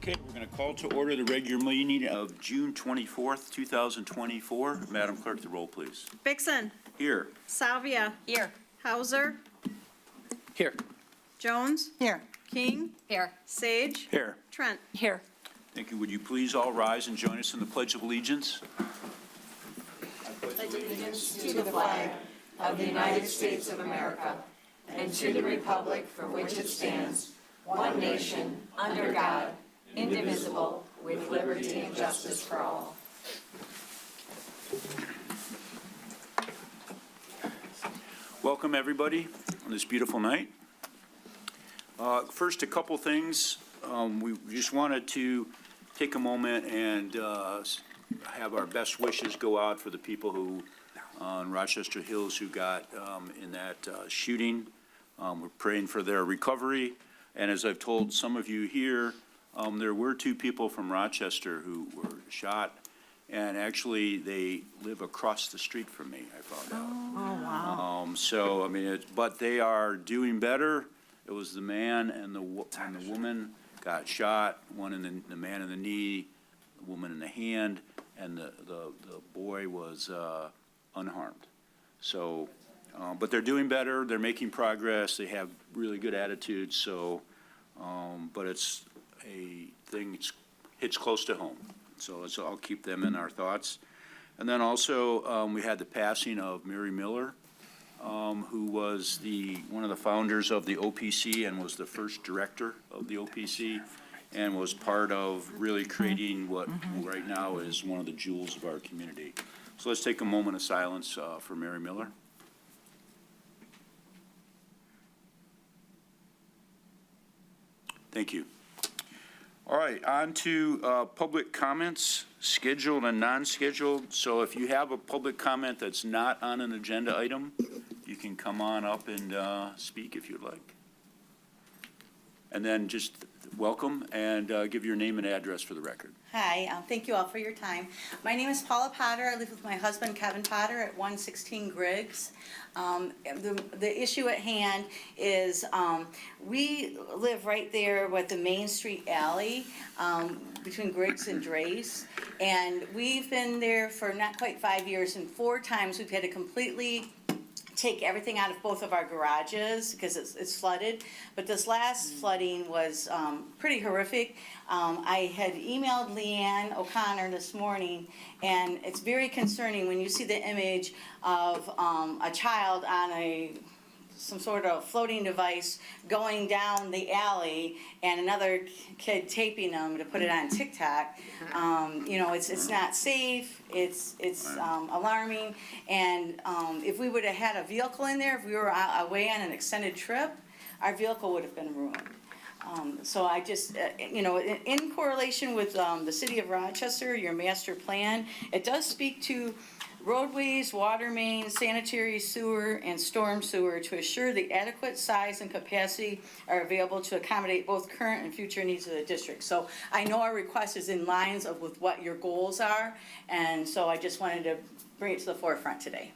Okay, we're going to call to order the regular meeting of June 24th, 2024. Madam Clerk, the roll, please. Vixen. Here. Salvia. Here. Hauser. Here. Jones. Here. King. Here. Sage. Here. Trent. Here. Thank you. Would you please all rise and join us in the Pledge of Allegiance? Pledge allegiance to the flag of the United States of America and to the republic for which it stands, one nation, under God, indivisible, with liberty and justice for all. Welcome, everybody, on this beautiful night. First, a couple things. We just wanted to take a moment and have our best wishes go out for the people who on Rochester Hills who got in that shooting. We're praying for their recovery. And as I've told some of you here, there were two people from Rochester who were shot, and actually they live across the street from me, I found out. Oh, wow. So, I mean, but they are doing better. It was the man and the woman got shot, one in the man in the knee, the woman in the hand, and the boy was unharmed. So, but they're doing better. They're making progress. They have really good attitudes. So, but it's a thing that hits close to home. So I'll keep them in our thoughts. And then also we had the passing of Mary Miller, who was one of the founders of the OPC and was the first director of the OPC and was part of really creating what right now is one of the jewels of our community. So let's take a moment of silence for Mary Miller. Thank you. All right, on to public comments, scheduled and non-scheduled. So if you have a public comment that's not on an agenda item, you can come on up and speak if you'd like. And then just welcome and give your name and address for the record. Hi, thank you all for your time. My name is Paula Potter. I live with my husband, Kevin Potter, at 116 Griggs. The issue at hand is we live right there with the Main Street alley between Griggs and Drace, and we've been there for not quite 5 years, and 4 times we've had to completely take everything out of both of our garages because it's flooded. But this last flooding was pretty horrific. I had emailed Leanne O'Connor this morning, and it's very concerning when you see the image of a child on some sort of floating device going down the alley and another kid taping them to put it on TikTok. You know, it's not safe, it's alarming, and if we would have had a vehicle in there, if we were away on an extended trip, our vehicle would have been ruined. So I just, you know, in correlation with the city of Rochester, your master plan, it does speak to roadways, water mains, sanitary sewer, and storm sewer to assure the adequate size and capacity are available to accommodate both current and future needs of the district. So I know our request is in lines with what your goals are, and so I just wanted to bring it to the forefront today.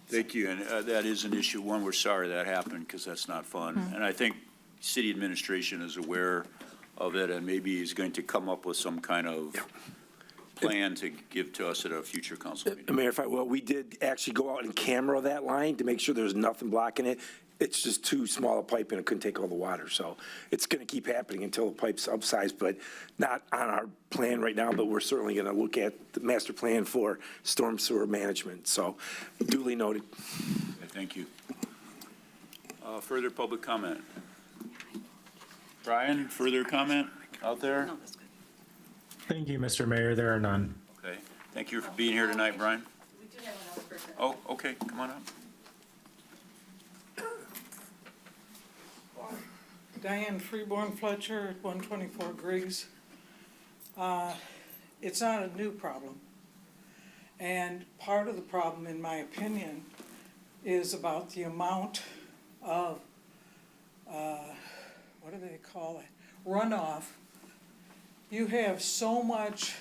Thank you, and that is an issue. One, we're sorry that happened because that's not fun. And I think city administration is aware of it and maybe is going to come up with some kind of plan to give to us at a future council meeting. Mayor, we did actually go out and camera that line to make sure there's nothing blocking it. It's just too small a pipe and it couldn't take all the water. So it's going to keep happening until the pipe's upsized, but not on our plan right now, but we're certainly going to look at the master plan for storm sewer management. So duly noted. Okay, thank you. Further public comment? Brian, further comment out there? No, that's good. Thank you, Mr. Mayor. There are none. Okay. Thank you for being here tonight, Brian. We do have another person. Oh, okay. Come on up. Diane Freeborn Fletcher at 124 Griggs. It's not a new problem. And part of the problem, in my opinion, is about the amount of, what do they call it? Runoff. You have so much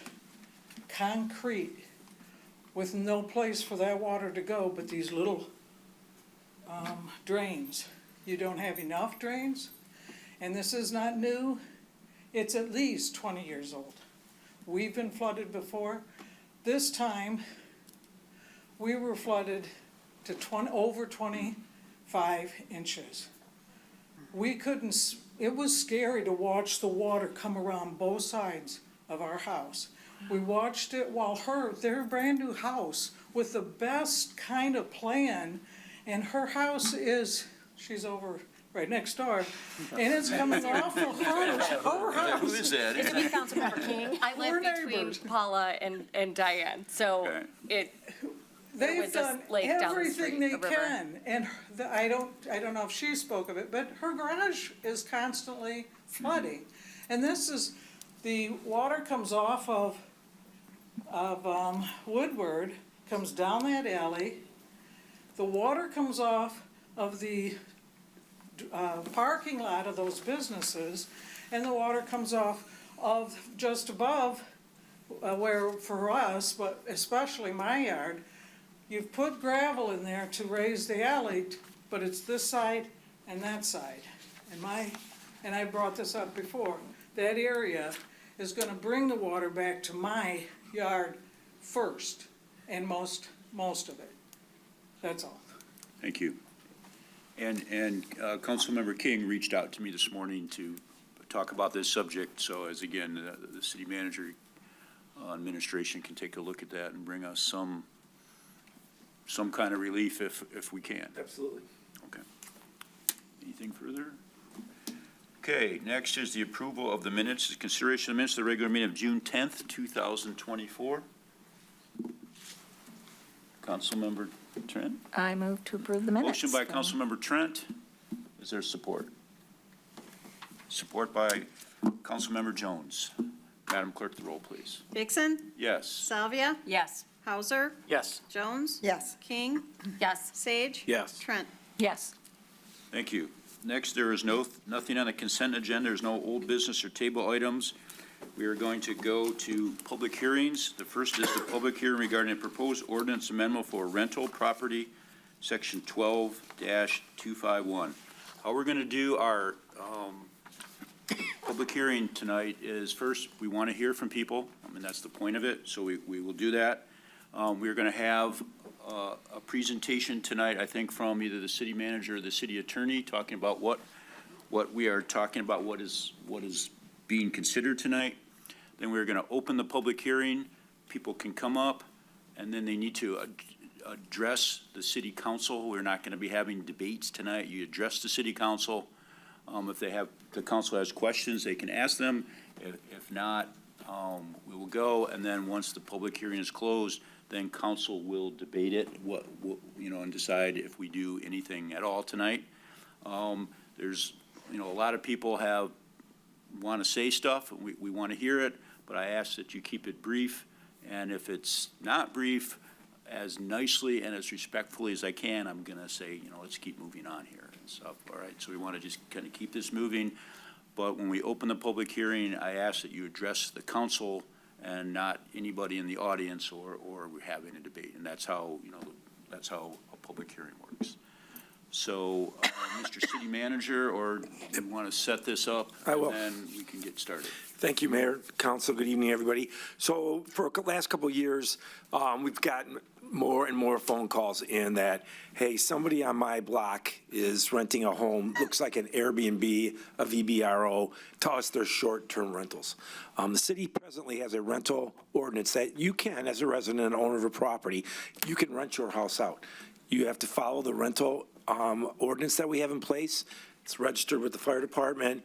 concrete with no place for that water to go but these little drains. You don't have enough drains, and this is not new. it's at least 20 years old. We've been flooded before. This time, we were flooded to over 25 inches. We couldn't, it was scary to watch the water come around both sides of our house. We watched it while their brand new house with the best kind of plan, and her house she's over right next door, and it's coming off of her house. Who is that? Is it Councilmember King? I We're live between neighbors. Paula and Diane, so Okay. it, They've was this done lake down the everything street, they a river. can, and I don't know if she spoke of it, but her garage is constantly flooding. And the water comes off of Woodward, comes down that alley. The water comes off of the parking lot of those businesses, and the water comes off of just above where, for us, but especially my yard, you've put gravel in there to raise the alley, but it's this side and that side. And I brought this up before, that area is gonna bring the water back to my yard first, and most of it. That's all. Thank you. And Councilmember King reached out to me this morning to talk about this subject, so as again, the city manager administration can take a look at that and bring us some kind of relief if we can. Absolutely. Okay. Anything further? Okay, next is the approval of the minutes, consideration of minutes of the regular meeting of June 10th, 2024. Councilmember Trent? I move to approve the minutes. Motion by Councilmember Trent. Is there support? Support by Councilmember Jones. Madam Clerk, the roll, please. Vixen, Yes. Salvia, yes. Hauser, Yes. Jones, Yes. King, Yes. Sage. Yes. Trent. Yes. Thank you. Next, there is nothing on the consent agenda. There's no old business or table items. We are going to go to public hearings. The first is the public hearing regarding a proposed ordinance amendment for rental property, section 12-251. How we're going to do our public hearing tonight is, first, we want to hear from people. I mean, that's the point of it, so we will do that. We're going to have a presentation tonight, I think, from either the city manager or the city attorney, talking about what we are talking about, what is being considered tonight. Then we're going to open the public hearing. People can come up, and then they need to address the city council. We're not going to be having debates tonight. You address the city council. If the council has questions, they can ask them. If not, we will go, and then once the public hearing is closed, then council will debate it, and decide if we do anything at all tonight. There's, a lot of people want to say stuff, and we want to hear it, but I ask that you keep it brief, and if it's not brief, as nicely and as respectfully as I can, I'm going to say, let's keep moving on here and stuff, all right? So we want to just kind of keep this moving, but when we open the public hearing, I ask that you address the council and not anybody in the audience or we're having a debate, and that's how, that's how a public hearing works. So, Mr. City Manager, or do you want to set this up? I will. And then we can get started. Thank you, Mayor, Council. Good evening, everybody. So for the last couple of years, we've gotten more and more phone calls in that, hey, somebody on my block is renting a home, looks like an Airbnb, a VBRO, to us they're short-term rentals. The city presently has a rental ordinance that you can, as a resident and owner of a property, you can rent your house out. You have to follow the rental ordinance that we have in place. It's registered with the fire department.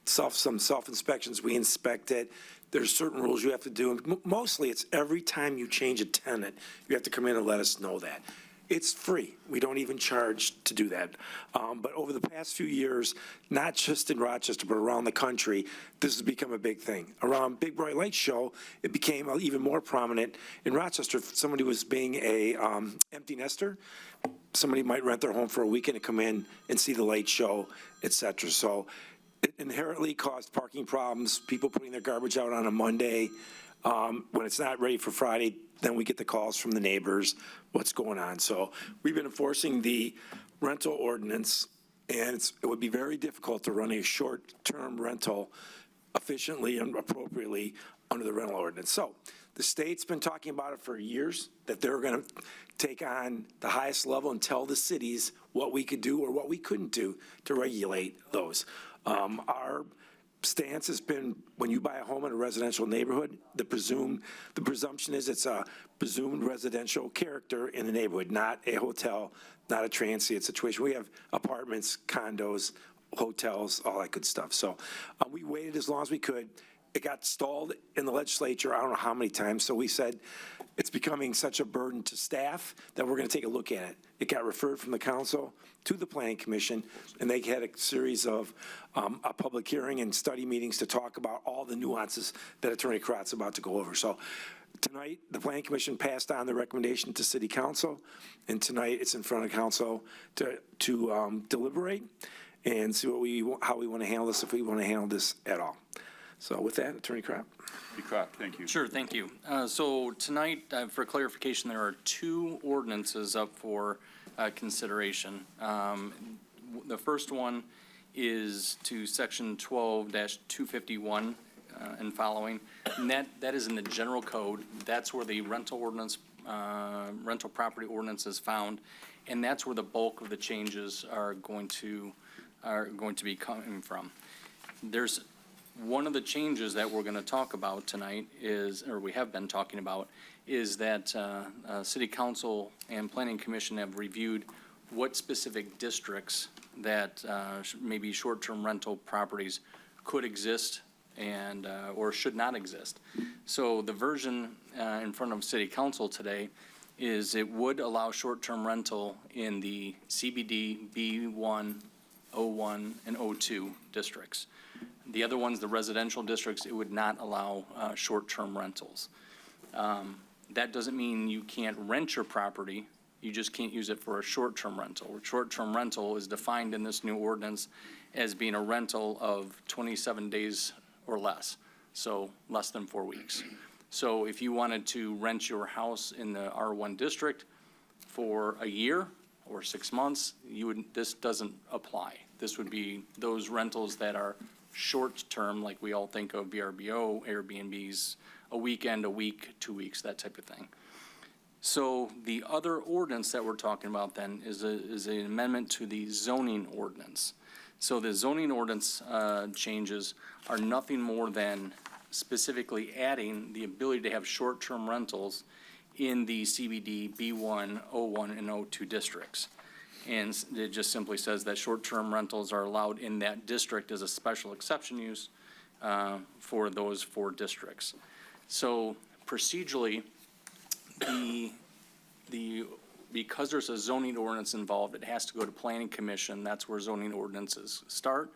Some self-inspections, we inspect it. There's certain rules you have to do. And mostly, it's every time you change a tenant, you have to come in and let us know that. It's free. We don't even charge to do that. But over the past few years, not just in Rochester, but around the country, this has become a big thing. Around Big Bright Lights Show, it became even more prominent. In Rochester, if somebody was being a empty nester, somebody might rent their home for a weekend to come in and see the light show, et cetera. So it inherently caused parking problems, people putting their garbage out on a Monday. When it's not ready for Friday, then we get the calls from the neighbors, what's going on. So we've been enforcing the rental ordinance, and it would be very difficult to run a short-term rental efficiently and appropriately under the rental ordinance. So the state's been talking about it for years, that they're going to take on the highest level and tell the cities what we could do or what we couldn't do to regulate those. Our stance has been, when you buy a home in a residential neighborhood, the presumption is it's a presumed residential character in the neighborhood, not a hotel, not a transient situation. We have apartments, condos, hotels, all that good stuff. So we waited as long as we could. It got stalled in the legislature, I don't know how many times, so we said it's becoming such a burden to staff that we're going to take a look at it. It got referred from the council to the planning commission, and they had a series of a public hearing and study meetings to talk about all the nuances that Attorney Karat's about to go over. So tonight, the planning commission passed on the recommendation to city council, and tonight it's in front of council to deliberate and see how we want to handle this, if we want to handle this at all. So with that, Attorney Karat. Thank you. Sure, thank you. So tonight, for clarification, there are two ordinances up for consideration. The first one is to section 12-251 and following. And that is in the general code. That's where the rental ordinance, rental property ordinance is found. And that's where the bulk of the changes are going to be coming from. There's one of the changes that we're going to talk about tonight is, or we have been talking about, is that City Council and Planning Commission have reviewed what specific districts that maybe short-term rental properties could exist and or should not exist. So the version in front of City Council today is it would allow short-term rental in the CBD, B1, O1, and O2 districts. The other ones, the residential districts, it would not allow short-term rentals. That doesn't mean you can't rent your property, you just can't use it for a short-term rental. Short-term rental is defined in this new ordinance as being a rental of 27 days or less, so less than 4 weeks. So if you wanted to rent your house in the R1 district for a year or 6 months, this doesn't apply. This would be those rentals that are short-term, like we all think of VRBO, Airbnbs, a weekend, a week, 2 weeks, that type of thing. So the other ordinance that we're talking about then is an amendment to the zoning ordinance. So the zoning ordinance changes are nothing more than specifically adding the ability to have short-term rentals in the CBD, B1, O1, and O2 districts. And it just simply says that short-term rentals are allowed in that district as a special exception use for those 4 districts. So procedurally, because there's a zoning ordinance involved, it has to go to Planning Commission. That's where zoning ordinances start.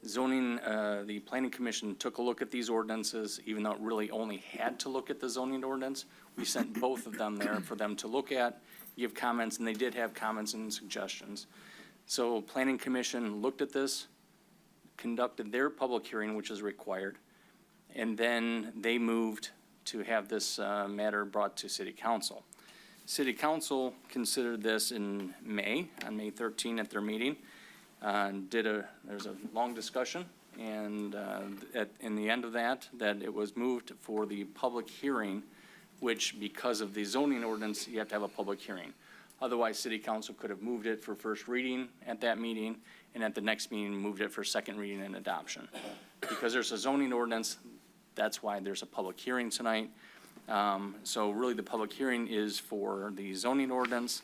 The Planning Commission took a look at these ordinances, even though it really only had to look at the zoning ordinance. We sent both of them there for them to look at, give comments, and they did have comments and suggestions. So Planning Commission looked at this, conducted their public hearing, which is required, and then they moved to have this matter brought to City Council. City Council considered this in May, on May 13 at their meeting. There's a long discussion, and in the end of that it was moved for the public hearing, which because of the zoning ordinance, you have to have a public hearing. Otherwise, City Council could have moved it for first reading at that meeting, and at the next meeting, moved it for second reading and adoption. Because there's a zoning ordinance, that's why there's a public hearing tonight. So really, the public hearing is for the zoning ordinance,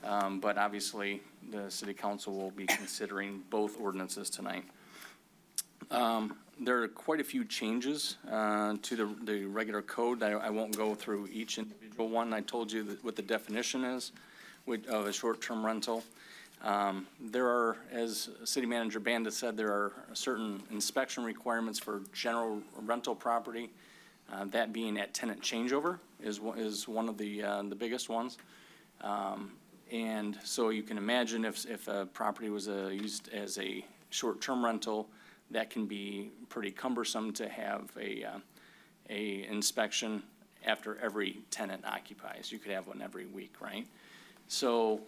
but obviously, the City Council will be considering both ordinances tonight. There are quite a few changes to the regular code. I won't go through each individual one. I told you what the definition is of a short-term rental. There are, as City Manager Bandit said, there are certain inspection requirements for general rental property. That being at tenant changeover is one of the biggest ones. And so you can imagine if a property was used as a short-term rental, that can be pretty cumbersome to have a inspection after every tenant occupies. You could have one every week, right? So,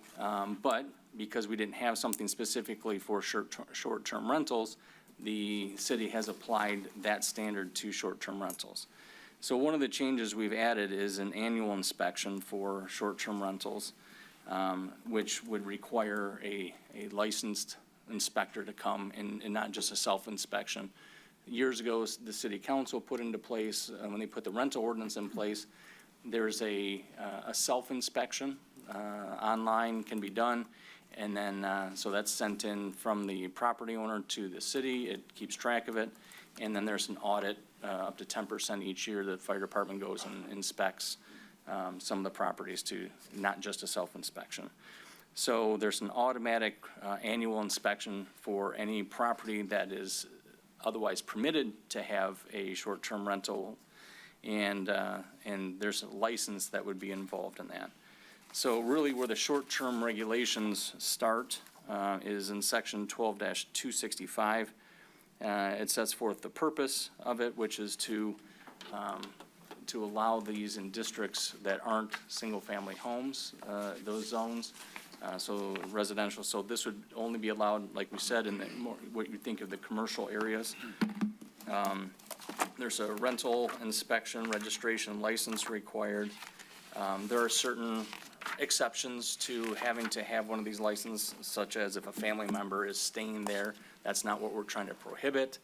but because we didn't have something specifically for short-term rentals, the city has applied that standard to short-term rentals. So one of the changes we've added is an annual inspection for short-term rentals, which would require a licensed inspector to come and not just a self-inspection. Years ago, the city council put into place, when they put the rental ordinance in place, there's a self-inspection, online can be done. And then, so that's sent in from the property owner to the city. It keeps track of it. And then there's an audit, up to 10% each year. The fire department goes and inspects some of the properties to, not just a self-inspection. So there's an automatic annual inspection for any property that is otherwise permitted to have a short-term rental. And there's a license that would be involved in that. So really where the short-term regulations start is in section 12-265. It sets forth the purpose of it, which is to allow these in districts that aren't single-family homes, those zones, so residential. So this would only be allowed, like we said, in the more, what you think of the commercial areas. There's a rental inspection, registration, license required. There are certain exceptions to having to have one of these licenses, such as if a family member is staying there. That's not what we're trying to prohibit.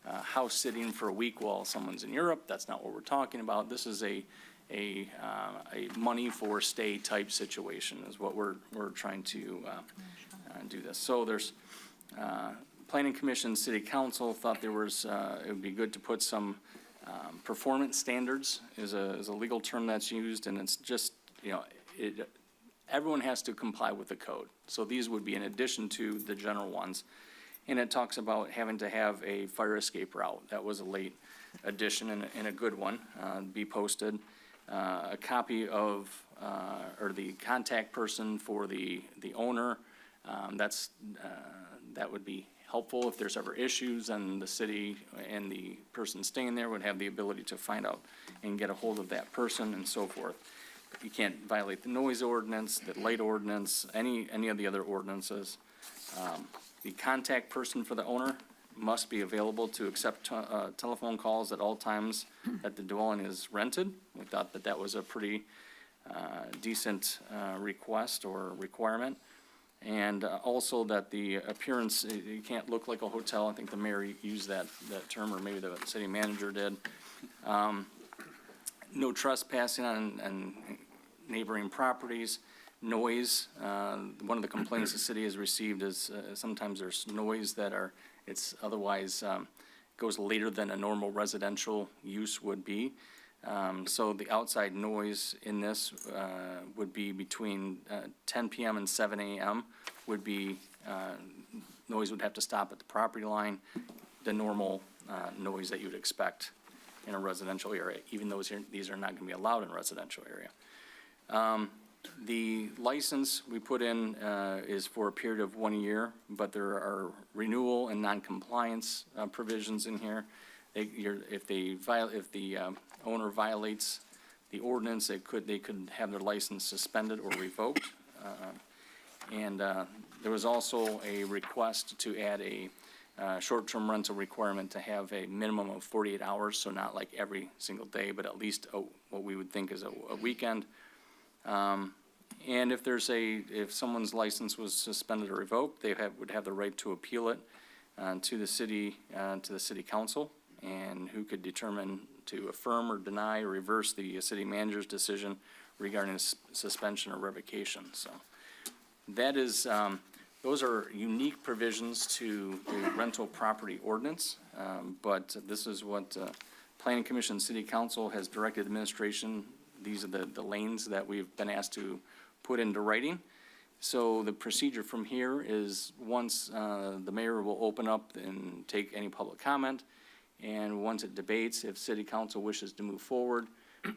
House sitting for a week while someone's in Europe, that's not what we're talking about. This is a money for stay type situation is what we're trying to do this. So there's Planning Commission, City Council thought there was, it would be good to put some performance standards is a legal term that's used, and it's just, you know, everyone has to comply with the code. So these would be in addition to the general ones. And it talks about having to have a fire escape route. That was a late addition and a good one, be posted. A copy of, or the contact person for the owner, that would be helpful if there's ever issues, and the city and the person staying there would have the ability to find out and get a hold of that person and so forth. You can't violate the noise ordinance, the light ordinance, any of the other ordinances. The contact person for the owner must be available to accept telephone calls at all times that the dwelling is rented. We thought that that was a pretty decent request or requirement. And also that the appearance, you can't look like a hotel. I think the mayor used that term, or maybe the city manager did. No trespassing on neighboring properties. Noise, one of the complaints the city has received is sometimes there's noise that it's otherwise goes later than a normal residential use would be. So the outside noise in this would be between 10 p.m. and 7 a.m. would be, noise would have to stop at the property line, the normal noise that you would expect in a residential area, even though these are not going to be allowed in a residential area. The license we put in is for a period of 1 year, but there are renewal and non-compliance provisions in here. If the owner violates the ordinance, they could have their license suspended or revoked. And there was also a request to add a short-term rental requirement to have a minimum of 48 hours, so not like every single day, but at least what we would think is a weekend. And if someone's license was suspended or revoked, they would have the right to appeal it to the city council, and who could determine to affirm or deny or reverse the city manager's decision regarding suspension or revocation. So that is, those are unique provisions to the rental property ordinance, but this is what Planning Commission, City Council has directed administration. These are the lanes that we've been asked to put into writing. So the procedure from here is once the mayor will open up and take any public comment, and once it debates, if City Council wishes to move forward,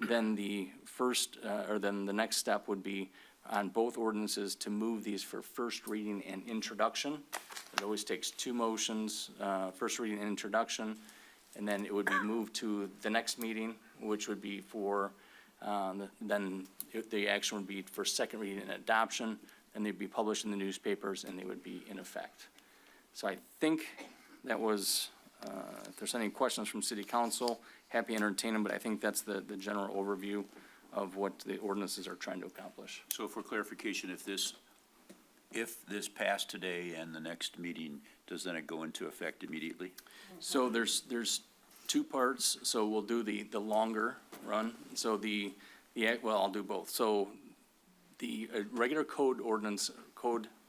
then the next step would be on both ordinances to move these for first reading and introduction. It always takes two motions, first reading and introduction, and then it would be moved to the next meeting, which would be for, then the action would be for second reading and adoption, and they'd be published in the newspapers and they would be in effect. So I think that was, if there's any questions from city council, happy to entertain them, but I think that's the general overview of what the ordinances are trying to accomplish. So for clarification, if this passed today and the next meeting, does then it go into effect immediately? So there's two parts, so we'll do the longer run, so well, I'll do both. So the regular code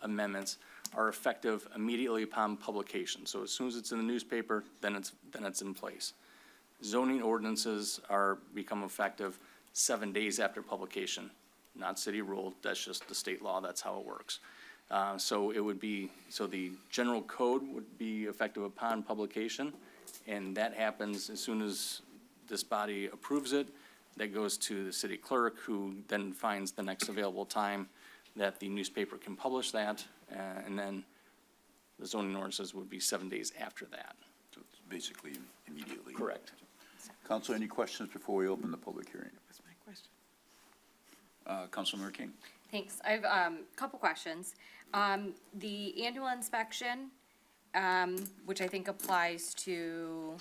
amendments are effective immediately upon publication. So as soon as it's in the newspaper, then it's in place. Zoning ordinances become effective 7 days after publication, not city rule, that's just the state law, that's how it works. So the general code would be effective upon publication, and that happens as soon as this body approves it. That goes to the city clerk, who then finds the next available time that the newspaper can publish that, and then the zoning ordinances would be 7 days after that. So it's basically immediately. Correct. Council, any questions before we open the public hearing? That's my question. Councilmember King? Thanks. I have a couple questions. The annual inspection, which I think applies to,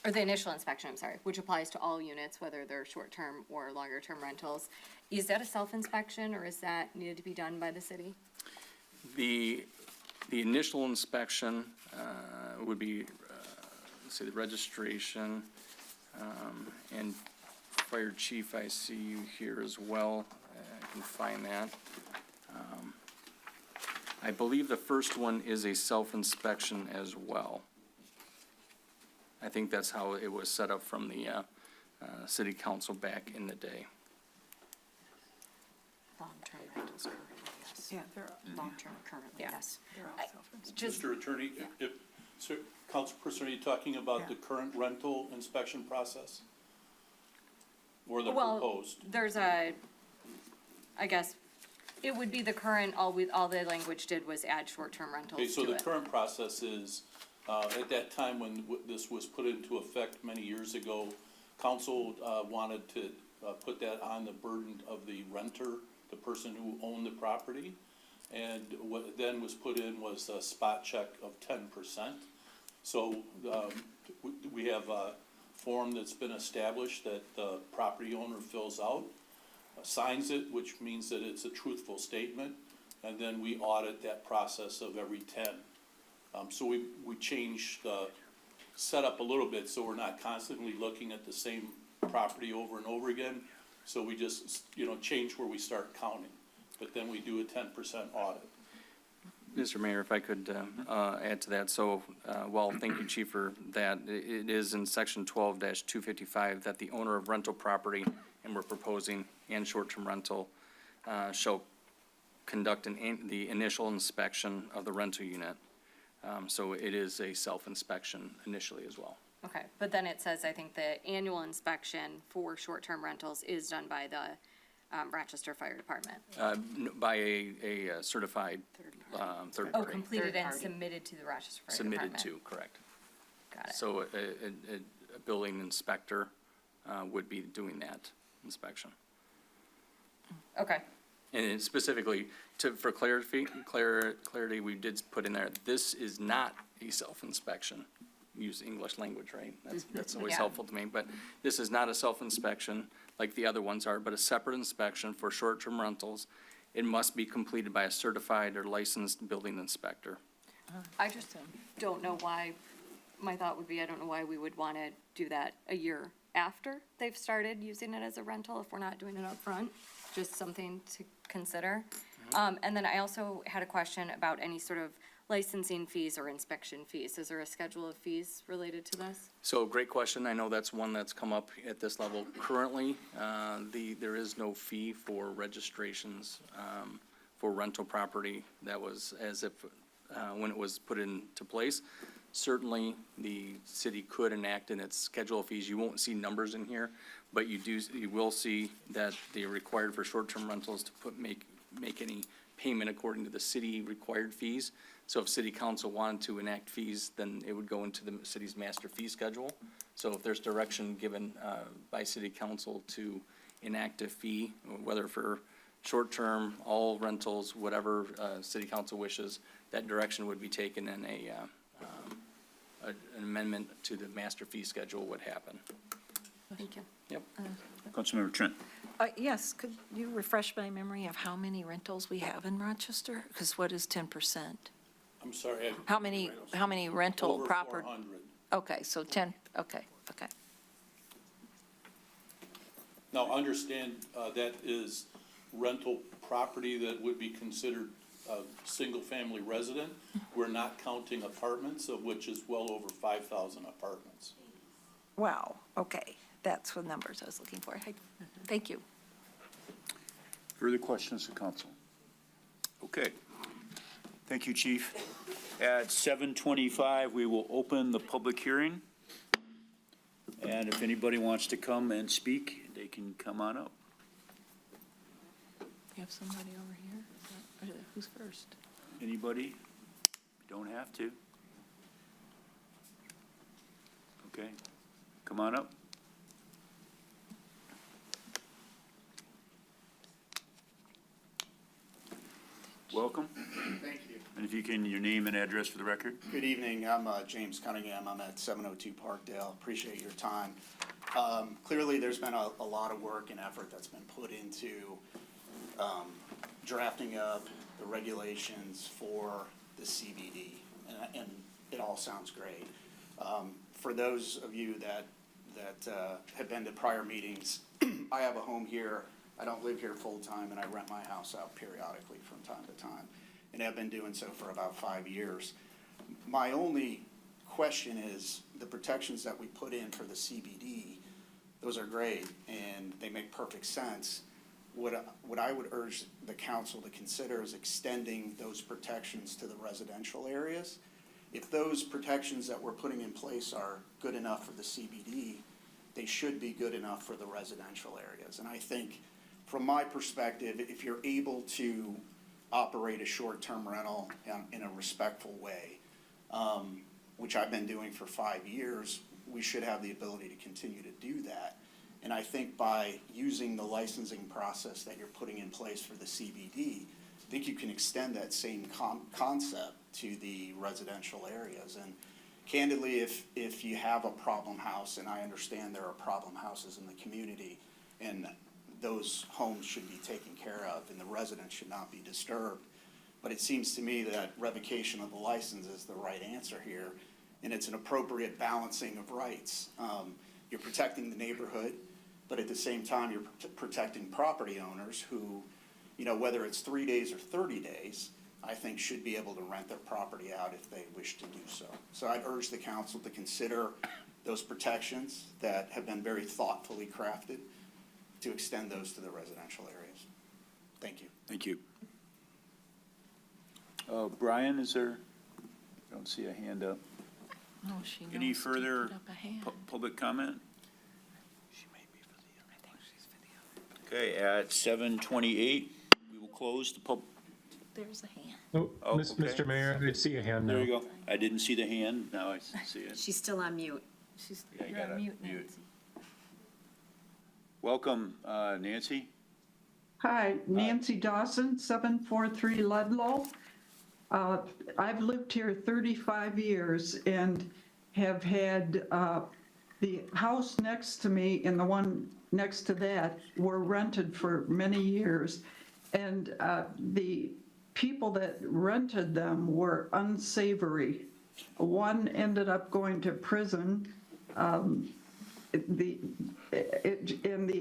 or the initial inspection, I'm sorry, which applies to all units, whether they're short-term or longer-term rentals. Is that a self-inspection, or is that needed to be done by the city? The initial inspection would be, let's see, the registration, and Fire Chief, I see you here as well. I can find that. I believe the first one is a self-inspection as well. I think that's how it was set up from the city council back in the day. Long-term rentals currently, yes. Yeah, they're, Long-term currently, Yeah. yes. they're all self-inspection. Just, Mr. Attorney, if, sir, Councilperson, are you talking about the current rental inspection process? Or the well, proposed? there's I guess, it would be the current, all the language did was add short-term Okay, rentals so to the it. current process is, at that time when this was put into effect many years ago, council wanted to put that on the burden of the renter, the person who owned the property. And what then was put in was a spot check of 10%. So we have a form that's been established that the property owner fills out, signs it, which means that it's a truthful statement, and then we audit that process of every 10. So we changed the setup a little bit, so we're not constantly looking at the same property over and over again. So we just, change where we start counting, but then we do a 10% audit. Mr. Mayor, if I could add to that. So, thank you, Chief, for that. It is in section 12-255 that the owner of rental property, and we're proposing, and short-term rental, shall conduct the initial inspection of the rental unit. So it is a self-inspection initially as well. Okay, but then it says, I think the annual inspection for short-term rentals is done by the Rochester Fire Department. By a certified third Oh, party. completed Third and party. submitted to the Rochester Fire Department. Submitted to, correct. Got it. So a building inspector would be doing that inspection. Okay, And specifically, for clarity, we did put in there, this is not a self-inspection. Use English language, right? That's always Yeah. helpful to me. But this is not a self-inspection like the other ones are, but a separate inspection for short-term rentals. It must be completed by a certified or licensed building inspector. I just don't know why, my thought would be, I don't know why we would want to do that a year after they've started using it as a rental if we're not doing it up front. Just something to consider. And then I also had a question about any sort of licensing fees or inspection fees. Is there a schedule of fees related to this? So great question. I know that's one that's come up at this level. Currently, there is no fee for registrations for rental property. That was as if, when it was put into place. Certainly, the city could enact in its schedule of fees. You won't see numbers in here, but you will see that they're required for short-term rentals to make any payment according to the city required fees. So if city council wanted to enact fees, then it would go into the city's master fee schedule. So if there's direction given by city council to enact a fee, whether for short-term, all rentals, whatever city council wishes, that direction would be taken in a an amendment to the master fee schedule would happen. Thank you. Yep. Councilmember Trent. Yes, could you refresh my memory of how many rentals we have in Rochester? Because what is 10%? I'm sorry. How many rental Over property? 400. Okay, so 10, okay. Now, understand, that is rental property that would be considered a single-family resident. We're not counting apartments, of which is well over 5,000 apartments. Wow, okay. That's what numbers I was looking for. Thank you. Further questions to council? Okay. Thank you, Chief. At 7:25, we will open the public hearing. And if anybody wants to come and speak, they can come on up. You have somebody over here? Who's first? Anybody? Don't have to. Okay, come on up. Welcome. Thank you. And if you can, your name and address for the record? Good evening. I'm James Cunningham. I'm at 702 Parkdale. Appreciate your time. Clearly, there's been a lot of work and effort that's been put into drafting up the regulations for the CBD, and it all sounds great. For those of you that have been to prior meetings, I have a home here. I don't live here full-time, and I rent my house out periodically from time to time, and I've been doing so for about 5 years. My only question is the protections that we put in for the CBD, those are great, and they make perfect sense. What I would urge the council to consider is extending those protections to the residential areas. If those protections that we're putting in place are good enough for the CBD, they should be good enough for the residential areas. And I think, from my perspective, if you're able to operate a short-term rental in a respectful way, which I've been doing for 5 years, we should have the ability to continue to do that. And I think by using the licensing process that you're putting in place for the CBD, I think you can extend that same concept to the residential areas. And candidly, if you have a problem house, and I understand there are problem houses in the community, and those homes should be taken care of, and the residents should not be disturbed. But it seems to me that revocation of the license is the right answer here, and it's an appropriate balancing of rights. You're protecting the neighborhood, but at the same time, you're protecting property owners who, whether it's 3 days or 30 days, I think should be able to rent their property out if they wish to do so. So I'd urge the council to consider those protections that have been very thoughtfully crafted, to extend those to the residential areas. Thank you. Thank you. Brian, is there, I don't see a hand up. Oh, she knows Any to further put up a hand. public comment? She may be for the other. I think she's for the other. Okay, at 7:28, we will close the There's a hand. Oh, Oh, Mr. okay. Mayor, I see a hand now. There you go. I didn't see the hand, now I see it. She's still on mute. Yeah, you You're gotta on mute, mute. Nancy. Welcome, Nancy. Hi, Nancy Dawson, 743 Ludlow. I've lived here 35 years and have had the house next to me and the one next to that were rented for many years. And the people that rented them were unsavory. One ended up going to prison. And the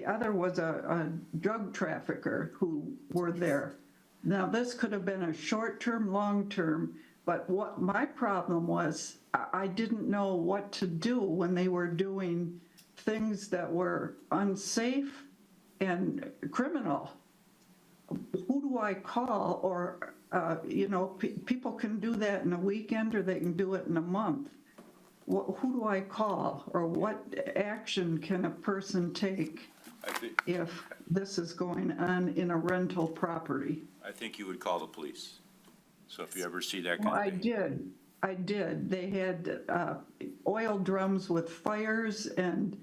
other was a drug trafficker who were there. Now, this could have been a short-term, long-term, but what my problem was, I didn't know what to do when they were doing things that were unsafe and criminal. Who do I call? Or, people can do that in a weekend or they can do it in a month. Who do I call, or what action can a person take if this is going on in a rental property? I think you would call the police. So if you ever see that kind of thing. I did. They had oil drums with fires, and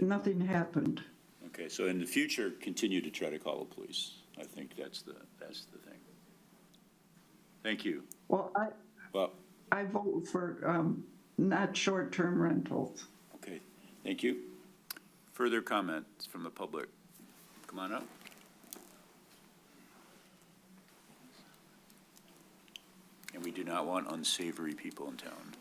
nothing happened. Okay, so in the future, continue to try to call the police. I think that's the thing. Thank you. Well, Well, I vote for not short-term rentals. Okay, thank you. Further comments from the public? Come on up. And we do not want unsavory people in town.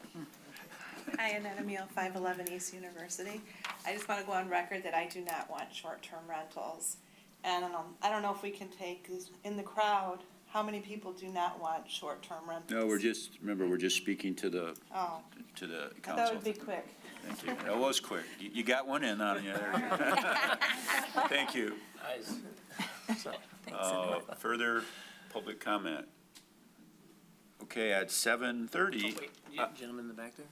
Hi, Annette Emile, 511 East University. I just want to go on record that I do not want short-term rentals. And I don't know if we can take, in the crowd, how many people do not want short-term rentals? No, remember, we're just speaking to the Oh, council. I thought it would be quick. Thank you. That was quick. You got one in on you there. Thank you. Further public comment? Okay, at 7:30. Gentleman in the back there?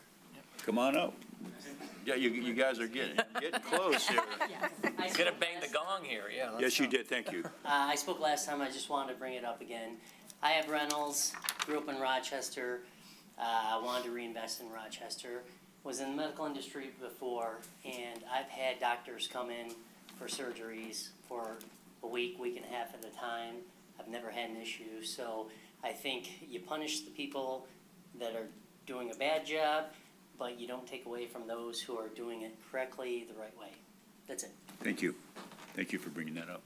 Come on up. Yeah, you guys are getting close here. Gonna bang the gong here, yeah. Yes, you did. Thank you. I spoke last time, I just wanted to bring it up again. I have rentals, grew up in Rochester, wanted to reinvest in Rochester, was in the medical industry before, and I've had doctors come in for surgeries for a week and a half at a time. I've never had an issue, so I think you punish the people that are doing a bad job, but you don't take away from those who are doing it correctly, the right way. That's it. Thank you. Thank you for bringing that up.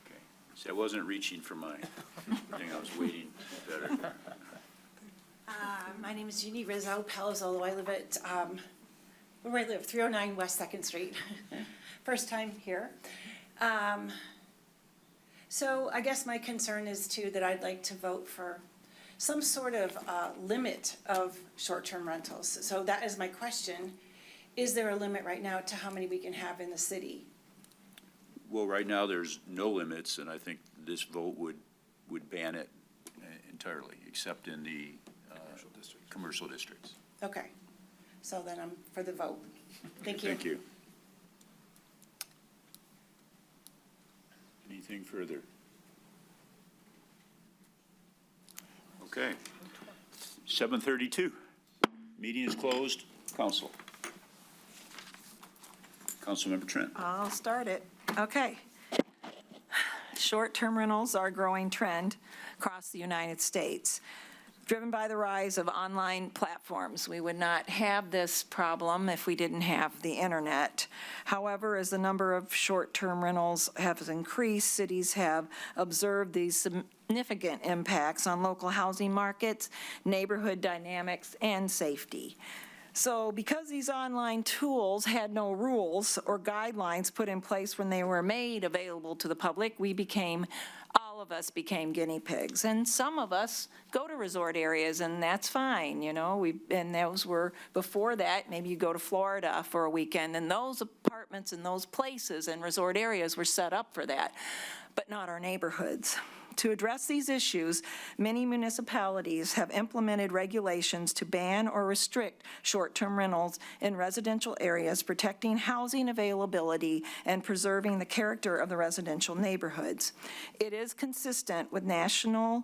Okay. See, I wasn't reaching for my thing. I was waiting better. My name is Jeannie Rizzo, Palazzolo. I live at, where I live, 309 West 2nd Street. First time here. So I guess my concern is too that I'd like to vote for some sort of limit of short-term rentals. So that is my question. Is there a limit right now to how many we can have in the city? Well, right now, there's no limits, and I think this vote would ban it entirely, except in the commercial districts. Okay, so then I'm for the vote. Thank you. Thank you. Anything further? Okay. 7:32. Meeting is closed. Council. Councilmember Trent. I'll start it. Okay. Short-term rentals are a growing trend across the United States, driven by the rise of online platforms. We would not have this problem if we didn't have the internet. However, as the number of short-term rentals has increased, cities have observed these significant impacts on local housing markets, neighborhood dynamics, and safety. So because these online tools had no rules or guidelines put in place when they were made available to the public, all of us became guinea pigs. And some of us go to resort areas, and that's fine, and those were, before that, maybe you go to Florida for a weekend, and those apartments and those places and resort areas were set up for that, but not our neighborhoods. To address these issues, many municipalities have implemented regulations to ban or restrict short-term rentals in residential areas, protecting housing availability and preserving the character of the residential neighborhoods. It is consistent with national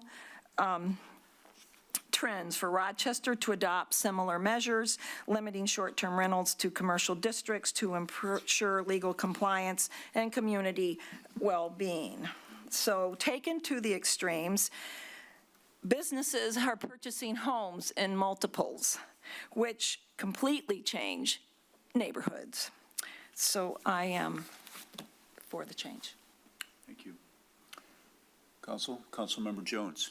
trends for Rochester to adopt similar measures, limiting short-term rentals to commercial districts to ensure legal compliance and community well-being. So taken to the extremes, businesses are purchasing homes in multiples, which completely change neighborhoods. So I am for the change. Thank you. Councilmember Jones.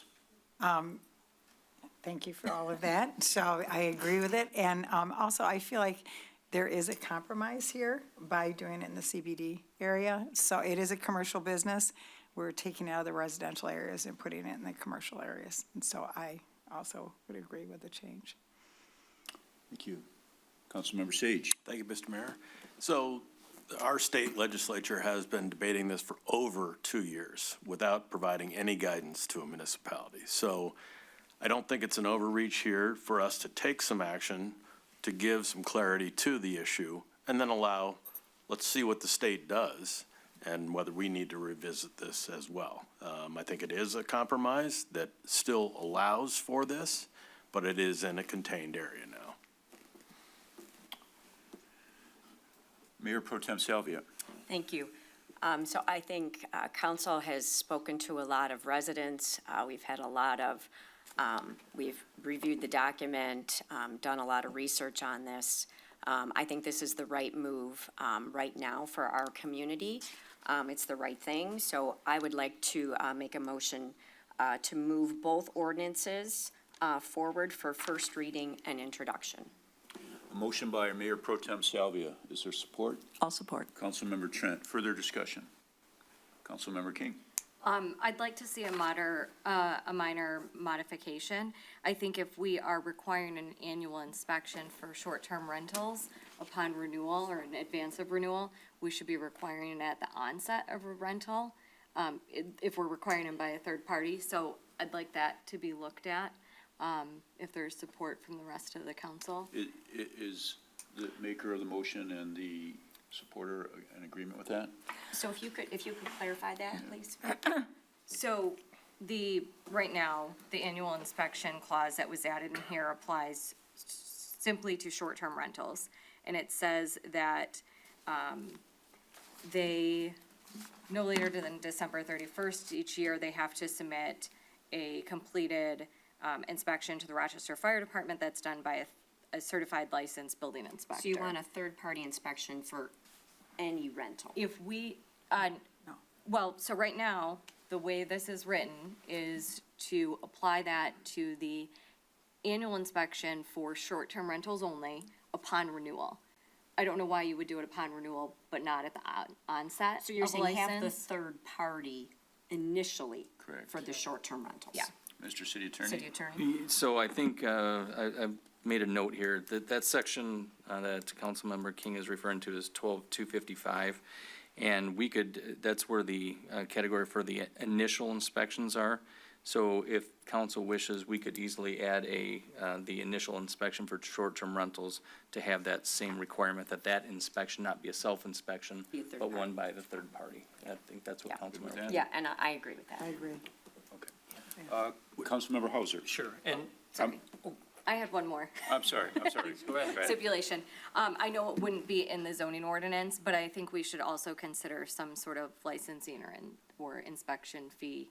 Thank you for all of that. So I agree with it. And also, I feel like there is a compromise here by doing it in the CBD area. So it is a commercial business. We're taking it out of the residential areas and putting it in the commercial areas. And so I also would agree with the change. Thank you. Councilmember Sage. Thank you, Mr. Mayor. So our state legislature has been debating this for over 2 years without providing any guidance to a municipality. So I don't think it's an overreach here for us to take some action to give some clarity to the issue and then let's see what the state does and whether we need to revisit this as well. I think it is a compromise that still allows for this, but it is in a contained area now. Mayor Pro Tem Salvia. Thank you. So I think council has spoken to a lot of residents. We've had a lot of, we've reviewed the document, done a lot of research on this. I think this is the right move right now for our community. It's the right thing. So I would like to make a motion to move both ordinances forward for first reading and introduction. A motion by Mayor Pro Tem Salvia. Is there support? I'll support. Councilmember Trent. Further discussion? Councilmember King. I'd like to see a minor modification. I think if we are requiring an annual inspection for short-term rentals upon renewal or in advance of renewal, we should be requiring it at the onset of a rental, if we're requiring them by a third party. So I'd like that to be looked at, if there's support from the rest of the council. Is the maker of the motion and the supporter in agreement with that? So if you could clarify that, please. So right now, the annual inspection clause that was added in here applies simply to short-term rentals. And it says that, they, no later than December 31st each year, they have to submit a completed, inspection to the Rochester Fire Department that's done by a certified licensed building inspector. So you want a third-party inspection for any rental? If we, well, so right now, the way this is written is to apply that to the annual inspection for short-term rentals only upon renewal. I don't know why you would do it upon renewal, but not at the onset So you're of a saying have the license. third party initially Correct. for the short-term rentals? Yeah. Mr. City Attorney? City attorney. So I think, I've made a note here, that section that Councilmember King is referring to is 12255. And we could, that's where the category for the initial inspections are. So if council wishes, we could easily add the initial inspection for short-term rentals to have that same requirement, that inspection not be a self-inspection, Be a third but party. one by the third party. I think that's what council With members. that? Yeah, and I agree with that. I agree. Councilmember Hauser? Sure, and I had one more. I'm sorry. go ahead. Stipulation. I know it wouldn't be in the zoning ordinance, but I think we should also consider some sort of licensing or inspection fee,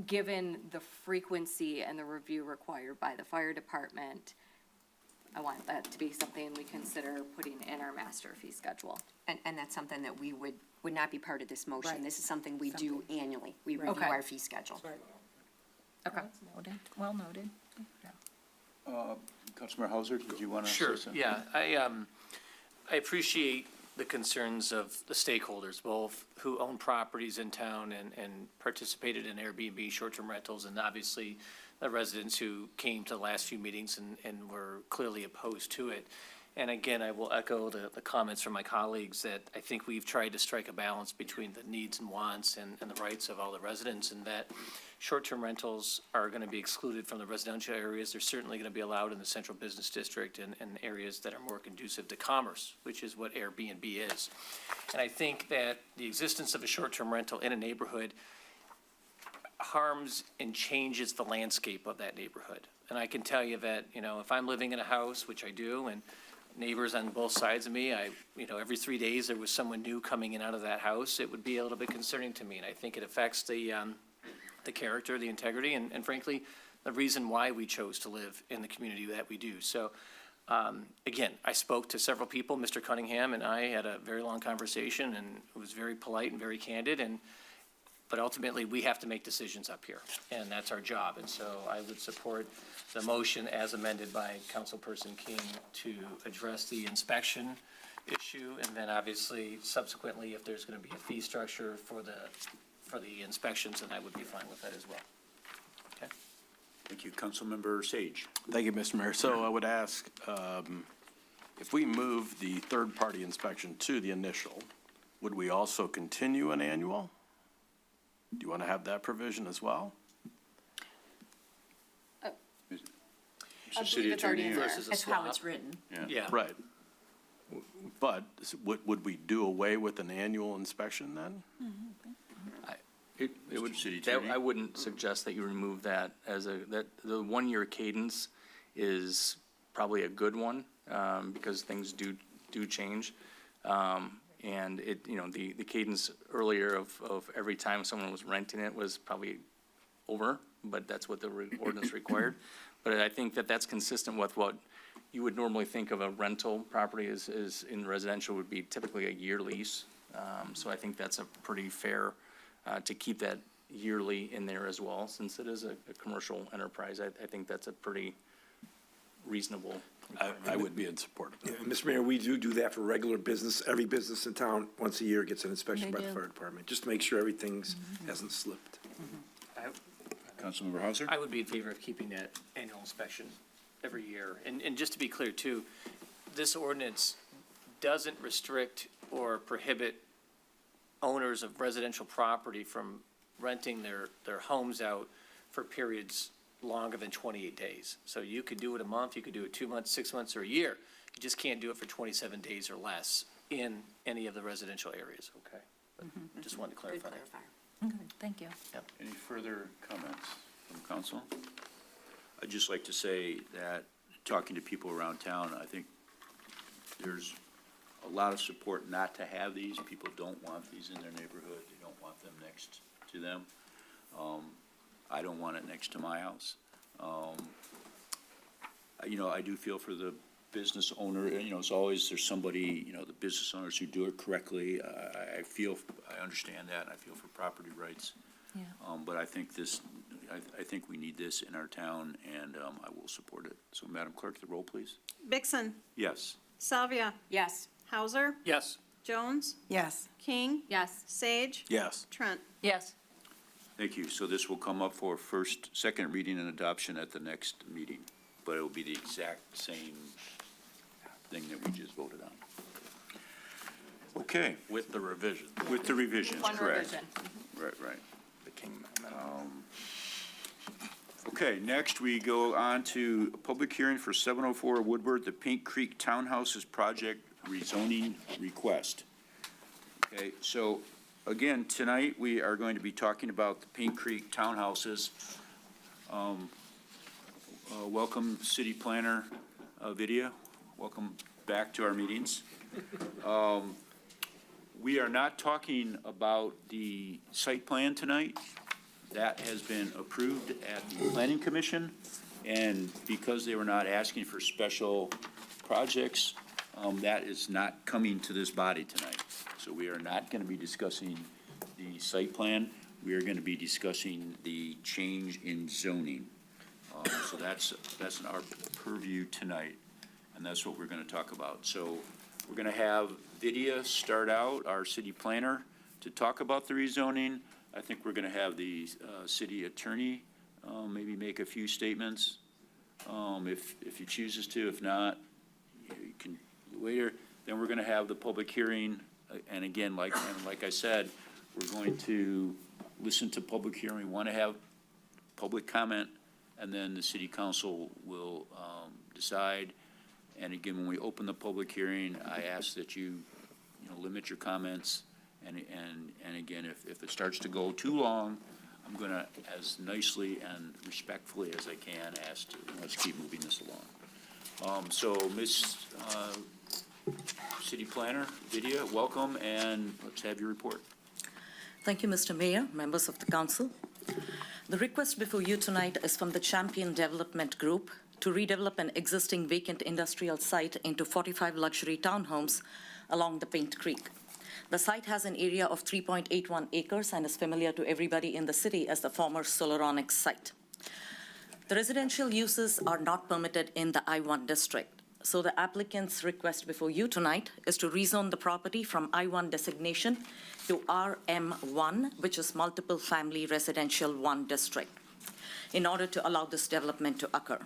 given the frequency and the review required by the fire department. I want that to be something we consider putting in our master fee schedule. And that's something that we would not be part of this motion. Right. This is something we do annually. We review Okay. our fee schedule. Okay. Well noted. Councilmember Hauser, did you want to say Sure, something? yeah. I appreciate the concerns of the stakeholders, both who own properties in town and participated in Airbnb short-term rentals, and obviously the residents who came to the last few meetings and were clearly opposed to it. And again, I will echo the comments from my colleagues that I think we've tried to strike a balance between the needs and wants and the rights of all the residents, and that short-term rentals are going to be excluded from the residential areas. They're certainly going to be allowed in the central business district and areas that are more conducive to commerce, which is what Airbnb is. And I think that the existence of a short-term rental in a neighborhood harms and changes the landscape of that neighborhood. And I can tell you that, if I'm living in a house, which I do, and neighbors on both sides of me, every 3 days there was someone new coming in out of that house, it would be a little bit concerning to me. And I think it affects the character, the integrity, and frankly, the reason why we chose to live in the community that we do. So, again, I spoke to several people. Mr. Cunningham and I had a very long conversation, and it was very polite and very candid, but ultimately, we have to make decisions up here, and that's our job. And so I would support the motion as amended by Councilperson King to address the inspection issue, and then obviously subsequently, if there's going to be a fee structure for the inspections, then I would be fine with that as well. Okay. Thank you. Councilmember Sage? Thank you, Mr. Mayor. So I would ask, if we move the third-party inspection to the initial, would we also continue an annual? Do you want to have that provision as well? Mr. City Attorney? Versus a That's how swap. it's written. Yeah. Right. But would we do away with an annual inspection then? It would, Mr. City Attorney? I wouldn't suggest that you remove that the 1 year cadence is probably a good one, because things do change. And it, the cadence earlier of every time someone was renting it was probably over, but that's what the ordinance required. But I think that that's consistent with what you would normally think of a rental property is in residential would be typically a year lease. So I think that's a pretty fair, to keep that yearly in there as well, since it is a commercial enterprise. I think that's a pretty reasonable. I would be in support of that. Yeah, Mr. Mayor, we do that for regular business. Every business in town, once a year, gets an inspection by the fire department, just to make sure everything's hasn't slipped. Councilmember Hauser? I would be in favor of keeping that annual inspection every year. And just to be clear too, this ordinance doesn't restrict or prohibit owners of residential property from renting their homes out for periods longer than 28 days. So you could do it a month, you could do it 2 months, 6 months, or a year. You just can't do it for 27 days or less in any of the residential areas, okay? But just wanted to clarify that. Okay, thank you. Any further comments from council? I'd just like to say that, talking to people around town, I think there's a lot of support not to have these. People don't want these in their neighborhood. They don't want them next to them. I don't want it next to my house. I do feel for the business owner, it's always, there's somebody, the business owners who do it correctly. I understand that, and I feel for property rights. Yeah. But I think I think we need this in our town, and I will support it. So, Madam Clerk, the roll, please. Vixen, Yes. Salvia, Yes. Hauser, Yes. Jones, Yes. King, Yes. Sage, Yes. Trent. Yes. Thank you. So this will come up for second reading and adoption at the next meeting, but it will be the exact same thing that we just voted on. Okay, With the revision. with the revisions, One correct. revision. Right. The King Amendment. Okay, next we go on to a public hearing for 704 Woodward, the Pink Creek Townhouses Project rezoning request. Okay, so again, tonight we are going to be talking about the Pink Creek Townhouses. Welcome, City Planner Vidya. Welcome back to our meetings. We are not talking about the site plan tonight. That has been approved at the Planning Commission, and because they were not asking for special projects, that is not coming to this body tonight. So we are not going to be discussing the site plan. We are going to be discussing the change in zoning. So that's in our purview tonight, and that's what we're going to talk about. So we're going to have Vidya start out, our city planner, to talk about the rezoning. I think we're going to have the city attorney maybe make a few statements, if he chooses to. If not, you can later. Then we're going to have the public hearing, and again, like I said, we're going to listen to public hearing. We want to have public comment, and then the city council will decide. And again, when we open the public hearing, I ask that you limit your comments. And again, if it starts to go too long, I'm going to, as nicely and respectfully as I can, ask to, let's keep moving this along. So, Ms. City Planner, Vidya, welcome, and let's have your report. Thank you, Mr. Mayor, members of the council. The request before you tonight is from the Champion Development Group to redevelop an existing vacant industrial site into 45 luxury townhomes along the Paint Creek. The site has an area of 3.81 acres and is familiar to everybody in the city as the former Solaronics site. The residential uses are not permitted in the I-1 district. So the applicant's request before you tonight is to rezone the property from I-1 designation to RM1, which is multiple family residential 1 district, in order to allow this development to occur.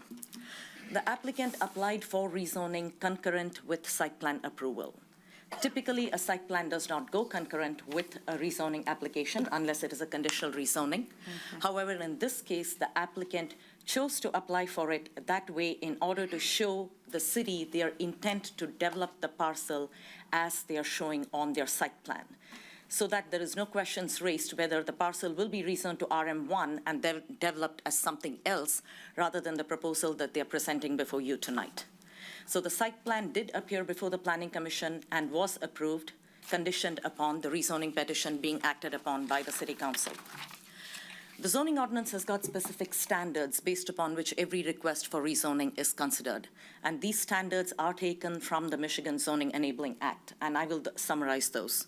The applicant applied for rezoning concurrent with site plan approval. Typically, a site plan does not go concurrent with a rezoning application unless it is a conditional rezoning. However, in this case, the applicant chose to apply for it that way in order to show the city their intent to develop the parcel as they are showing on their site plan, so that there is no questions raised whether the parcel will be rezoned to RM1 and then developed as something else rather than the proposal that they are presenting before you tonight. So the site plan did appear before the Planning Commission and was approved. conditioned upon the rezoning petition being acted upon by the City Council. The zoning ordinance has got specific standards based upon which every request for rezoning is considered. And these standards are taken from the Michigan Zoning Enabling Act, and I will summarize those.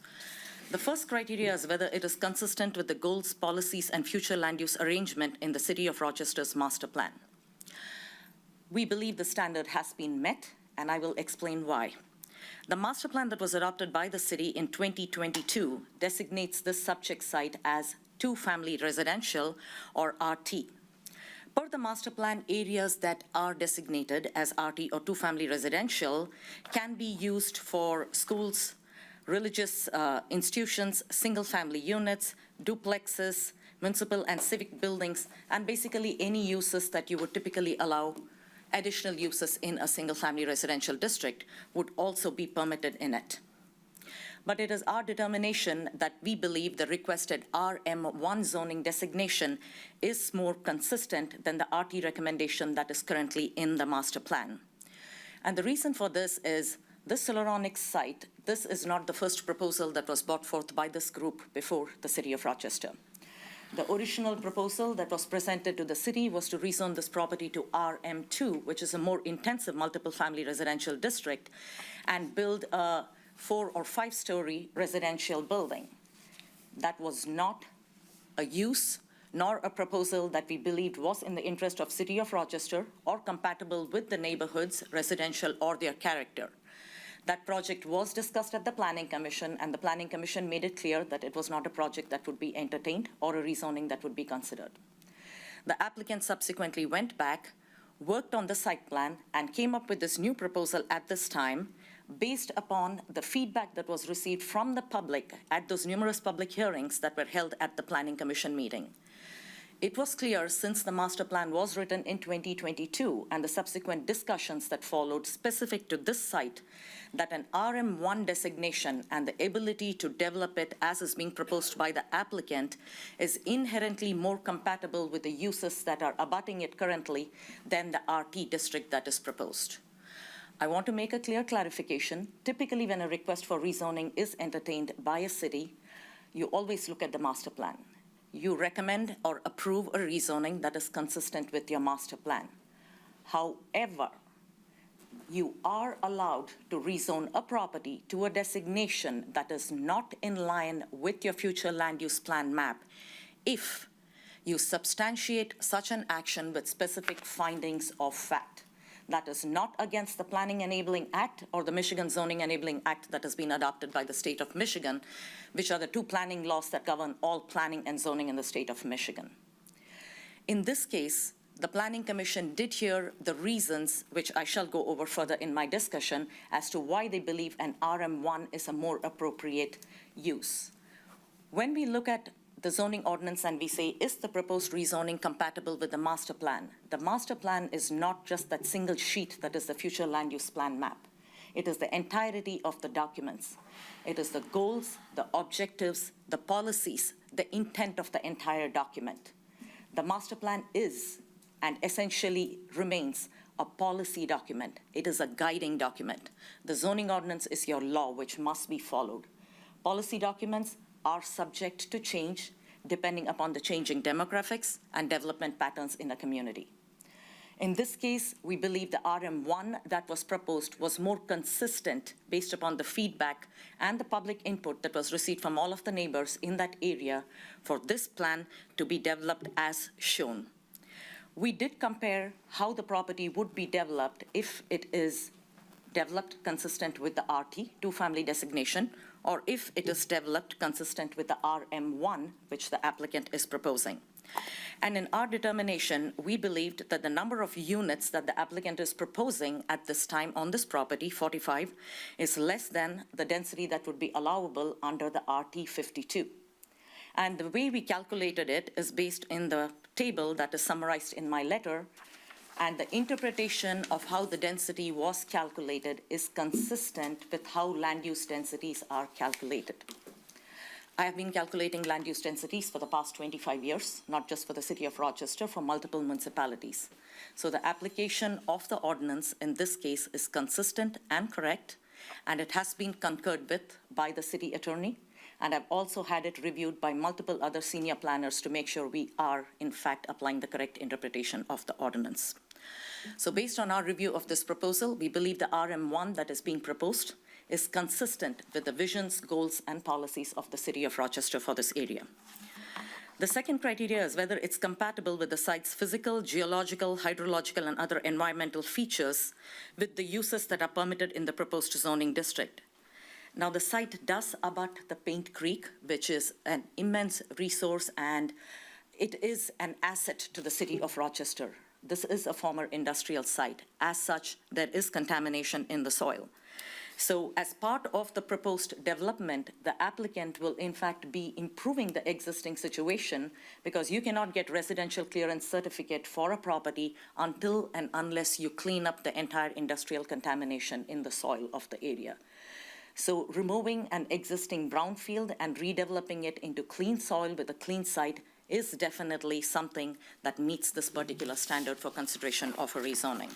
The first criteria is whether it is consistent with the goals, policies, and future land use arrangement in the City of Rochester's master plan. We believe the standard has been met, and I will explain why. The master plan that was adopted by the city in 2022 designates this subject site as two-family residential, or RT. Per the master plan, areas that are designated as RT or two-family residential can be used for schools, religious institutions, single-family units, duplexes, municipal and civic buildings, and basically any uses that you would typically allow. Additional uses in a single-family residential district would also be permitted in it. But it is our determination that we believe the requested RM1 zoning designation is more consistent than the RT recommendation that is currently in the master plan. And the reason for this is this Solaronics site, this is not the first proposal that was brought forth by this group before the City of Rochester. The original proposal that was presented to the city was to rezone this property to RM2, which is a more intensive multiple family residential district, and build a 4 or 5 story residential building. That was not a use nor a proposal that we believed was in the interest of City of Rochester or compatible with the neighborhoods, residential or their character. That project was discussed at the Planning Commission, and the Planning Commission made it clear that it was not a project that would be entertained or a rezoning that would be considered. The applicant subsequently went back, worked on the site plan, and came up with this new proposal at this time based upon the feedback that was received from the public at those numerous public hearings that were held at the Planning Commission meeting. It was clear since the master plan was written in 2022 and the subsequent discussions that followed specific to this site that an RM1 designation and the ability to develop it as is being proposed by the applicant is inherently more compatible with the uses that are abutting it currently than the RT district that is proposed. I want to make a clear clarification. Typically, when a request for rezoning is entertained by a city, you always look at the master plan. You recommend or approve a rezoning that is consistent with your master plan. However, you are allowed to rezone a property to a designation that is not in line with your future land use plan map if you substantiate such an action with specific findings of fact. That is not against the Planning Enabling Act or the Michigan Zoning Enabling Act that has been adopted by the state of Michigan, which are the 2 planning laws that govern all planning and zoning in the state of Michigan. In this case, the Planning Commission did hear the reasons, which I shall go over further in my discussion, as to why they believe an RM1 is a more appropriate use. When we look at the zoning ordinance and we say, is the proposed rezoning compatible with the master plan? The master plan is not just that single sheet that is the future land use plan map. It is the entirety of the documents. It is the goals, the objectives, the policies, the intent of the entire document. The master plan is and essentially remains a policy document. It is a guiding document. The zoning ordinance is your law, which must be followed. Policy documents are subject to change depending upon the changing demographics and development patterns in a community. In this case, we believe the RM1 that was proposed was more consistent based upon the feedback and the public input that was received from all of the neighbors in that area for this plan to be developed as shown. We did compare how the property would be developed if it is developed consistent with the RT, 2-family designation, or if it is developed consistent with the RM1, which the applicant is proposing. And in our determination, we believed that the number of units that the applicant is proposing at this time on this property, 45, is less than the density that would be allowable under the RT 52. And the way we calculated it is based in the table that is summarized in my letter, and the interpretation of how the density was calculated is consistent with how land use densities are calculated. I have been calculating land use densities for the past 25 years, not just for the city of Rochester, for multiple municipalities. So the application of the ordinance in this case is consistent and correct, and it has been concurred with by the city attorney, and I've also had it reviewed by multiple other senior planners to make sure we are, in fact, applying the correct interpretation of the ordinance. So based on our review of this proposal, we believe the RM1 that is being proposed is consistent with the visions, goals, and policies of the city of Rochester for this area. The second criteria is whether it's compatible with the site's physical, geological, hydrological, and other environmental features with the uses that are permitted in the proposed zoning district. Now, the site does abut the Paint Creek, which is an immense resource, and it is an asset to the city of Rochester. This is a former industrial site. As such, there is contamination in the soil. So as part of the proposed development, the applicant will in fact be improving the existing situation, because you cannot get residential clearance certificate for a property until and unless you clean up the entire industrial contamination in the soil of the area. So removing an existing brownfield and redeveloping it into clean soil with a clean site is definitely something that meets this particular standard for consideration of a rezoning.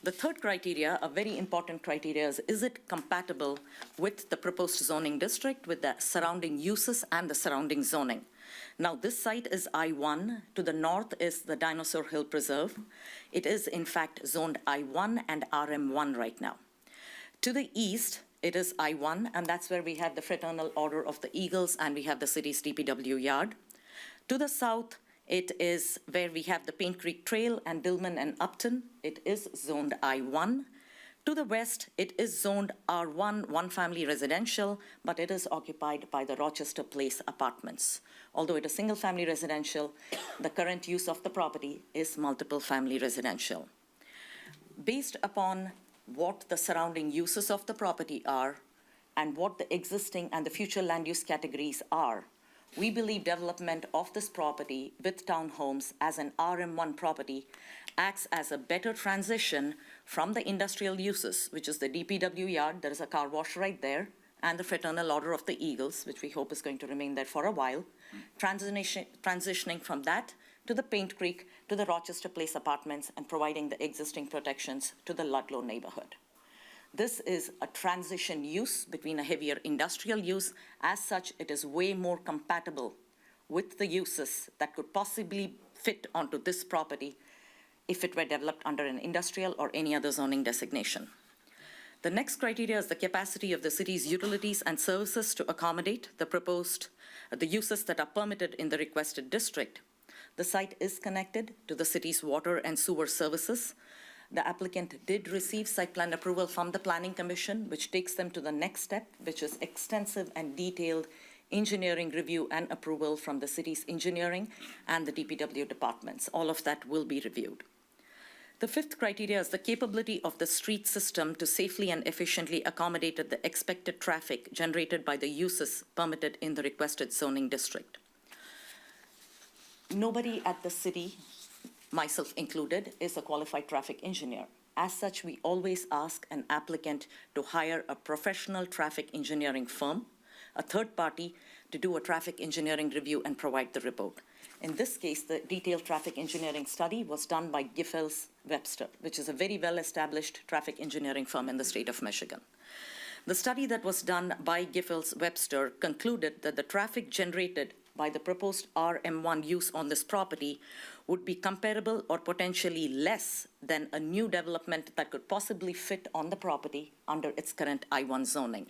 The third criteria, a very important criteria, is it compatible with the proposed zoning district, with the surrounding uses and the surrounding zoning? Now, this site is I-1. To the north is the Dinosaur Hill Preserve. It is, in fact, zoned I-1 and RM1 right now. To the east, it is I-1, and that's where we have the Fraternal Order of the Eagles, and we have the city's DPW yard. To the south, it is where we have the Paint Creek Trail and Dillman and Upton. It is zoned I-1. To the west, it is zoned R1, one-family residential, but it is occupied by the Rochester Place apartments. Although it is single-family residential, the current use of the property is multiple-family residential. Based upon what the surrounding uses of the property are and what the existing and the future land use categories are, we believe development of this property with townhomes as an RM1 property acts as a better transition from the industrial uses, which is the DPW yard, there is a car wash right there, and the Fraternal Order of the Eagles, which we hope is going to remain there for a while, transitioning from that to the Paint Creek, to the Rochester Place apartments, and providing the existing protections to the Ludlow neighborhood. This is a transition use between a heavier industrial use. As such, it is way more compatible with the uses that could possibly fit onto this property if it were developed under an industrial or any other zoning designation. The next criteria is the capacity of the city's utilities and services to accommodate the uses that are permitted in the requested district. The site is connected to the city's water and sewer services. The applicant did receive site plan approval from the Planning Commission, which takes them to the next step, which is extensive and detailed engineering review and approval from the city's engineering and the DPW departments. All of that will be reviewed. The fifth criteria is the capability of the street system to safely and efficiently accommodate the expected traffic generated by the uses permitted in the requested zoning district. Nobody at the city, myself included, is a qualified traffic engineer. As such, we always ask an applicant to hire a professional traffic engineering firm, a third party, to do a traffic engineering review and provide the report. In this case, the detailed traffic engineering study was done by Giffords Webster, which is a very well-established traffic engineering firm in the state of Michigan. The study that was done by Giffords Webster concluded that the traffic generated by the proposed RM1 use on this property would be comparable or potentially less than a new development that could possibly fit on the property under its current I-1 zoning.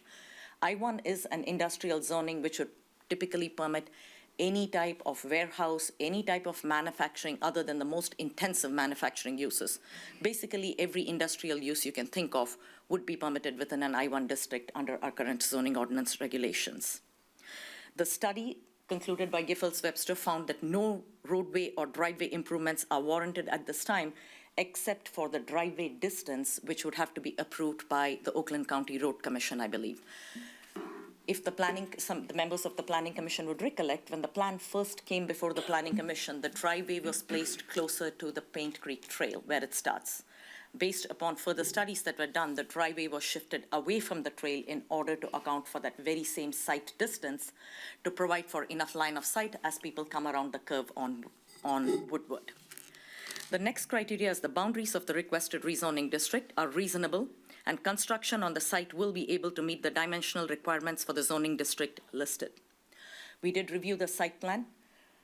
I-1 is an industrial zoning which would typically permit any type of warehouse, any type of manufacturing other than the most intensive manufacturing uses. Basically, every industrial use you can think of would be permitted within an I-1 district under our current zoning ordinance regulations. The study concluded by Giffords Webster found that no roadway or driveway improvements are warranted at this time, except for the driveway distance, which would have to be approved by the Oakland County Road Commission, I believe. If the members of the Planning Commission would recollect, when the plan first came before the Planning Commission, the driveway was placed closer to the Paint Creek Trail, where it starts. Based upon further studies that were done, the driveway was shifted away from the trail in order to account for that very same sight distance to provide for enough line of sight as people come around the curve on Woodward. The next criteria is the boundaries of the requested rezoning district are reasonable, and construction on the site will be able to meet the dimensional requirements for the zoning district listed. We did review the site plan.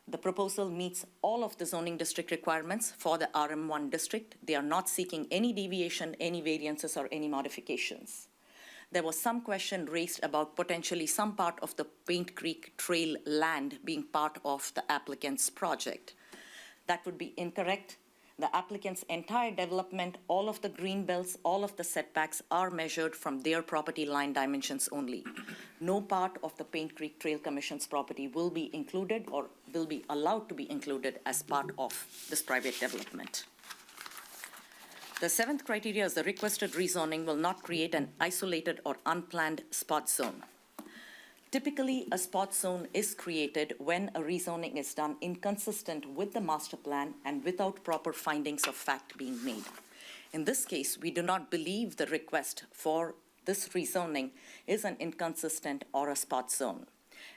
The proposal meets all of the zoning district requirements for the RM1 district. They are not seeking any deviation, any variances, or any modifications. There was some question raised about potentially some part of the Paint Creek Trail land being part of the applicant's project. That would be incorrect. The applicant's entire development, all of the green belts, all of the setbacks are measured from their property line dimensions only. No part of the Paint Creek Trail Commission's property will be included or will be allowed to be included as part of this private development. The seventh criteria is the requested rezoning will not create an isolated or unplanned spot zone. Typically, a spot zone is created when a rezoning is done inconsistent with the master plan and without proper findings of fact being made. In this case, we do not believe the request for this rezoning is an inconsistent or a spot zone.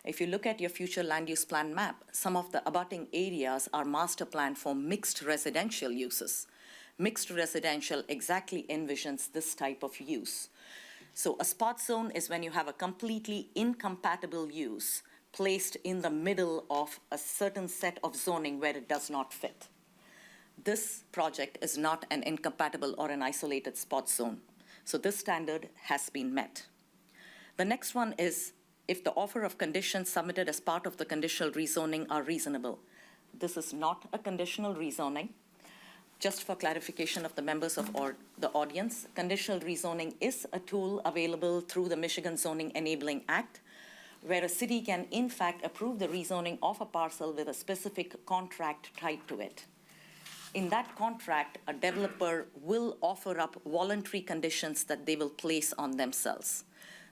If you look at your future land use plan map, some of the abutting areas are master planned for mixed residential uses. Mixed residential exactly envisions this type of use. So a spot zone is when you have a completely incompatible use placed in the middle of a certain set of zoning where it does not fit. This project is not an incompatible or an isolated spot zone. So this standard has been met. The next one is if the offer of conditions submitted as part of the conditional rezoning are reasonable. This is not a conditional rezoning. Just for clarification of the members of the audience, conditional rezoning is a tool available through the Michigan Zoning Enabling Act, where a city can in fact approve the rezoning of a parcel with a specific contract tied to it. In that contract, a developer will offer up voluntary conditions that they will place on themselves.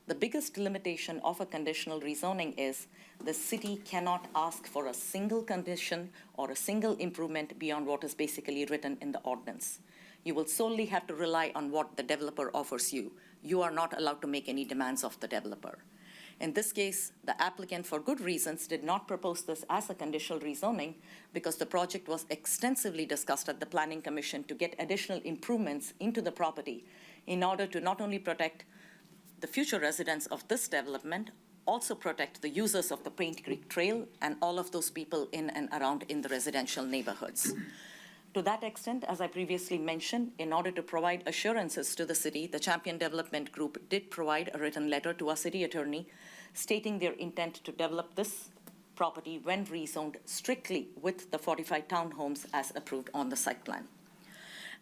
The biggest limitation of a conditional rezoning is the city cannot ask for a single condition or a single improvement beyond what is basically written in the ordinance. You will solely have to rely on what the developer offers you. You are not allowed to make any demands of the developer. In this case, the applicant, for good reasons, did not propose this as a conditional rezoning because the project was extensively discussed at the Planning Commission to get additional improvements into the property in order to not only protect the future residents of this development, also protect the users of the Paint Creek Trail and all of those people in and around in the residential neighborhoods. To that extent, as I previously mentioned, in order to provide assurances to the city, the Champion Development Group did provide a written letter to our city attorney stating their intent to develop this property when rezoned strictly with the 45 townhomes as approved on the site plan.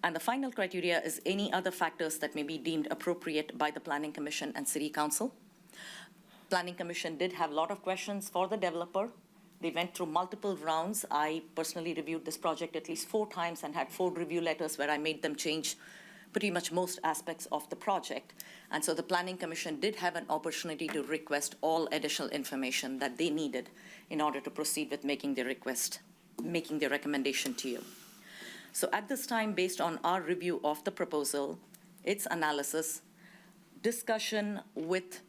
And the final criteria is any other factors that may be deemed appropriate by the Planning Commission and City Council. Planning Commission did have a lot of questions for the developer. They went through multiple rounds. I personally reviewed this project at least 4 times and had 4 review letters where I made them change pretty much most aspects of the project. And so the Planning Commission did have an opportunity to request all additional information that they needed in order to proceed with making the request, making the recommendation to you. So at this time, based on our review of the proposal, its analysis, discussion with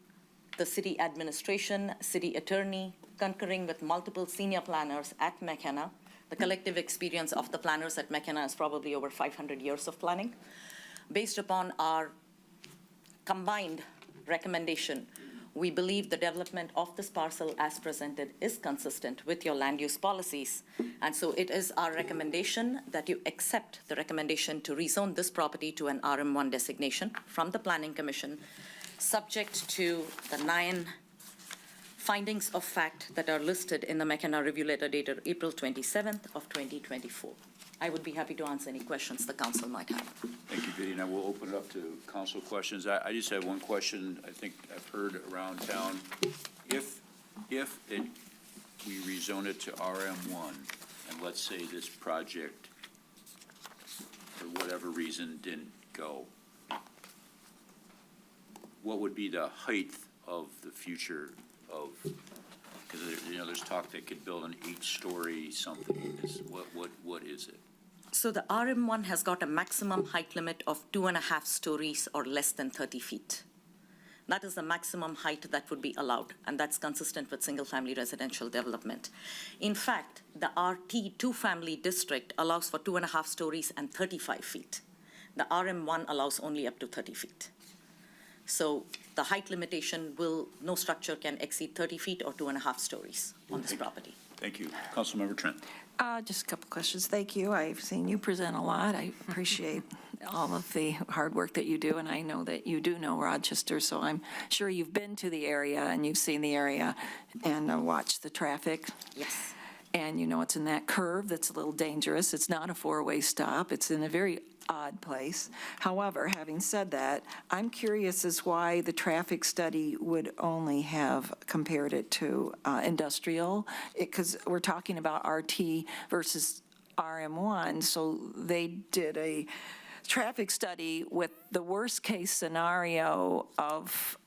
the city administration, city attorney, concurring with multiple senior planners at McKenna, the collective experience of the planners at McKenna is probably over 500 years of planning. Based upon our combined recommendation, we believe the development of this parcel as presented is consistent with your land use policies. And so it is our recommendation that you accept the recommendation to rezone this property to an RM1 designation from the Planning Commission, subject to the 9 findings of fact that are listed in the McKenna review letter dated April 27th of 2024. I would be happy to answer any questions the council might have. Thank you, Biddy. Now we'll open it up to council questions. I just have one question I think I've heard around town. If we rezone it to RM1, and let's say this project, for whatever reason, didn't go, what would be the height of the future of, because there's talk they could build an 8-story something. What is it? So the RM1 has got a maximum height limit of 2.5 stories or less than 30 feet. That is the maximum height that would be allowed, and that's consistent with single-family residential development. In fact, the RT two-family district allows for 2.5 stories and 35 feet. The RM1 allows only up to 30 feet. So the height limitation no structure can exceed 30 feet or 2.5 stories on this property. Thank you. Councilmember Trent. Just a couple questions. Thank you. I've seen you present a lot. I appreciate all of the hard work that you do, and I know that you do know Rochester, so I'm sure you've been to the area and you've seen the area and watched the traffic. Yes. And you know it's in that curve that's a little dangerous. It's not a four-way stop. It's in a very odd place. However, having said that, I'm curious as why the traffic study would only have compared it to industrial, because we're talking about RT versus RM1, so they did a traffic study with the worst-case scenario of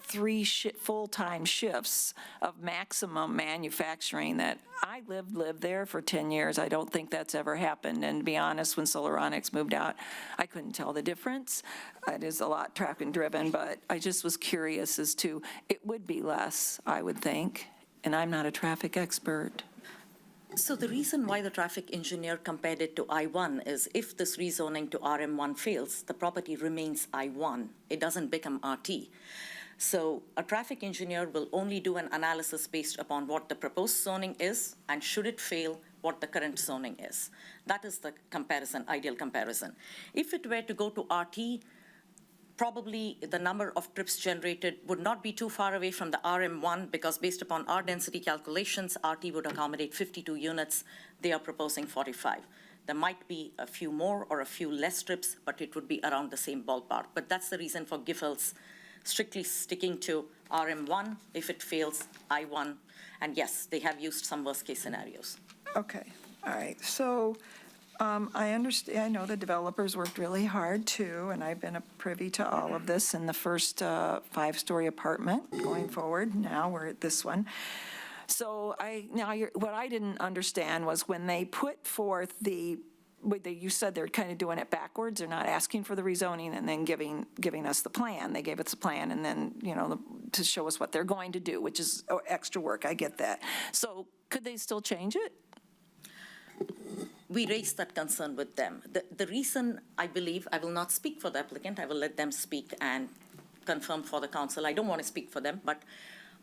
3 full-time shifts of maximum manufacturing that I lived there for 10 years. I don't think that's ever happened. And to be honest, when Solaronics moved out, I couldn't tell the difference. It is a lot traffic-driven, but I just was curious as to, it would be less, I would think, and I'm not a traffic expert. So the reason why the traffic engineer compared it to I-1 is if this rezoning to RM1 fails, the property remains I-1. It doesn't become RT. So a traffic engineer will only do an analysis based upon what the proposed zoning is, and should it fail, what the current zoning is. That is the comparison, ideal comparison. If it were to go to RT, probably the number of trips generated would not be too far away from the RM1, because based upon our density calculations, RT would accommodate 52 units. They are proposing 45. There might be a few more or a few less trips, but it would be around the same ballpark. But that's the reason for Giffords strictly sticking to RM1. If it fails, I1. And yes, they have used some worst-case scenarios. Okay, all right. So I understand, I know the developers worked really hard too, and I've been privy to all of this in the first 5-story apartment going forward. Now we're at this one. So what I didn't understand was when they put forth you said they're kind of doing it backwards. They're not asking for the rezoning and then giving us the plan. They gave us the plan and then, to show us what they're going to do, which is extra work. I get that. So could they still change it? We raised that concern with them. The reason, I believe, I will not speak for the applicant, I will let them speak and confirm for the council. I don't want to speak for them, but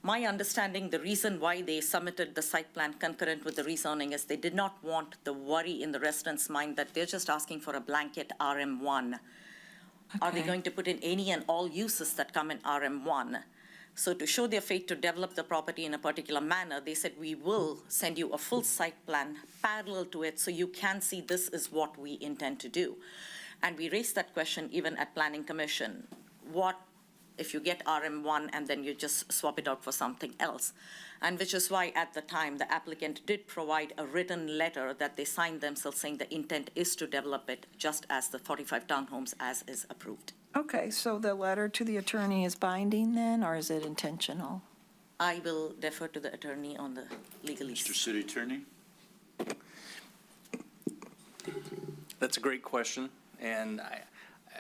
my understanding, the reason why they submitted the site plan concurrent with the rezoning is they did not want the worry in the residents' mind that they're just asking for a blanket RM1. Okay. Are they going to put in any and all uses that come in RM1? So to show their faith to develop the property in a particular manner, they said, we will send you a full site plan parallel to it so you can see this is what we intend to do. And we raised that question even at Planning Commission. What if you get RM1 and then you just swap it out for something else? And which is why at the time the applicant did provide a written letter that they signed themselves saying the intent is to develop it just as the 45 townhomes as is approved. Okay, so the letter to the attorney is binding then, or is it intentional? I will defer to the attorney on the legalese. Mr. City Attorney? That's a great question, and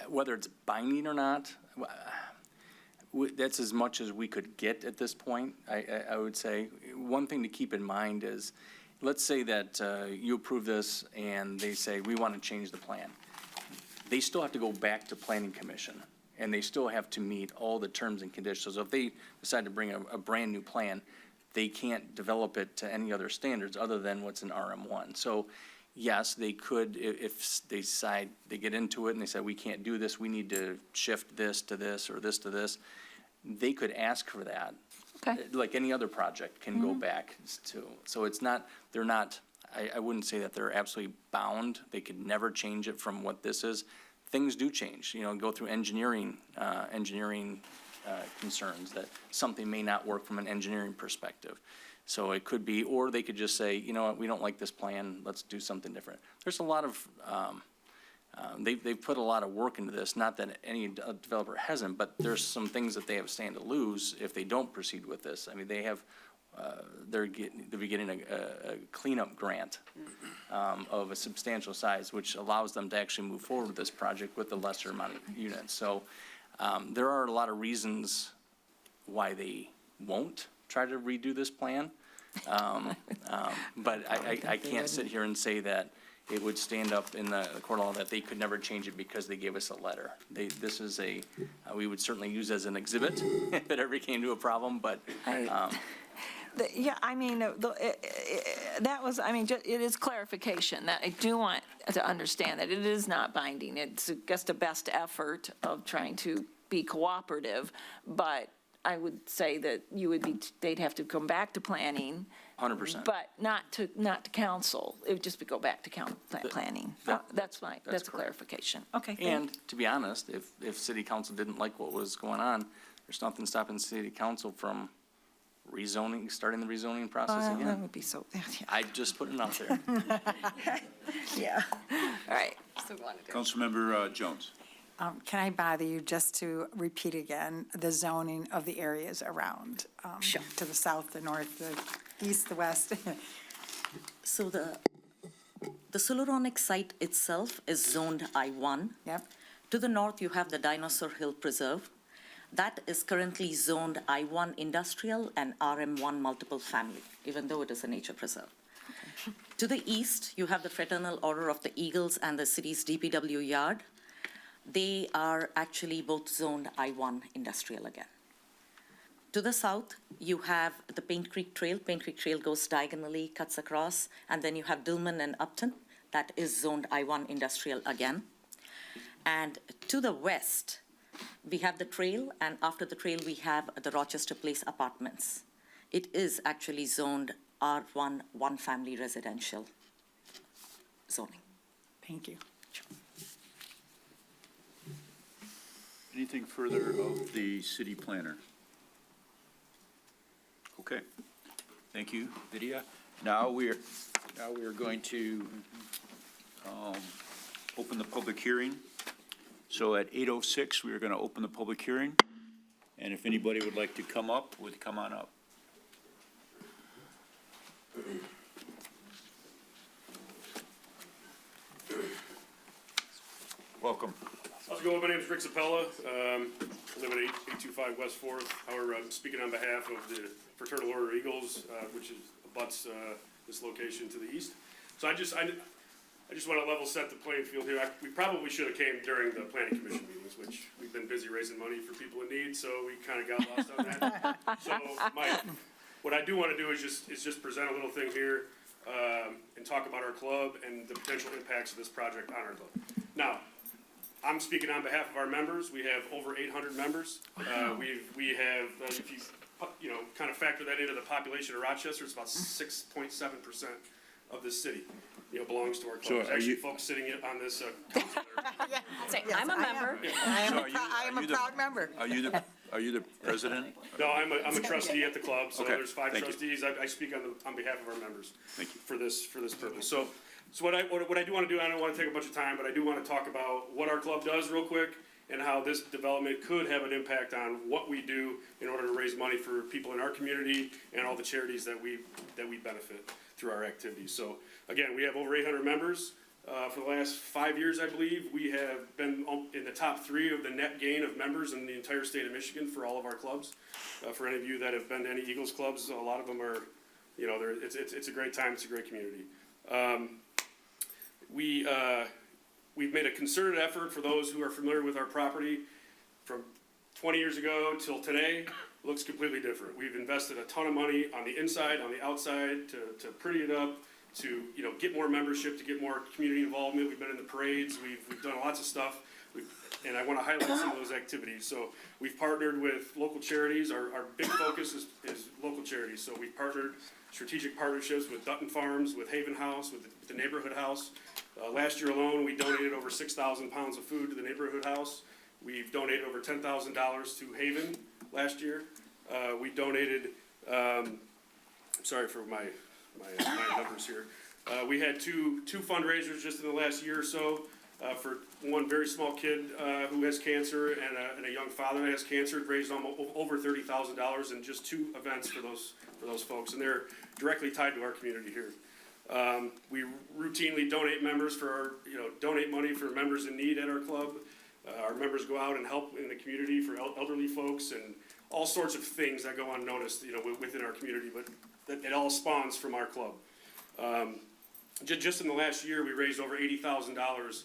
whether it's binding or not, that's as much as we could get at this point, I would say. One thing to keep in mind is, let's say that you approve this and they say, we want to change the plan. They still have to go back to Planning Commission, and they still have to meet all the terms and conditions. So if they decide to bring a brand-new plan, they can't develop it to any other standards other than what's in RM1. So yes, they could, if they decide, they get into it and they say, we can't do this, we need to shift this to this or this to this, they could ask for that. Okay. Like any other project can go back to. So it's not, they're not, I wouldn't say that they're absolutely bound. They could never change it from what this is. Things do change, go through engineering concerns that something may not work from an engineering perspective. So it could be, or they could just say, you know what, we don't like this plan, let's do something different. There's a lot of, they've put a lot of work into this, not that any developer hasn't, but there's some things that they have stand to lose if they don't proceed with this. I mean, they have, they're getting a cleanup grant of a substantial size, which allows them to actually move forward with this project with a lesser amount of units. So There are a lot of reasons why they won't try to redo this plan. But I can't sit here and say that it would stand up in the court of law that they could never change it because they gave us a letter. This is we would certainly use as an exhibit if it ever came to a problem, but, Yeah, I mean, that was, I mean, it is clarification that I do want to understand that it is not binding. It's just a best effort of trying to be cooperative, but I would say that they'd have to come back to planning. 100%. But not to council. It would just go back to planning. That's fine. That's a clarification. Okay. And to be honest, if city council didn't like what was going on, there's nothing stopping city council from starting the rezoning process again. That would be so, yeah. I just put it out there. Yeah. All right. Councilmember Jones. Can I bother you just to repeat again the zoning of the areas around? Sure. To the south, the north, the east, the west? So the Solaronic site itself is zoned I-1. Yep. To the north, you have the Dinosaur Hill Preserve. That is currently zoned I-1 industrial and RM1 multiple family, even though it is a nature preserve. To the east, you have the Fraternal Order of the Eagles and the city's DPW yard. They are actually both zoned I-1 industrial again. To the south, you have the Paint Creek Trail. Paint Creek Trail goes diagonally, cuts across, and then you have Dillman and Upton. That is zoned I-1 industrial again. And to the west, we have the trail, and after the trail, we have the Rochester Place Apartments. It is actually zoned R1, one-family residential zoning. Thank you. Anything further of the city planner? Okay. Thank you, Vidya. Now we are going to open the public hearing. So at 8:06, we are going to open the public hearing. And if anybody would like to come up, would come on up. Welcome. How's it going? My name is Rick Zappella. I live at 825 West 4th. However, I'm speaking on behalf of the Fraternal Order Eagles, which abuts this location to the east. So I just want to level set the playing field here. We probably should have came during the planning commission meetings, which we've been busy raising money for people in need, so we kind of got lost on that. So what I do want to do is just present a little thing here and talk about our club and the potential impacts of this project on our club. Now, I'm speaking on behalf of our members. We have over 800 members. We have, if you kind of factor that into the population of Rochester, it's about 6.7% of the city, belongs to our club. So There's actually folks sitting on this council. I'm a member. I am a proud member. Are you the president? No, I'm a trustee at the club, so Okay, there's 5 thank you. trustees. I speak on behalf of our members. Thank you. For this purpose. So what I do want to do, I don't want to take a bunch of time, but I do want to talk about what our club does real quick and how this development could have an impact on what we do in order to raise money for people in our community and all the charities that we benefit through our activities. So again, we have over 800 members. For the last 5 years, I believe, we have been in the top 3 of the net gain of members in the entire state of Michigan for all of our clubs. For any of you that have been to any Eagles clubs, a lot of them are, it's a great time, it's a great community. We've made a concerted effort for those who are familiar with our property from 20 years ago till today. Looks completely different. We've invested a ton of money on the inside, on the outside to pretty it up, to get more membership, to get more community involvement. We've been in the parades. We've done lots of stuff. And I want to highlight some of those activities. So we've partnered with local charities. Our big focus is local charities. So we've partnered strategic partnerships with Dutton Farms, with Haven House, with the Neighborhood House. Last year alone, we donated over 6,000 pounds of food to the Neighborhood House. We've donated over $10,000 to Haven last year. We donated, sorry for my numbers here. We had two fundraisers just in the last year or so for one very small kid who has cancer and a young father that has cancer. It raised almost over $30,000 in just 2 events for those folks, and they're directly tied to our community here. We routinely donate donate money for members in need at our club. Our members go out and help in the community for elderly folks and all sorts of things that go unnoticed, within our community, but it all spawns from our club. Just in the last year, we raised over $80,000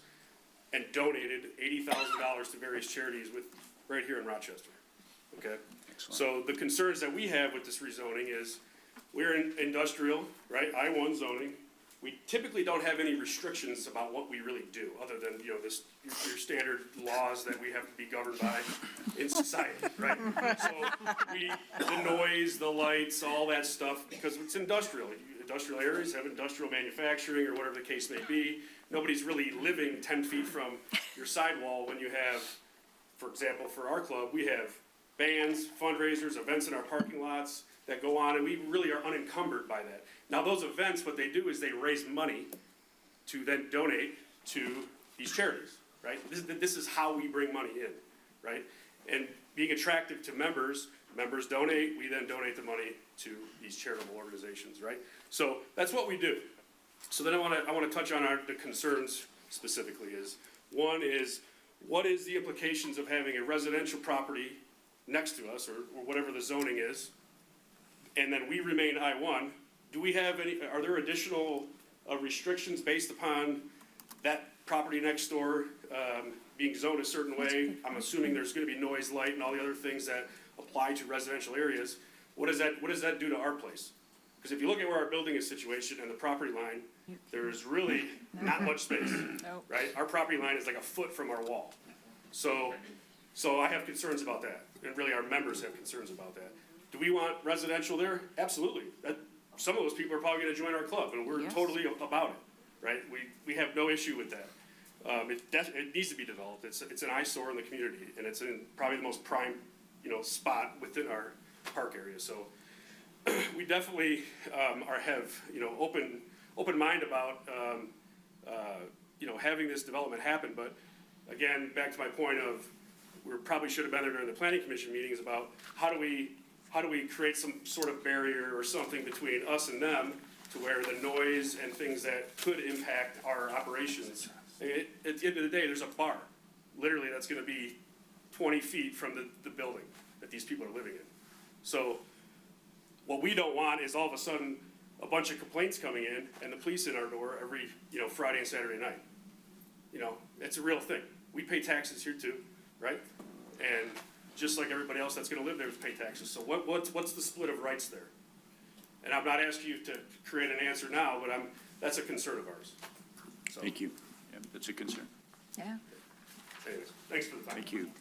and donated $80,000 to various charities right here in Rochester. Okay? Excellent. So the concerns that we have with this rezoning is we're in industrial, right? I-1 zoning. We typically don't have any restrictions about what we really do, other than, your standard laws that we have to be governed by in society, right? So the noise, the lights, all that stuff, because it's industrial. Industrial areas have industrial manufacturing or whatever the case may be. Nobody's really living 10 feet from your sidewall when you have, for example, for our club, we have bands, fundraisers, events in our parking lots that go on, and we really are unencumbered by that. Now, those events, what they do is they raise money to then donate to these charities, right? This is how we bring money in, right? And being attractive to members donate, we then donate the money to these charitable organizations, right? So that's what we do. So then I want to touch on the concerns specifically. One is, what is the implications of having a residential property next to us, or whatever the zoning is, and then we remain I-1? Are there additional restrictions based upon that property next door being zoned a certain way? I'm assuming there's going to be noise, light, and all the other things that apply to residential areas. What does that do to our place? Because if you look at where our building is situated and the property line, there's really not much space, right? Our property line is like a foot from our wall. So I have concerns about that, and really our members have concerns about that. Do we want residential there? Absolutely. Some of those people are probably going to join our club, and we're totally about it, right? We have no issue with that. It needs to be developed. It's an eyesore in the community, and it's in probably the most prime, spot within our park area. So we definitely have open mind about having this development happen. But again, back to my point of, we probably should have been there during the planning commission meetings about how do we create some sort of barrier or something between us and them to where the noise and things that could impact our operations. At the end of the day, there's a bar, literally, that's going to be 20 feet from the building that these people are living in. So what we don't want is all of a sudden a bunch of complaints coming in and the police in our door every Friday and Saturday night. It's a real thing. We pay taxes here too, right? And just like everybody else that's going to live there pay taxes. So what's the split of rights there? And I'm not asking you to create an answer now, but that's a concern of ours. So. Thank you. Yeah, that's a concern. Yeah. Anyways, thanks for the time. Thank you.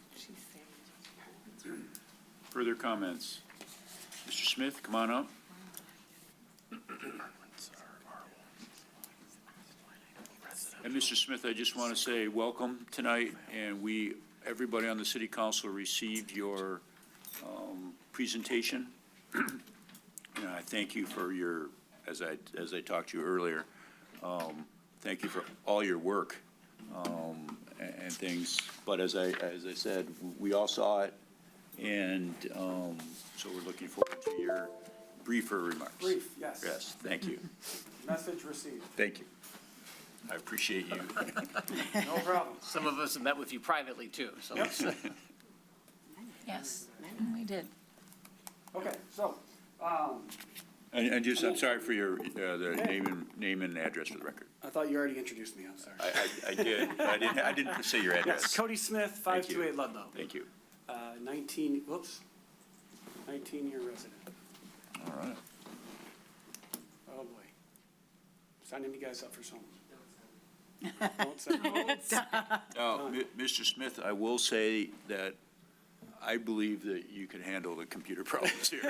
Further comments? Mr. Smith, come on up. And Mr. Smith, I just want to say welcome tonight, and everybody on the city council received your presentation. And I thank you for as I talked to you earlier, thank you for all your work and things. But as I said, we all saw it, and so we're looking forward to your briefer remarks. Brief, yes. Yes, thank you. Message received. Thank you. I appreciate you. No problem. Some of us have met with you privately too, so. Yep. Yes, we did. Okay, so, And just, I'm sorry for your, the name and address for the record. I thought you already introduced me, I'm sorry. I did, but I didn't say your address. Yes, Cody Smith, Thank you. 528 Ludlow. Thank you. 19-year resident. All right. Oh, boy. Signing you guys up for something. Don't say. Mr. Smith, I will say that I believe that you can handle the computer problems here. All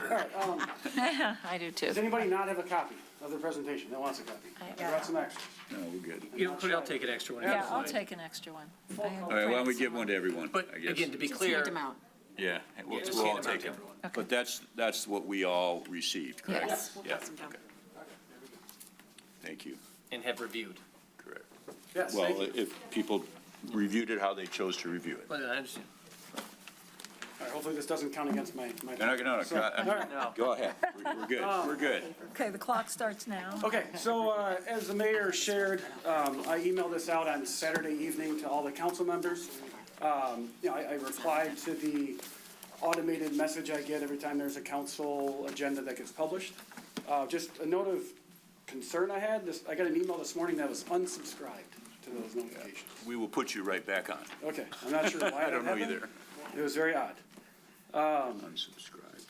right, I do too. does anybody not have a copy of the presentation that wants a copy? I got some extras. No, we're good. I'll take an extra one. Yeah, I'll take an extra one. All right, why don't we give one to everyone, But I guess. again, to be clear, Yeah, we'll just all hand them out take to them. everyone. But that's what we all received, correct? Yes. Yeah, okay. Thank you. and have reviewed. Correct. Yes, Well, if people reviewed it how they chose to review it. Well, I understand. All right, hopefully this doesn't count against my. No, So, all right. go ahead. We're good, we're good. Okay, the clock starts now. Okay, so as the mayor shared, I emailed this out on Saturday evening to all the council members. I replied to the automated message I get every time there's a council agenda that gets published. Just a note of concern I had, I got an email this morning that was unsubscribed to those notifications. We will put you right back on. Okay, I'm not sure why I don't know that happened. either. It was very odd. Unsubscribe.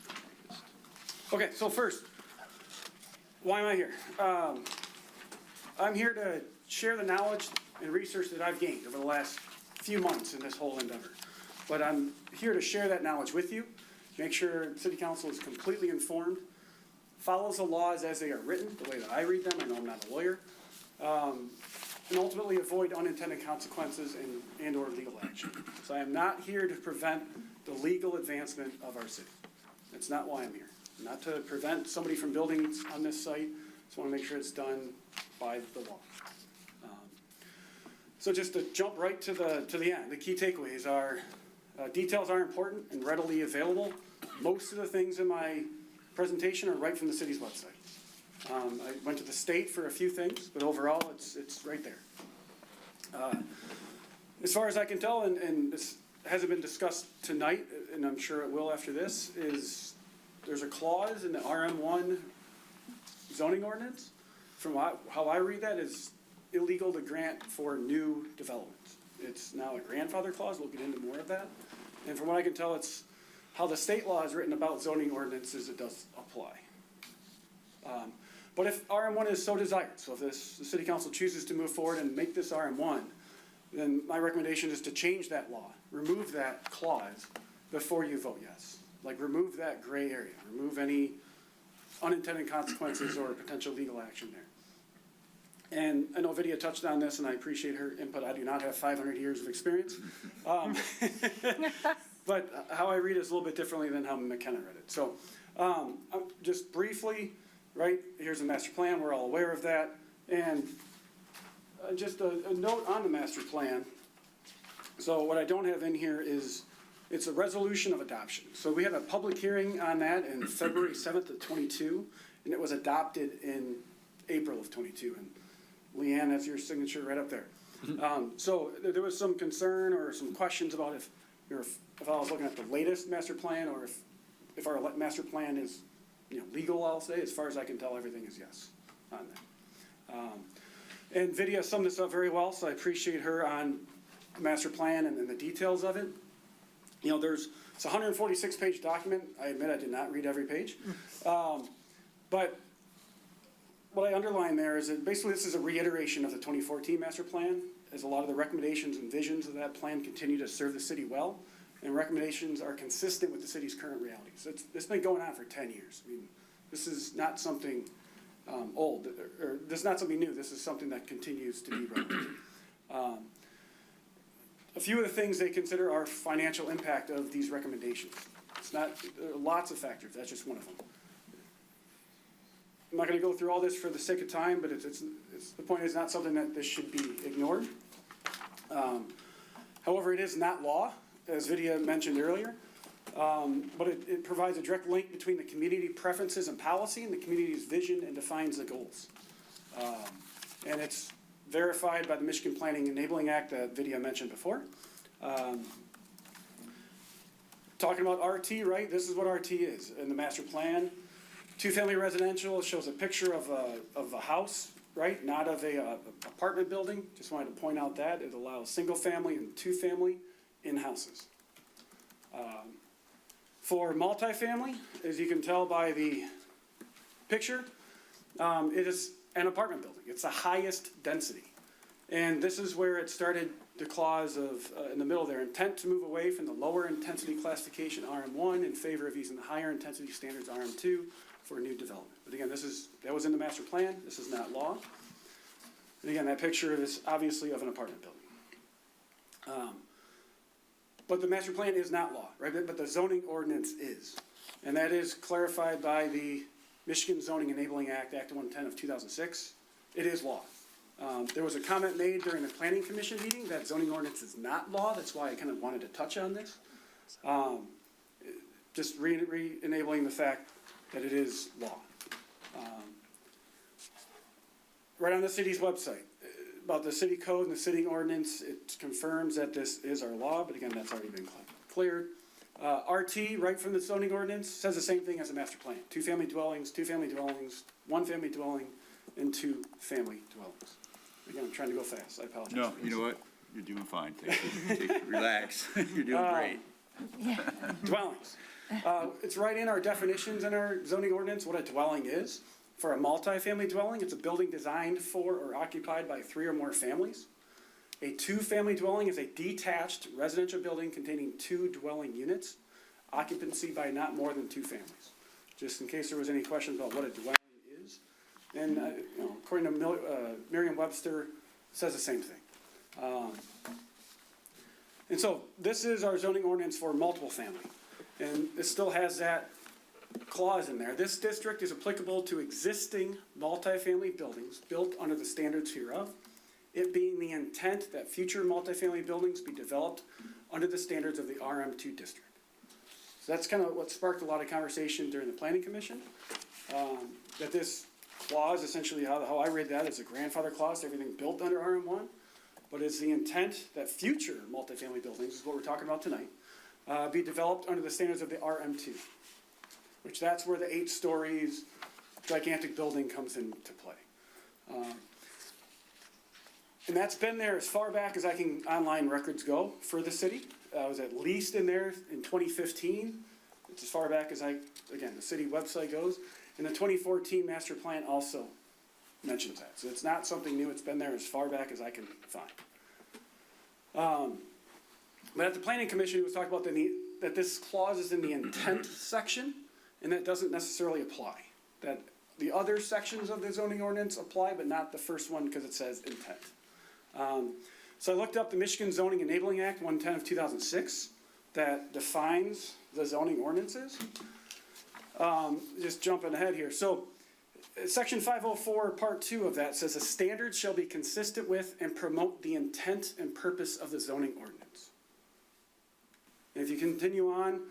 Okay, so first, why am I here? I'm here to share the knowledge and research that I've gained over the last few months in this whole endeavor. But I'm here to share that knowledge with you, make sure City Council is completely informed, follows the laws as they are written, the way that I read them. I know I'm not a lawyer. And ultimately avoid unintended consequences and or legal action. So I am not here to prevent the legal advancement of our city. That's not why I'm here. Not to prevent somebody from building on this site. Just want to make sure it's done by the law. So just to jump right to the end, the key takeaways are details are important and readily available. Most of the things in my presentation are right from the city's website. I went to the state for a few things, but overall it's right there. As far as I can tell, and this hasn't been discussed tonight, and I'm sure it will after this, is there's a clause in the RM1 zoning ordinance. From how I read that, is illegal to grant for new developments. It's now a grandfather clause. We'll get into more of that. And from what I can tell, it's how the state law is written about zoning ordinances, it does apply. But if RM1 is so desired, so if the city council chooses to move forward and make this RM1, then my recommendation is to change that law, remove that clause before you vote yes. Like remove that gray area, remove any unintended consequences or potential legal action there. And I know Vidya touched on this and I appreciate her input. I do not have 500 years of experience. But how I read it is a little bit differently than how McKenna read it. So just briefly, right, here's a master plan, we're all aware of that. And just a note on the master plan. So what I don't have in here is, it's a resolution of adoption. So we had a public hearing on that in February 7th of 22, and it was adopted in April of 22. And Leanne, that's your signature right up there. So there was some concern or some questions about if I was looking at the latest master plan or if our master plan is legal, I'll say. As far as I can tell, everything is yes on that. And Vidya summed this up very well, so I appreciate her on the master plan and the details of it. It's a 146-page document. I admit I did not read every page. But what I underline there is that basically this is a reiteration of the 2014 master plan, as a lot of the recommendations and visions of that plan continue to serve the city well, and recommendations are consistent with the city's current realities. It's been going on for 10 years. I mean, this is not something old, or this is not something new. This is something that continues to be relevant. A few of the things they consider are financial impact of these recommendations. There are lots of factors. That's just one of them. I'm not going to go through all this for the sake of time, but the point is not something that this should be ignored. However, it is not law, as Vidya mentioned earlier, but it provides a direct link between the community preferences and policy and the community's vision and defines the goals. And it's verified by the Michigan Planning Enabling Act that Vidya mentioned before. Talking about RT, right? This is what RT is in the master plan. Two-family residential shows a picture of a house, right? Not of a apartment building. Just wanted to point out that it allows single-family and two-family in houses. For multifamily, as you can tell by the picture, it is an apartment building. It's the highest density. And this is where it started the clause of, in the middle there, intent to move away from the lower intensity classification RM1 in favor of using the higher intensity standards RM2 for new development. But again, that was in the master plan. This is not law. And again, that picture is obviously of an apartment building. But the master plan is not law, right? But the zoning ordinance is. And that is clarified by the Michigan Zoning Enabling Act, Act 110 of 2006. It is law. There was a comment made during the Planning Commission meeting that zoning ordinance is not law. That's why I kind of wanted to touch on this. just re-enabling the fact that it is law. Right on the city's website, about the city code and the city ordinance, it confirms that this is our law, but again, that's already been cleared. RT, right from the zoning ordinance, says the same thing as a master plan. Two-family dwellings, one-family dwelling, and two-family dwellings. Again, I'm trying to go fast, I apologize. No, you know what? You're doing fine. Relax. You're doing great. Dwellings. It's right in our definitions in our zoning ordinance, what a dwelling is. For a multifamily dwelling, it's a building designed for or occupied by 3 or more families. A two-family dwelling is a detached residential building containing 2 dwelling units, occupancy by not more than 2 families. Just in case there was any questions about what a dwelling is. And according to Merriam-Webster, it says the same thing. And so this is our zoning ordinance for multiple family. And it still has that clause in there. This district is applicable to existing multifamily buildings built under the standards hereof, it being the intent that future multifamily buildings be developed under the standards of the RM2 district. So that's kind of what sparked a lot of conversation during the planning commission, that this clause, essentially how I read that, is a grandfather clause to everything built under RM1, but it's the intent that future multifamily buildings, is what we're talking about tonight, be developed under the standards of the RM2. Which that's where the 8 stories, gigantic building comes into play. And that's been there as far back as online records go for the city. I was at least in there in 2015. It's as far back as again, the city website goes. And the 2014 master plan also mentions that. So it's not something new, it's been there as far back as I can find. But at the planning commission, it was talking about that this clause is in the intent section. And that doesn't necessarily apply. That the other sections of the zoning ordinance apply, but not the first one because it says intent. So I looked up the Michigan Zoning Enabling Act 110 of 2006 that defines the zoning ordinances. Just jumping ahead here. So section 504 part 2 of that says the standards shall be consistent with and promote the intent and purpose of the zoning ordinance. And if you continue on,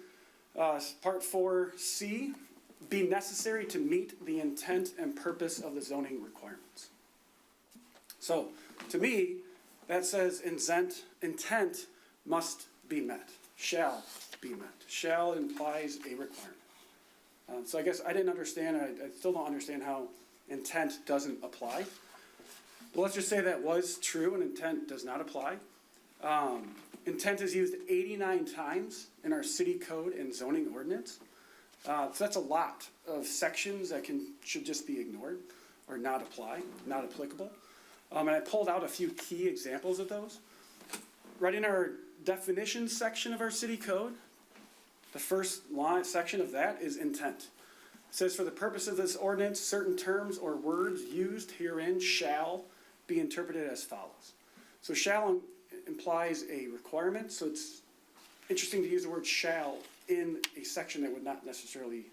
part 4C, be necessary to meet the intent and purpose of the zoning requirements. So, to me, that says intent must be met, shall be met. Shall implies a requirement. So I guess I didn't understand, I still don't understand how intent doesn't apply. But let's just say that was true and intent does not apply. Intent is used 89 times in our city code and zoning ordinance. So that's a lot of sections that should just be ignored or not apply, not applicable. And I pulled out a few key examples of those. Right in our definitions section of our city code, the first section of that is intent. It says, for the purpose of this ordinance, certain terms or words used herein shall be interpreted as follows. So shall implies a requirement, so it's interesting to use the word shall in a section that would not necessarily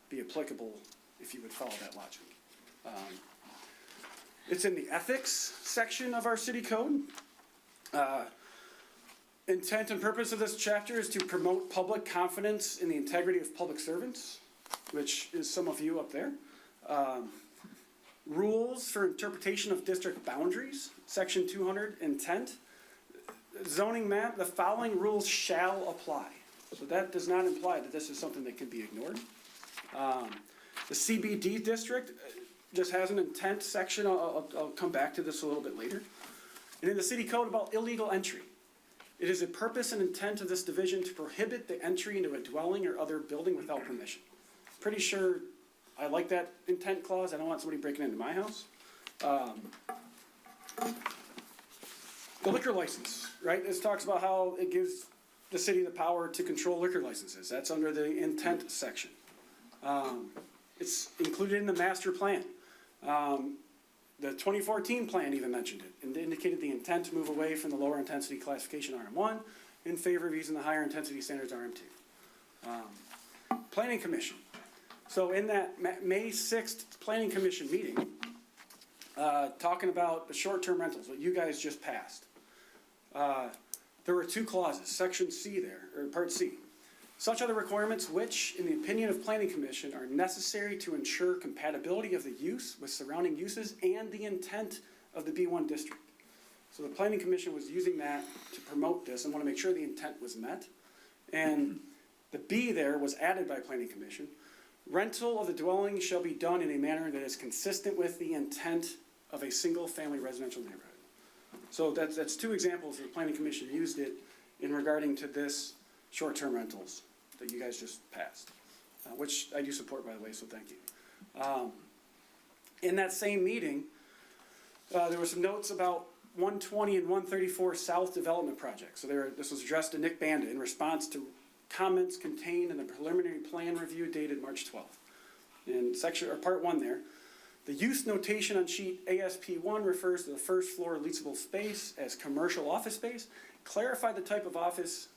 be applicable if you would follow that logic. It's in the ethics section of our city code. Intent and purpose of this chapter is to promote public confidence in the integrity of public servants, which is some of you up there. Rules for interpretation of district boundaries, section 200, intent. Zoning map, the following rules shall apply. So that does not imply that this is something that can be ignored. The CBD district just has an intent section. I'll come back to this a little bit later. And in the city code about illegal entry, it is a purpose and intent of this division to prohibit the entry into a dwelling or other building without permission. Pretty sure I like that intent clause. I don't want somebody breaking into my house. The liquor license, right? This talks about how it gives the city the power to control liquor licenses. That's under the intent section. It's included in the master plan. The 2014 plan even mentioned it and indicated the intent to move away from the lower intensity classification RM1 in favor of using the higher intensity standards RM2. Planning Commission. So in that May 6th Planning Commission meeting, talking about the short-term rentals, what you guys just passed, there were 2 clauses, section C there, or part C. Such are the requirements which, in the opinion of Planning Commission, are necessary to ensure compatibility of the use with surrounding uses and the intent of the B1 district. So the Planning Commission was using that to promote this and want to make sure the intent was met. And the B there was added by Planning Commission. Rental of the dwelling shall be done in a manner that is consistent with the intent of a single-family residential neighborhood. So that's two examples where the Planning Commission used it in regarding to this short-term rentals that you guys just passed, which I do support, by the way, so thank you. In that same meeting, there were some notes about 120 and 134 South Development Projects. So this was addressed to Nick Banda in response to comments contained in the preliminary plan review dated March 12th. In part 1 there, the use notation on sheet ASP1 refers to the first floor leasable space as commercial office space. Clarify the type of office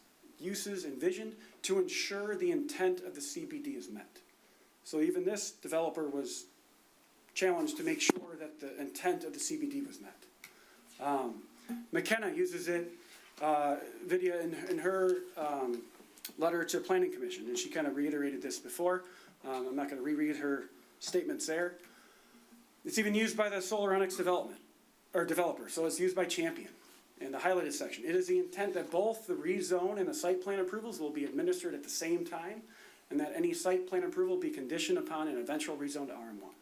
uses envisioned to ensure the intent of the CBD is met. So even this developer was challenged to make sure that the intent of the CBD was met. McKenna uses it, Vidya, in her letter to Planning Commission, and she kind of reiterated this before. I'm not going to reread her statements there. It's even used by the Solaronics developer, so it's used by Champion. In the highlighted section, it is the intent that both the rezone and the site plan approvals will be administered at the same time, and that any site plan approval be conditioned upon an eventual rezone to RM1.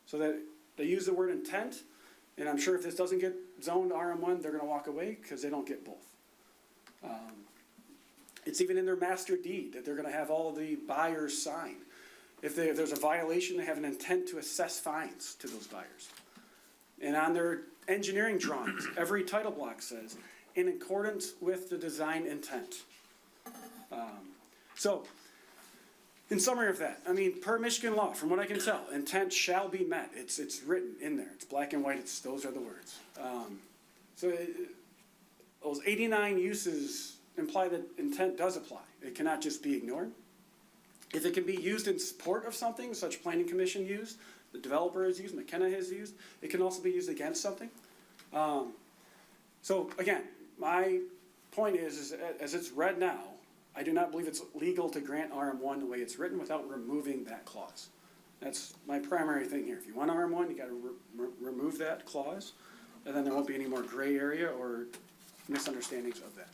So that they use the word intent, and I'm sure if this doesn't get zoned to RM1, they're going to walk away because they don't get both. It's even in their master deed that they're going to have all of the buyers sign. If there's a violation, they have an intent to assess fines to those buyers. And on their engineering drawings, every title block says, in accordance with the design intent. So, in summary of that, I mean, per Michigan law, from what I can tell, intent shall be met. It's written in there. It's black and white. Those are the words. Those 89 uses imply that intent does apply. It cannot just be ignored. If it can be used in support of something, such Planning Commission used, the developer has used, McKenna has used, it can also be used against something. So again, my point is as it's read now, I do not believe it's legal to grant RM1 the way it's written without removing that clause. That's my primary thing here. If you want RM1, you got to remove that clause, and then there won't be any more gray area or misunderstandings of that.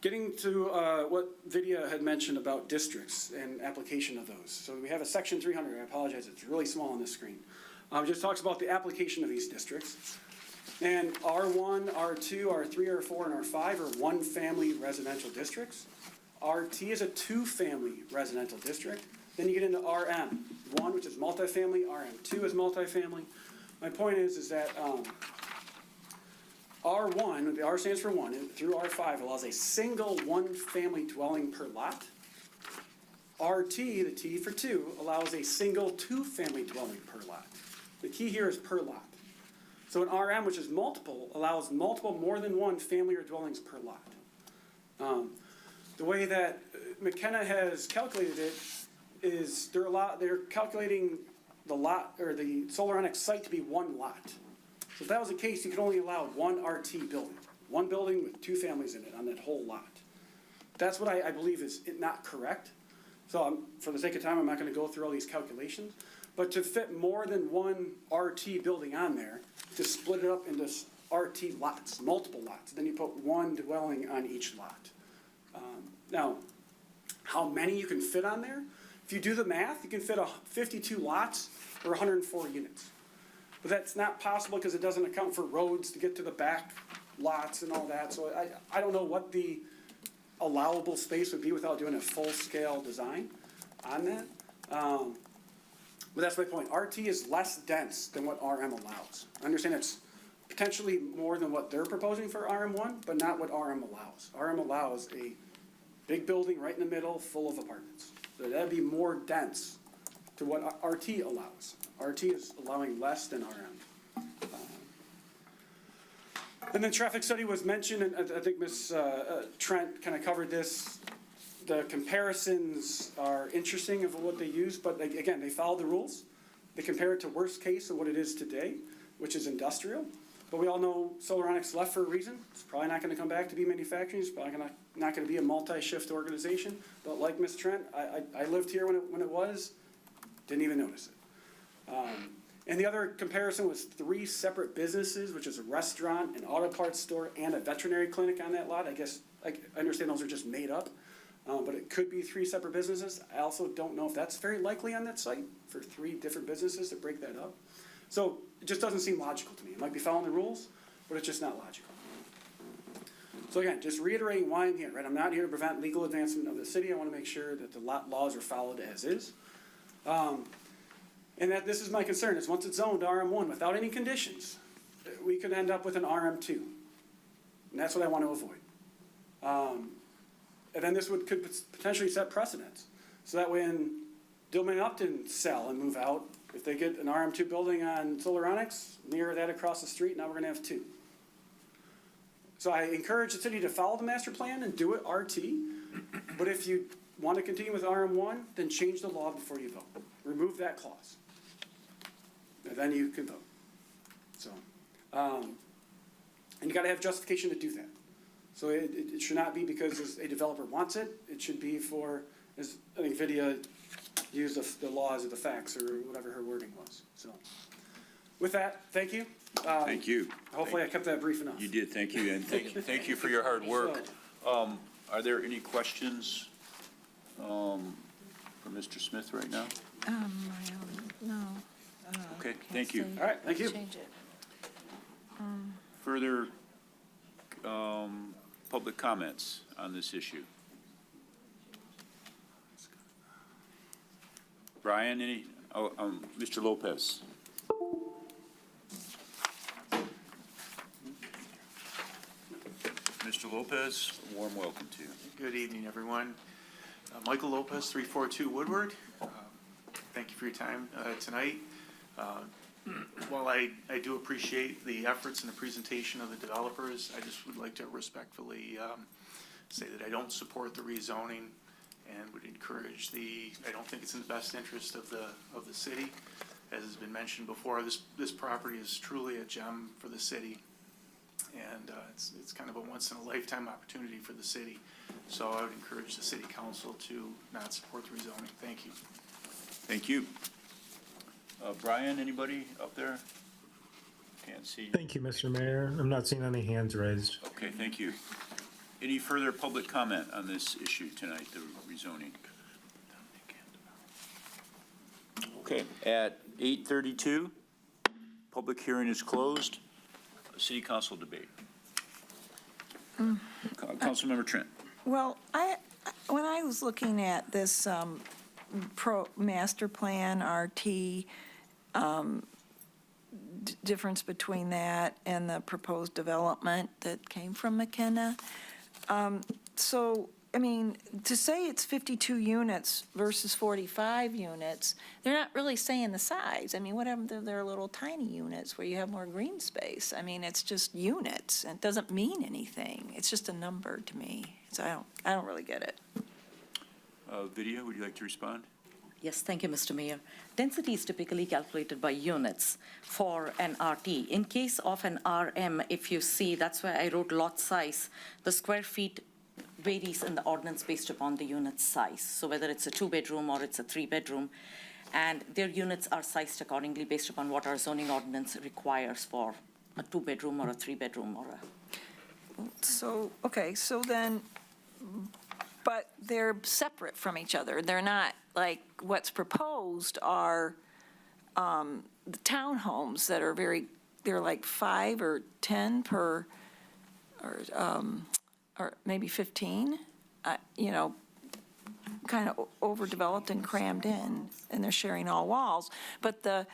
Getting to what Vidya had mentioned about districts and application of those. So we have a section 300. I apologize, it's really small on this screen. It just talks about the application of these districts. And R1, R2, R3, R4, and R5 are one-family residential districts. RT is a two-family residential district. Then you get into RM1, which is multifamily. RM2 is multifamily. My point is that R1, the R stands for 1, through R5 allows a single one-family dwelling per lot. RT, the T for 2, allows a single two-family dwelling per lot. The key here is per lot. So an RM, which is multiple, allows multiple more than one family or dwellings per lot. The way that McKenna has calculated it is they're calculating the lot or the Solaronics site to be one lot. So if that was the case, you could only allow one RT building, one building with two families in it on that whole lot. That's what I believe is not correct. So for the sake of time, I'm not going to go through all these calculations. But to fit more than one RT building on there, to split it up into RT lots, multiple lots, then you put one dwelling on each lot. Now, how many you can fit on there? If you do the math, you can fit 52 lots or 104 units. But that's not possible because it doesn't account for roads to get to the back lots and all that. So I don't know what the allowable space would be without doing a full-scale design on that. But that's my point. RT is less dense than what RM allows. I understand it's potentially more than what they're proposing for RM1, but not what RM allows. RM allows a big building right in the middle full of apartments. So that'd be more dense to what RT allows. RT is allowing less than RM. And then traffic study was mentioned, and I think Ms. Trent kind of covered this. The comparisons are interesting of what they use, but again, they follow the rules. They compare it to worst case of what it is today, which is industrial. But we all know Solaronics left for a reason. It's probably not gonna come back to be manufacturing. It's probably not gonna be a multi-shift organization. But like Ms. Trent, I lived here when it was, didn't even notice it. And the other comparison was 3 separate businesses, which is a restaurant, an auto parts store, and a veterinary clinic on that lot. I guess, I understand those are just made up, but it could be 3 separate businesses. I also don't know if that's very likely on that site, for 3 different businesses to break that up. So it just doesn't seem logical to me. It might be following the rules, but it's just not logical. So again, just reiterating why I'm here, right? I'm not here to prevent legal advancement of the city. I want to make sure that the laws are followed as is. And that this is my concern, is once it's zoned RM1 without any conditions, we could end up with an RM2. And that's what I want to avoid. And then this could potentially set precedents. So that when Dillman and Upton sell and move out, if they get an RM2 building on Solaronics, mirror that across the street, now we're gonna have 2. So I encourage the city to follow the master plan and do it RT. But if you want to continue with RM1, then change the law before you vote. Remove that clause. And then you can vote. So, and you gotta have justification to do that. So it should not be because a developer wants it. It should be for, as I think Vidya used the laws of the facts, or whatever her wording was. So, with that, thank you. Thank you. Hopefully I kept that brief enough. You did, thank you, and thank you for your hard work. Are there any questions for Mr. Smith right now? No. Okay, thank you. All right, thank you. Change it. Further public comments on this issue? Brian, any? Mr. Lopez. Mr. Lopez, a warm welcome to you. Good evening, everyone. Michael Lopez, 342 Woodward. Thank you for your time tonight. While I do appreciate the efforts and the presentation of the developers, I just would like to respectfully say that I don't support the rezoning and would encourage I don't think it's in the best interest of the city. As has been mentioned before, this property is truly a gem for the city. And it's kind of a once-in-a-lifetime opportunity for the city. So I would encourage the city council to not support the rezoning. Thank you. Thank you. Brian, anybody up there? Can't see. Thank you, Mr. Mayor. I'm not seeing any hands raised. Okay, thank you. Any further public comment on this issue tonight, the rezoning? Okay, at 8:32, public hearing is closed. City council debate. Councilmember Trent. Well, when I was looking at this master plan, RT, difference between that and the proposed development that came from McKenna. So, I mean, to say it's 52 units versus 45 units, they're not really saying the size. I mean, whatever, they're little tiny units where you have more green space. I mean, it's just units. It doesn't mean anything. It's just a number to me. So I don't really get it. Vidya, would you like to respond? Yes, thank you, Mr. Mayor. Density is typically calculated by units for an RT. In case of an RM, if you see, that's why I wrote lot size, the square feet varies in the ordinance based upon the unit size. So whether it's a 2-bedroom or it's a 3-bedroom, and their units are sized accordingly based upon what our zoning ordinance requires for a 2-bedroom or a 3-bedroom or a. So, okay, so then, but they're separate from each other. They're not, like, what's proposed are the townhomes that are they're like 5 or 10 per, or maybe 15, you know, kind of overdeveloped and crammed in, and they're sharing all walls. But the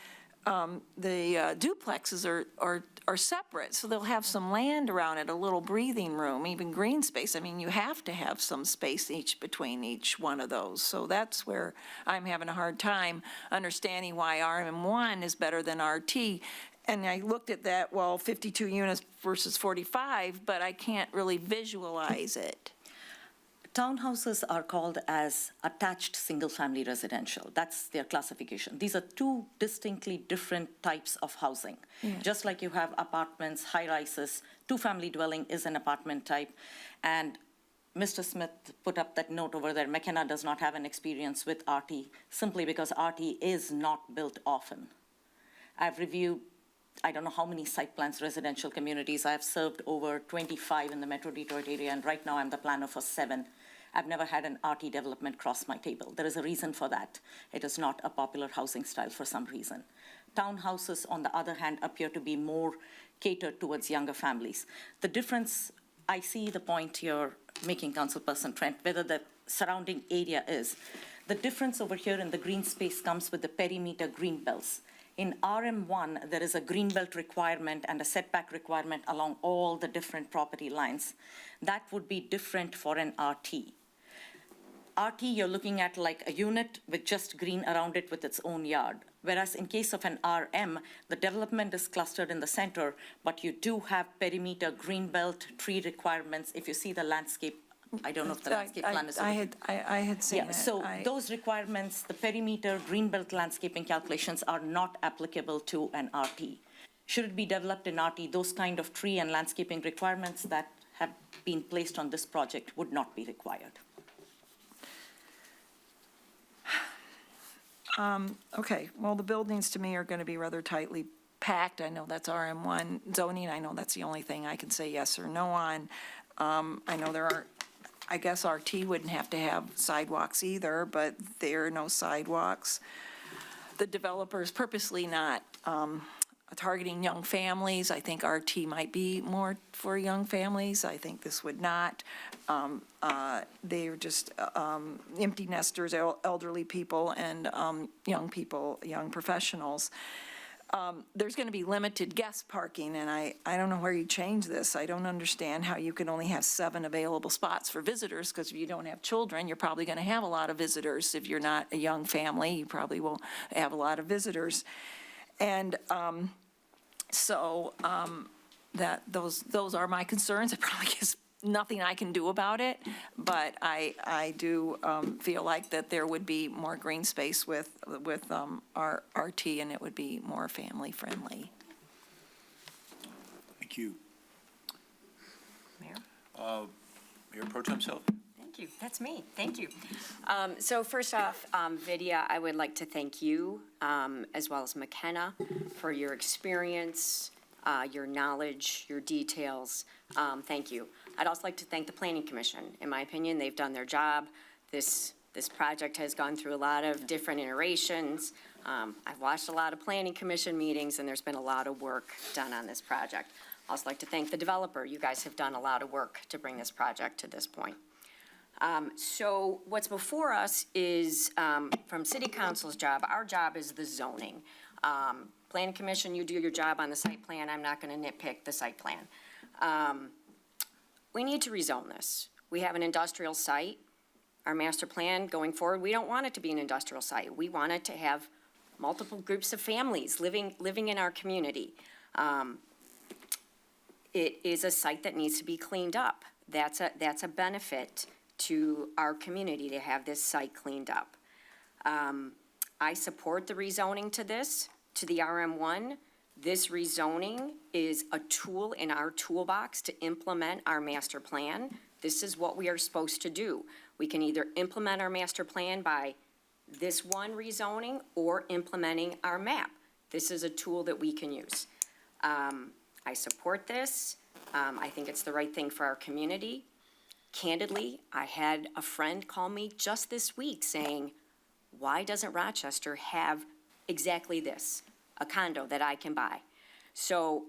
duplexes are separate, so they'll have some land around it, a little breathing room, even green space. I mean, you have to have some space between each one of those. So that's where I'm having a hard time understanding why RM1 is better than RT. And I looked at that, well, 52 units versus 45, but I can't really visualize it. Townhouses are called as attached single-family residential. That's their classification. These are two distinctly different types of housing. Yeah. Just like you have apartments, high-rises, two-family dwelling is an apartment type. And Mr. Smith put up that note over there, McKenna does not have an experience with RT simply because RT is not built often. I've reviewed, I don't know how many site plans, residential communities. I've served over 25 in the Metro Detroit area, and right now I'm the planner for 7. I've never had an RT development cross my table. There is a reason for that. It is not a popular housing style for some reason. Townhouses, on the other hand, appear to be more catered towards younger families. The difference, I see the point you're making, Councilperson Trent, whether the surrounding area is. The difference over here in the green space comes with the perimeter green belts. In RM1, there is a greenbelt requirement and a setback requirement along all the different property lines. That would be different for an RT. RT, you're looking at like a unit with just green around it with its own yard. Whereas in case of an RM, the development is clustered in the center, but you do have perimeter greenbelt tree requirements. If you see the landscape, I don't know if the landscape plan is. I had seen it. So those requirements, the perimeter greenbelt landscaping calculations are not applicable to an RT. Should it be developed in RT, those kind of tree and landscaping requirements that have been placed on this project would not be required. Okay, well, the buildings to me are going to be rather tightly packed. I know that's RM1 zoning. I know that's the only thing I can say yes or no on. I know there are, I guess RT wouldn't have to have sidewalks either, but there are no sidewalks. The developer's purposely not targeting young families. I think RT might be more for young families. I think this would not. They're just empty nesters, elderly people, and young people, young professionals. There's going to be limited guest parking, and I don't know where you change this. I don't understand how you can only have 7 available spots for visitors, because if you don't have children, you're probably going to have a lot of visitors. If you're not a young family, you probably will have a lot of visitors. And that those are my concerns. It probably is nothing I can do about it, but I do feel like that there would be more green space with our RT, and it would be more family friendly. Thank you. Mayor? Mayor Pro Tem Self. Thank you. That's me. Thank you. So first off, Vidya, I would like to thank you, as well as McKenna, for your experience, your knowledge, your details. Thank you. I'd also like to thank the Planning Commission. In my opinion, they've done their job. This project has gone through a lot of different iterations. I've watched a lot of Planning Commission meetings, and there's been a lot of work done on this project. I'd also like to thank the developer. You guys have done a lot of work to bring this project to this point. So what's before us is, from City Council's job, our job is the zoning. Planning Commission, you do your job on the site plan. I'm not going to nitpick the site plan. We need to rezone this. We have an industrial site. Our master plan going forward, we don't want it to be an industrial site. We want it to have multiple groups of families living in our community. It is a site that needs to be cleaned up. That's a benefit to our community to have this site cleaned up. I support the rezoning to the RM1. This rezoning is a tool in our toolbox to implement our master plan. This is what we are supposed to do. We can either implement our master plan by this one rezoning or implementing our map. This is a tool that we can use. I support this. I think it's the right thing for our community. Candidly, I had a friend call me just this week saying, why doesn't Rochester have exactly this, a condo that I can buy? So,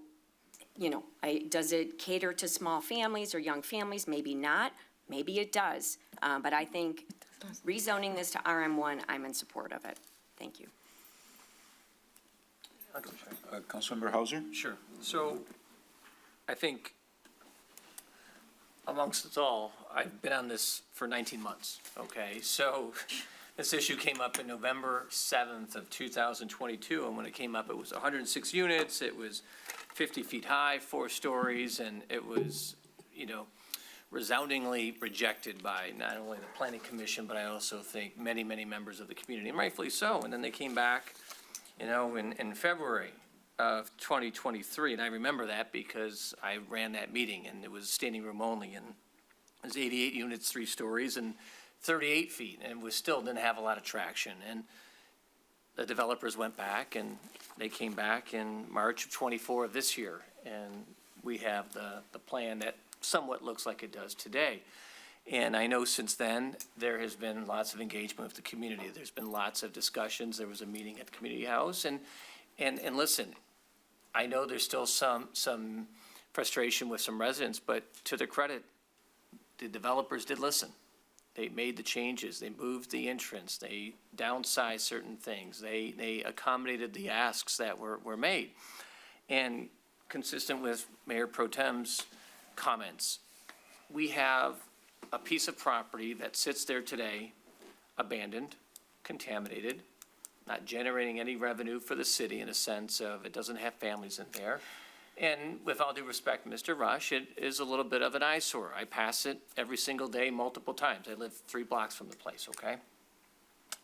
does it cater to small families or young families? Maybe not. Maybe it does. But I think rezoning this to RM1, I'm in support of it. Thank you. Councilmember Hauser? Sure. So I think amongst us all, I've been on this for 19 months, okay? So this issue came up in November 7th of 2022, and when it came up, it was 106 units, it was 50 feet high, 4 stories, and it was, resoundingly rejected by not only the planning commission, but I also think many, many members of the community, and rightfully so. And then they came back, you know, in February of 2023, and I remember that because I ran that meeting, and it was standing room only, and it was 88 units, 3 stories, and 38 feet, and we still didn't have a lot of traction. And the developers went back, and they came back in March of 24 of this year, and we have the plan that somewhat looks like it does today. And I know since then, there has been lots of engagement with the community. There's been lots of discussions. There was a meeting at the community house, and listen, I know there's still some frustration with some residents, but to their credit, the developers did listen. They made the changes, they moved the entrance, they downsized certain things, they accommodated the asks that were made. And consistent with Mayor Pro Tem's comments, we have a piece of property that sits there today, abandoned, contaminated, not generating any revenue for the city in a sense of it doesn't have families in there. And with all due respect, Mr. Rush, it is a little bit of an eyesore. I pass it every single day, multiple times. I live 3 blocks from the place, okay?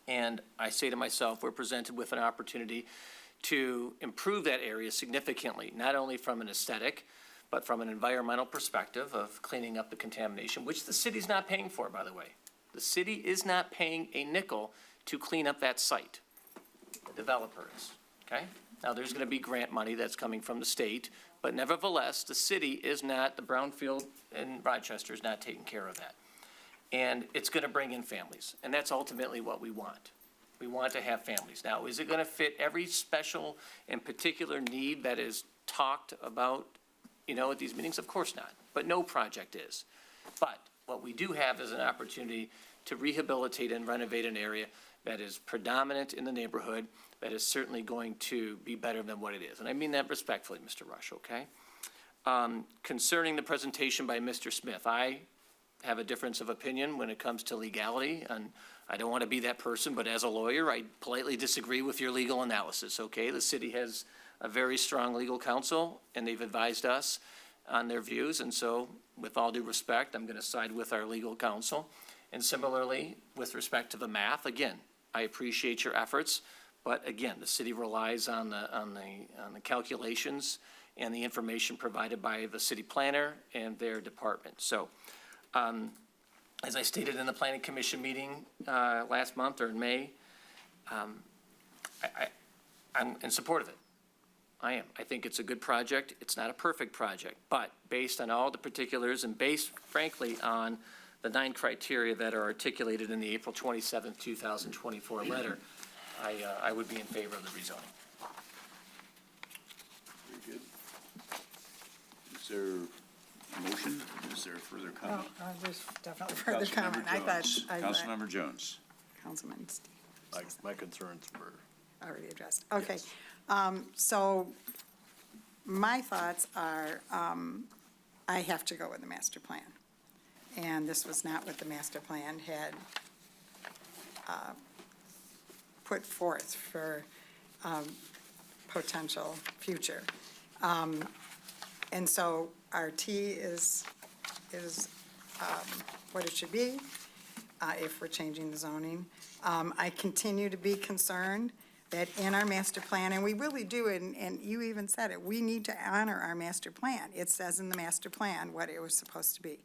And I say to myself, we're presented with an opportunity to improve that area significantly, not only from an aesthetic, but from an environmental perspective of cleaning up the contamination, which the city's not paying for, by the way. The city is not paying a nickel to clean up that site. The developer is, okay? Now, there's going to be grant money that's coming from the state, but nevertheless, the city is not, the brownfield in Rochester is not taking care of that. And it's going to bring in families, and that's ultimately what we want. We want to have families. Now, is it going to fit every special and particular need that is talked about, you know, at these meetings? Of course not, but no project is. But what we do have is an opportunity to rehabilitate and renovate an area that is predominant in the neighborhood, that is certainly going to be better than what it is. And I mean that respectfully, Mr. Rush, okay? Concerning the presentation by Mr. Smith, I have a difference of opinion when it comes to legality, and I don't want to be that person, but as a lawyer, I politely disagree with your legal analysis, okay? The city has a very strong legal counsel, and they've advised us on their views, and so with all due respect, I'm going to side with our legal counsel. And similarly, with respect to the math, again, I appreciate your efforts, but again, the city relies on the calculations and the information provided by the city planner and their department. So, as I stated in the planning commission meeting last month or in May, I'm in support of it. I am. I think it's a good project. It's not a perfect project, but based on all the particulars and based, frankly, on the 9 criteria that are articulated in the April 27th, 2024 letter, I would be in favor of the rezoning. Very good. Is there a motion? Is there further comment? There's definitely further comment. Councilmember Jones. Councilman Steve. My concerns were already addressed. Okay. So my thoughts are, I have to go with the master plan. And this was not what the master plan had put forth for potential future. And so RT is what it should be if we're changing the zoning. I continue to be concerned that in our master plan, and we really do, and you even said it, we need to honor our master plan. It says in the master plan what it was supposed to be.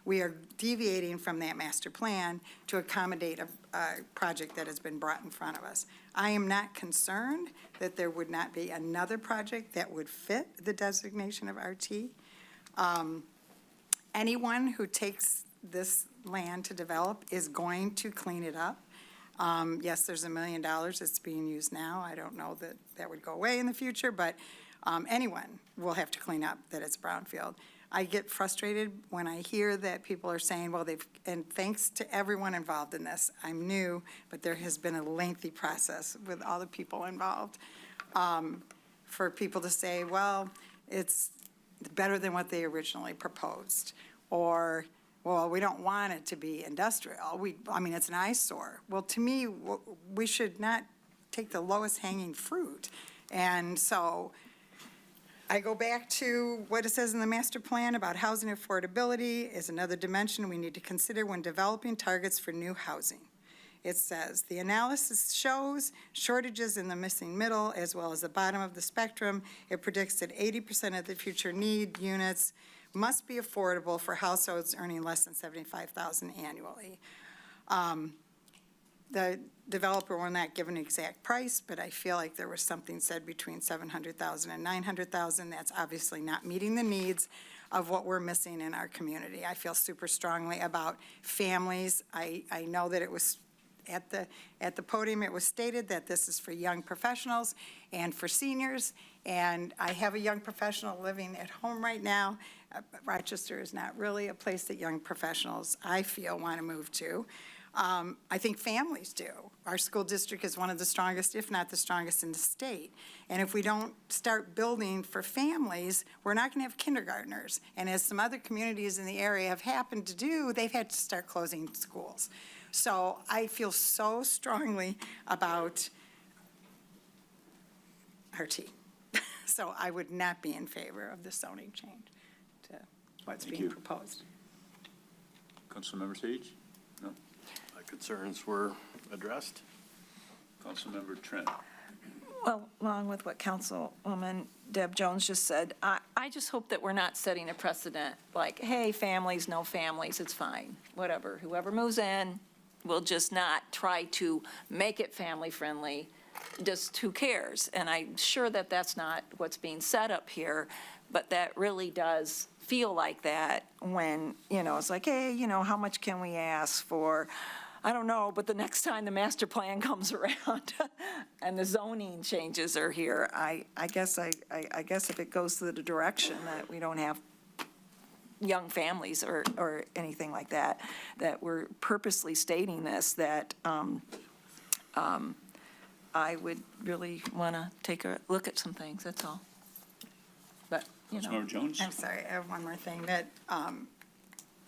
We are deviating from that master plan to accommodate a project that has been brought in front of us. I am not concerned that there would not be another project that would fit the designation of RT. Anyone who takes this land to develop is going to clean it up. Yes, there's $1 million that's being used now. I don't know that that would go away in the future, but anyone will have to clean up that it's brownfield. I get frustrated when I hear that people are saying, well, and thanks to everyone involved in this. I'm new, but there has been a lengthy process with all the people involved. For people to say, well, it's better than what they originally proposed, or, well, we don't want it to be industrial. I mean, it's an eyesore. Well, to me, we should not take the lowest hanging fruit. And so I go back to what it says in the master plan about housing affordability is another dimension we need to consider when developing targets for new housing. It says, the analysis shows shortages in the missing middle as well as the bottom of the spectrum. It predicts that 80% of the future need units must be affordable for households earning less than $75,000 annually. The developer will not give an exact price, but I feel like there was something said between $700,000 and $900,000. That's obviously not meeting the needs of what we're missing in our community. I feel super strongly about families. I know that it was at the podium, it was stated that this is for young professionals and for seniors. And I have a young professional living at home right now. Rochester is not really a place that young professionals, I feel, want to move to. I think families do. Our school district is one of the strongest, if not the strongest in the state. And if we don't start building for families, we're not going to have kindergartners. And as some other communities in the area have happened to do, they've had to start closing schools. So I feel so strongly about our team. So I would not be in favor of the zoning change to what's being proposed. Councilmember Sage? No. My concerns were addressed. Councilmember Trent? Well, along with what Councilwoman Deb Jones just said, I just hope that we're not setting a precedent like, hey, families, no families, it's fine, whatever. Whoever moves in, we'll just not try to make it family-friendly, just who cares? And I'm sure that that's not what's being set up here, but that really does feel like that when, it's like, hey, how much can we ask for? I don't know, but the next time the master plan comes around and the zoning changes are here, I guess if it goes to the direction that we don't have young families or anything like that, that we're purposely stating this, that I would really want to take a look at some things, that's all. But, Councilmember Jones? I'm sorry, I have one more thing that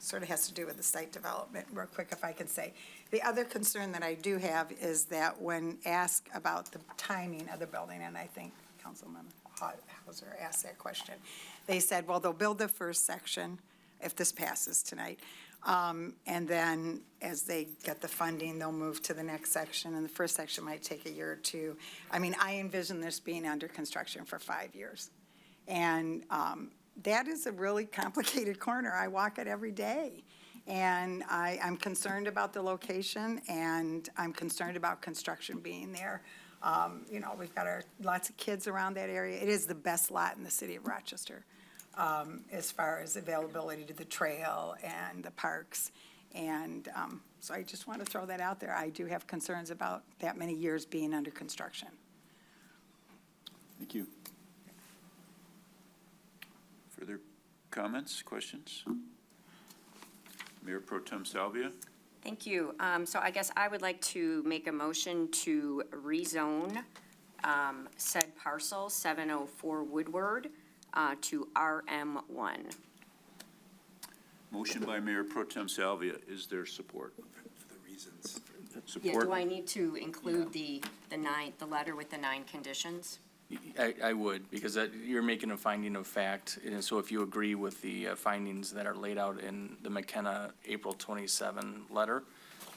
sort of has to do with the site development, real quick, if I can say. The other concern that I do have is that when asked about the timing of the building, and I think Councilman Hauser asked that question, they said, well, they'll build the first section if this passes tonight. And then as they get the funding, they'll move to the next section, and the first section might take a year or two. I mean, I envision this being under construction for 5 years. And that is a really complicated corner. I walk it every day. And I'm concerned about the location, and I'm concerned about construction being there. We've got lots of kids around that area. It is the best lot in the city of Rochester as far as availability to the trail and the parks. And so I just want to throw that out there. I do have concerns about that many years being under construction. Thank you. Further comments, questions? Mayor Pro Tem Salvia? Thank you. So I guess I would like to make a motion to rezone said parcel 704 Woodward to RM1. Motion by Mayor Pro Tem Salvia. Is there support? For the reasons. Yeah, Support? do I need to include the letter with the 9 conditions? I would, because you're making a finding of fact, and so if you agree with the findings that are laid out in the McKenna April 27 letter,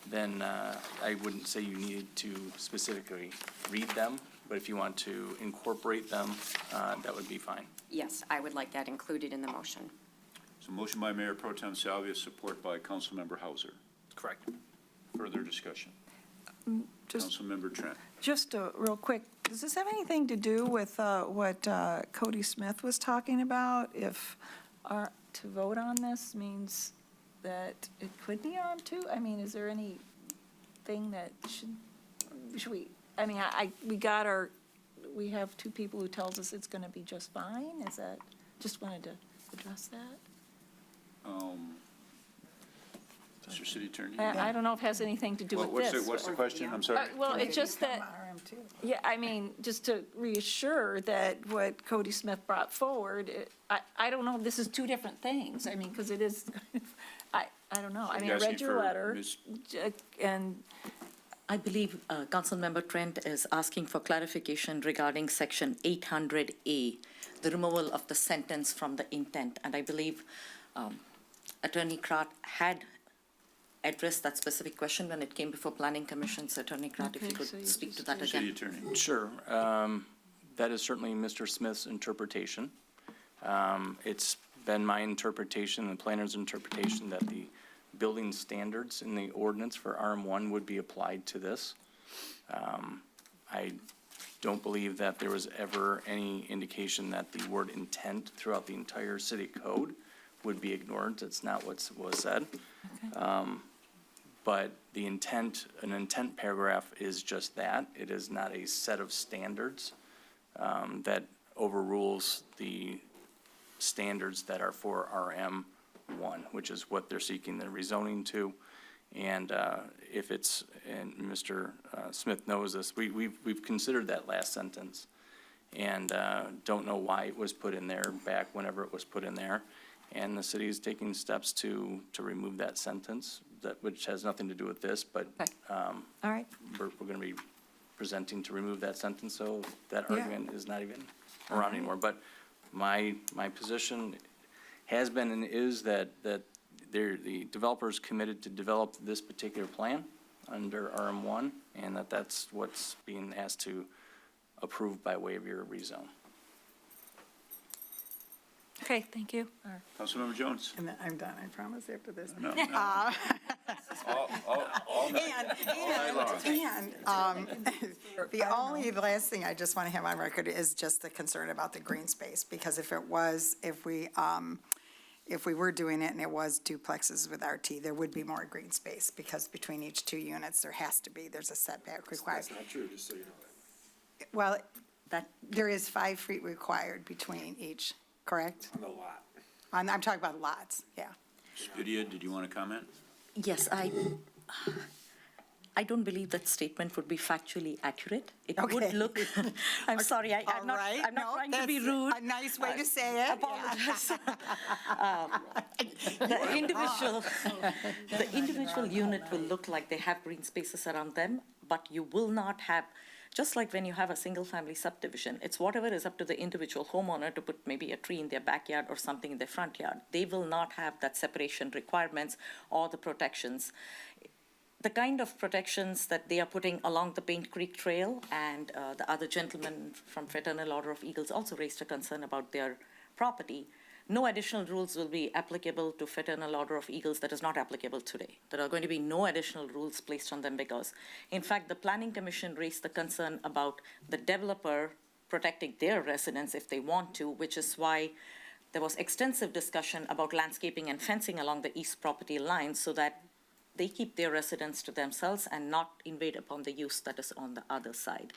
then I wouldn't say you needed to specifically read them, but if you want to incorporate them, that would be fine. Yes, I would like that included in the motion. So motion by Mayor Pro Tem Salvia, support by Councilmember Hauser. Correct. Further discussion? Councilmember Trent. Just real quick, does this have anything to do with what Cody Smith was talking about? If to vote on this means that it could be RM2? I mean, is there anything that should we, I mean, we have 2 people who tells us it's going to be just fine? Is that, just wanted to address that? Mr. City Attorney? I don't know if it has anything to do with this. What's the question? I'm sorry. Well, it's just that, yeah, I mean, just to reassure that what Cody Smith brought forward, I don't know, this is 2 different things. I mean, because it is, I don't know. I mean, I read your letter, and I believe Councilmember Trent is asking for clarification regarding Section 800A, the removal of the sentence from the intent. And I believe Attorney Kratt had addressed that specific question when it came before Planning Commission. So Attorney Kratt, if you could speak to that City again. Attorney. Sure. That is certainly Mr. Smith's interpretation. It's been my interpretation, the planner's interpretation, that the building standards in the ordinance for RM1 would be applied to this. I don't believe that there was ever any indication that the word intent throughout the entire city code would be ignored. That's not what was said. But the intent, an intent paragraph is just that. It is not a set of standards that overrules the standards that are for RM1, which is what they're seeking the rezoning to. And if it's, and Mr. Smith knows this, we've considered that last sentence and don't know why it was put in there back whenever it was put in there. And the city is taking steps to remove that sentence, which has nothing to do with this, but All right. we're going to be presenting to remove that sentence, so that argument is not even around anymore. But my position has been and is that the developer is committed to develop this particular plan under RM1, and that's what's being asked to approve by way of your rezone. Okay, thank you. Councilmember Jones. And then I'm done, I promise, after this. No, no. All night long. The only last thing I just want to have on record is just the concern about the green space, because if we were doing it and it was duplexes with RT, there would be more green space, because between each two units, there's a setback required. That's not true, just so you know that. Well, there is 5 feet required between each, correct? On the lot. I'm talking about lots, yeah. Lydia, did you want to comment? Yes, I don't believe that statement would be factually accurate. It would Okay. look, I'm sorry, I'm not trying to be rude. A nice way to say it. Apologize. The individual unit will look like they have green spaces around them, but you will not have, just like when you have a single-family subdivision, it's whatever is up to the individual homeowner to put maybe a tree in their backyard or something in their front yard. They will not have that separation requirements or the protections. The kind of protections that they are putting along the Paint Creek Trail, and the other gentleman from Fraternal Order of Eagles also raised a concern about their property. No additional rules will be applicable to Fraternal Order of Eagles that is not applicable today. There are going to be no additional rules placed on them because, in fact, the Planning Commission raised the concern about the developer protecting their residents if they want to, which is why there was extensive discussion about landscaping and fencing along the east property line so that they keep their residents to themselves and not invade upon the use that is on the other side.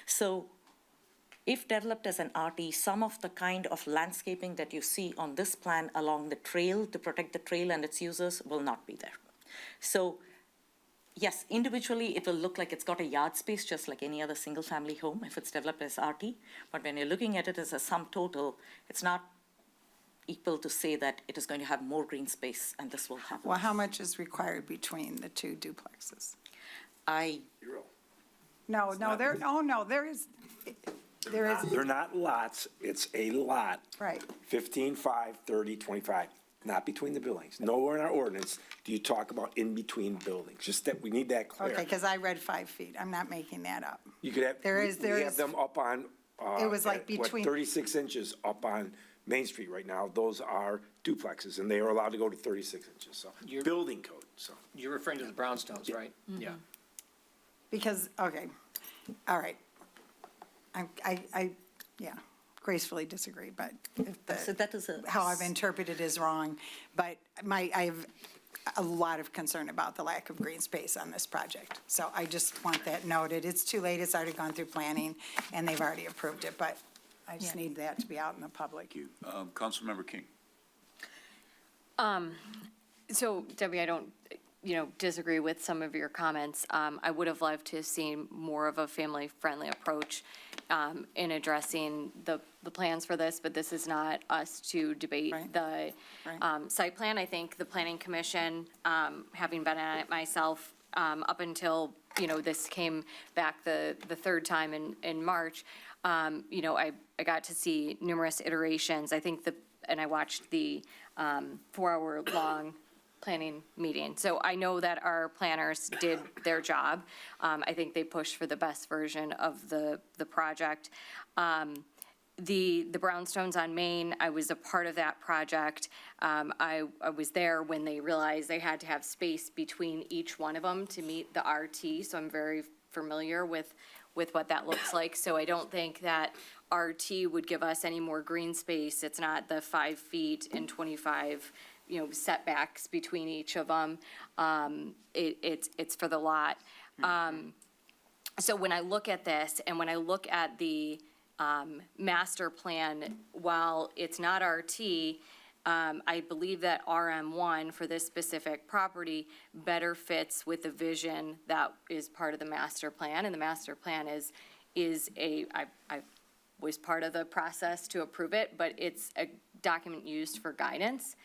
So if developed as an RT, some of the kind of landscaping that you see on this plan along the trail to protect the trail and its users will not be there. So yes, individually, it will look like it's got a yard space just like any other single-family home if it's developed as RT. But when you're looking at it as a sum total, it's not equal to say that it is going to have more green space and this will happen. Well, how much is required between the two duplexes? No, there is. They're not lots, it's a lot. Right. 15, 5, 30, 25, not between the buildings. Nowhere in our ordinance do you talk about in between buildings, just that, we need that clear. Okay, because I read 5 feet, I'm not making that up. You could have, we have them up on, It was like at, what, between- 36 inches up on Main Street right now. Those are duplexes, and they are allowed to go to 36 inches, so, building code, so. You're referring to the brownstones, right? Yeah. Because, okay, all right. I gracefully disagree, but So that is how I've interpreted is wrong. But I have a lot of concern about the lack of green space on this project. So I just want that noted. It's too late, it's already gone through planning, and they've already approved it, but I just need that to be out in the public. Thank you. Councilmember King. So Debbie, I don't, disagree with some of your comments. I would have loved to have seen more of a family-friendly approach in addressing the plans for this, but this is not us to debate the site plan. I think the Planning Commission, having been on it myself, up until, this came back the third time in March, I got to see numerous iterations. I think and I watched the 4-hour-long planning meeting. So I know that our planners did their job. I think they pushed for the best version of the project. The brownstones on Main, I was a part of that project. I was there when they realized they had to have space between each one of them to meet the RT, so I'm very familiar with what that looks like. So I don't think that RT would give us any more green space. It's not the 5 feet and 25 setbacks between each of them. It's for the lot. So when I look at this and when I look at the master plan, while it's not RT, I believe that RM1 for this specific property better fits with the vision that is part of the master plan. And the master plan I was part of the process to approve it, but it's a document used for guidance.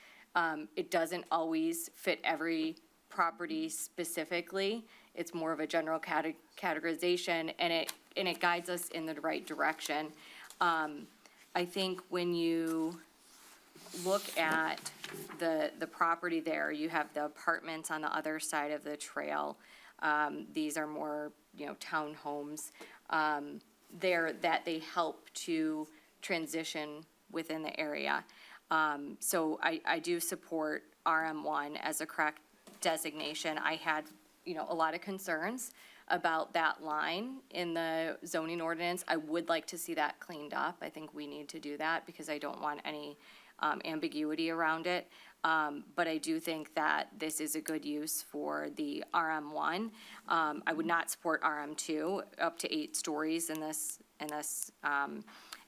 It doesn't always fit every property specifically. It's more of a general categorization, and it guides us in the right direction. I think when you look at the property there, you have the apartments on the other side of the trail. These are more, townhomes there that they help to transition within the area. So I do support RM1 as a correct designation. I had, a lot of concerns about that line in the zoning ordinance. I would like to see that cleaned up. I think we need to do that because I don't want any ambiguity around it. But I do think that this is a good use for the RM1. I would not support RM2 up to 8 stories in this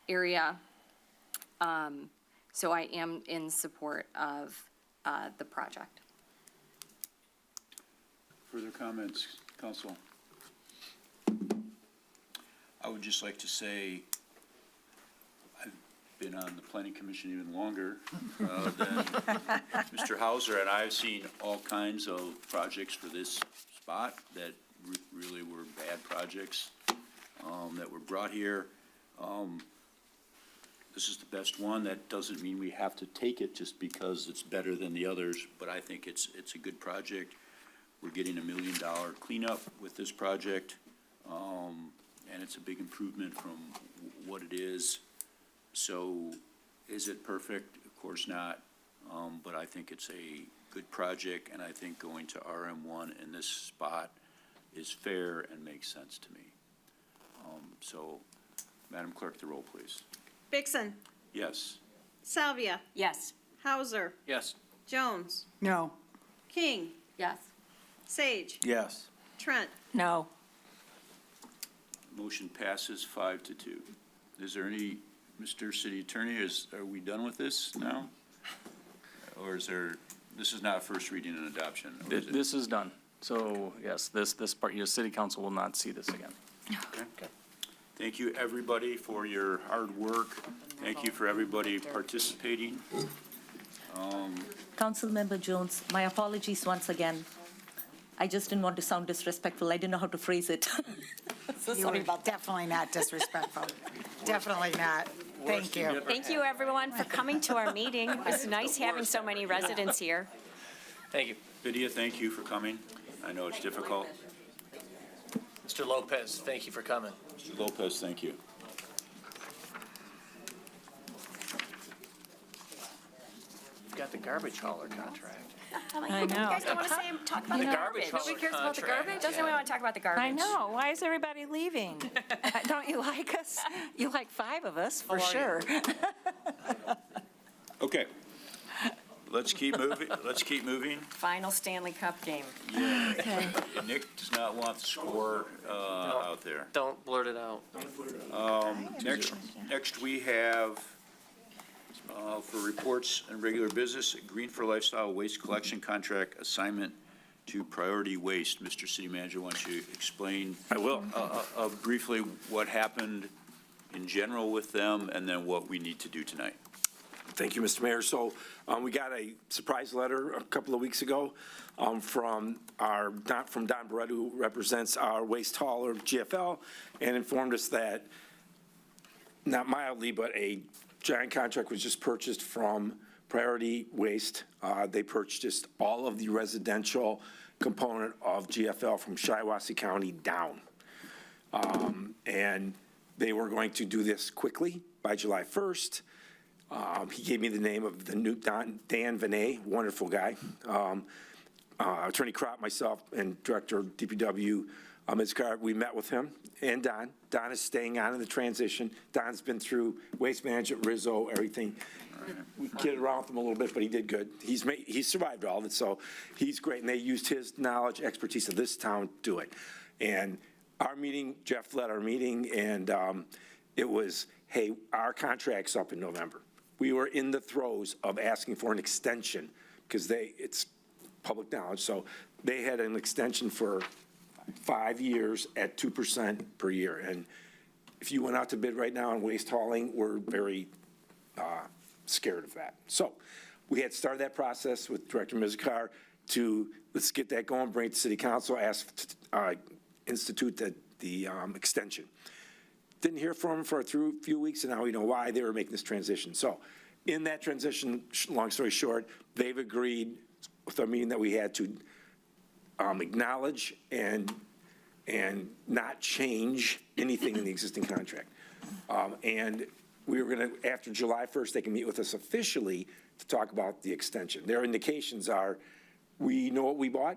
area. So I am in support of the project. Further comments, council? I would just like to say I've been on the planning commission even longer than Mr. Hauser, and I've seen all kinds of projects for this spot that really were bad projects that were brought here. This is the best one. That doesn't mean we have to take it just because it's better than the others, but I think it's a good project. We're getting $1 million cleanup with this project, and it's a big improvement from what it is. So is it perfect? Of course not, but I think it's a good project, and I think going to RM1 in this spot is fair and makes sense to me. So, Madam Clerk, the roll, please. Vixen, Yes. Salvia, Yes. Hauser, Yes. Jones, No. King, Yes. Sage, Yes. Trent. No. Motion passes 5-2. Is there any, Mr. City Attorney, are we done with this now? Or is there, this is not first reading and adoption? Or is it? This is done. So, yes, this part, your city council will not see this again. Okay. Thank you, everybody, for your hard work. Thank you for everybody participating. Councilmember Jones, my apologies once again. I just didn't want to sound disrespectful. I didn't know how to phrase it. So You sorry were about that. definitely not disrespectful. Definitely not. Thank you. Thank you, everyone, for coming to our meeting. It's nice having so many residents here. Thank you. Vidya, thank you for coming. I know it's difficult. Mr. Lopez, thank you for coming. Mr. Lopez, thank you. You've got the garbage hauler contract. I know. You guys don't want to talk about the garbage. hauler Nobody cares about the contract, garbage? Doesn't anyone want to talk about the garbage? I know. Why is everybody leaving? Don't you like us? You like 5 of us, for sure. Okay. Let's keep moving. Let's keep moving. Final Stanley Cup game. Yeah. Nick does not want the score out there. Don't blurt it out. Next we have, for reports and regular business, Green for Lifestyle Waste Collection Contract Assignment to Priority Waste. Mr. City Manager, why don't you explain? I will. Briefly what happened in general with them and then what we need to do tonight. Thank you, Mr. Mayor. So we got a surprise letter a couple of weeks ago from Don Barrett, who represents our waste hauler, GFL, and informed us that, not mildly, but a giant contract was just purchased from Priority Waste. They purchased all of the residential component of GFL from Shiawassee County down. And they were going to do this quickly by July 1st. He gave me the name of the new Dan Vinay, wonderful guy. Attorney Crop, myself, and Director of DPW, Ms. Carr, we met with him and Don. Don is staying on in the transition. Don's been through Waste Management, Rizzo, everything. We kidded around with him a little bit, but he did good. He's survived all of it, so he's great. And they used his knowledge, expertise of this town to do it. And our meeting, Jeff led our meeting, and it was, hey, our contract's up in November. We were in the throes of asking for an extension because it's public knowledge. So they had an extension for 5 years at 2% per year. And if you went out to bid right now on waste hauling, we're very scared of that. So we had started that process with Director Mizikar to let's get that going, bring it to City Council, ask to institute the extension. Didn't hear from him for a few weeks, and now we know why they were making this transition. So in that transition, long story short, they've agreed with our meeting that we had to acknowledge and not change anything in the existing contract. And we were going to, after July 1st, they can meet with us officially to talk about the extension. Their indications are, we know what we bought.